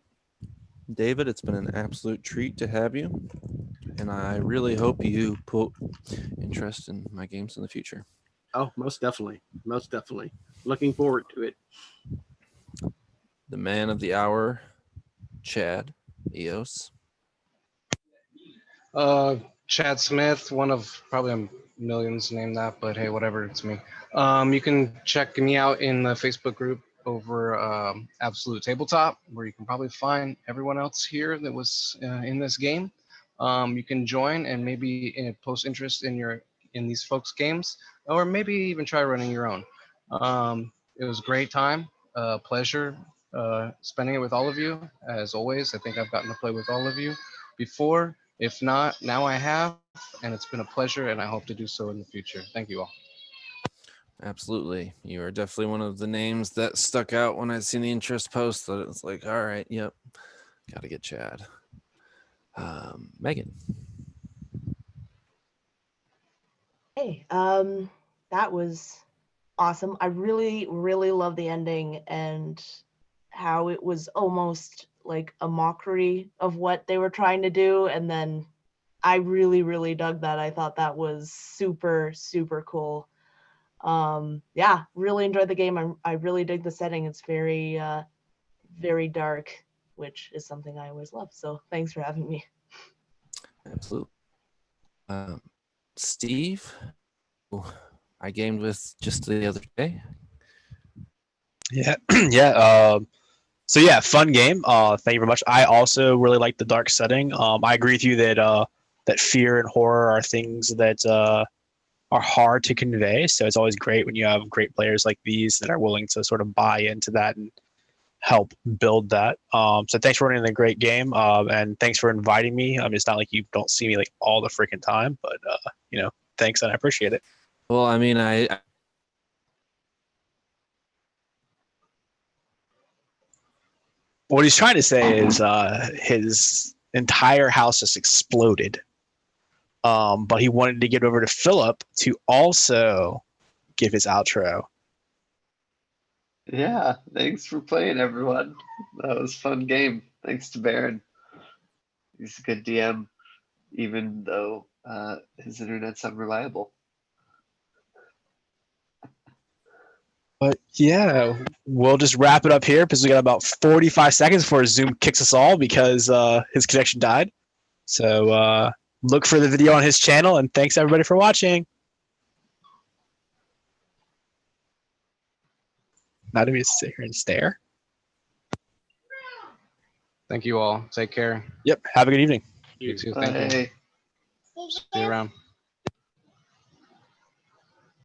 [SPEAKER 1] David, it's been an absolute treat to have you, and I really hope you put interest in my games in the future.
[SPEAKER 6] Oh, most definitely. Most definitely. Looking forward to it.
[SPEAKER 1] The man of the hour, Chad, Eos.
[SPEAKER 4] Chad Smith, one of probably millions named that, but hey, whatever, it's me. You can check me out in the Facebook group over Absolute Tabletop, where you can probably find everyone else here that was in this game. You can join and maybe post interest in these folks' games, or maybe even try running your own. It was a great time, pleasure spending it with all of you. As always, I think I've gotten to play with all of you before. If not, now I have, and it's been a pleasure, and I hope to do so in the future. Thank you all.
[SPEAKER 1] Absolutely. You are definitely one of the names that stuck out when I seen the interest post. That it was like, all right, yep, got to get Chad. Megan.
[SPEAKER 3] Hey, that was awesome. I really, really love the ending and how it was almost like a mockery of what they were trying to do. And then I really, really dug that. I thought that was super, super cool. Yeah, really enjoyed the game. I really dig the setting. It's very, very dark, which is something I always love. So thanks for having me.
[SPEAKER 1] Absolutely. Steve, who I gamed with just the other day.
[SPEAKER 5] Yeah, yeah. So yeah, fun game. Thank you very much. I also really like the dark setting. I agree with you that that fear and horror are things that are hard to convey. So it's always great when you have great players like these that are willing to sort of buy into that and help build that. So thanks for running a great game, and thanks for inviting me. It's not like you don't see me like all the freaking time, but thanks and I appreciate it.
[SPEAKER 1] Well, I mean, I
[SPEAKER 5] What he's trying to say is his entire house just exploded. But he wanted to get over to Philip to also give his outro.
[SPEAKER 2] Yeah, thanks for playing, everyone. That was a fun game. Thanks to Baron. He's a good DM, even though his internet's unreliable.
[SPEAKER 5] But yeah, we'll just wrap it up here because we got about 45 seconds before Zoom kicks us all because his connection died. So look for the video on his channel, and thanks everybody for watching. Now do we sit here and stare?
[SPEAKER 4] Thank you all. Take care.
[SPEAKER 5] Yep. Have a good evening.
[SPEAKER 4] You too. Thank you.
[SPEAKER 2] Bye.
[SPEAKER 4] See you around.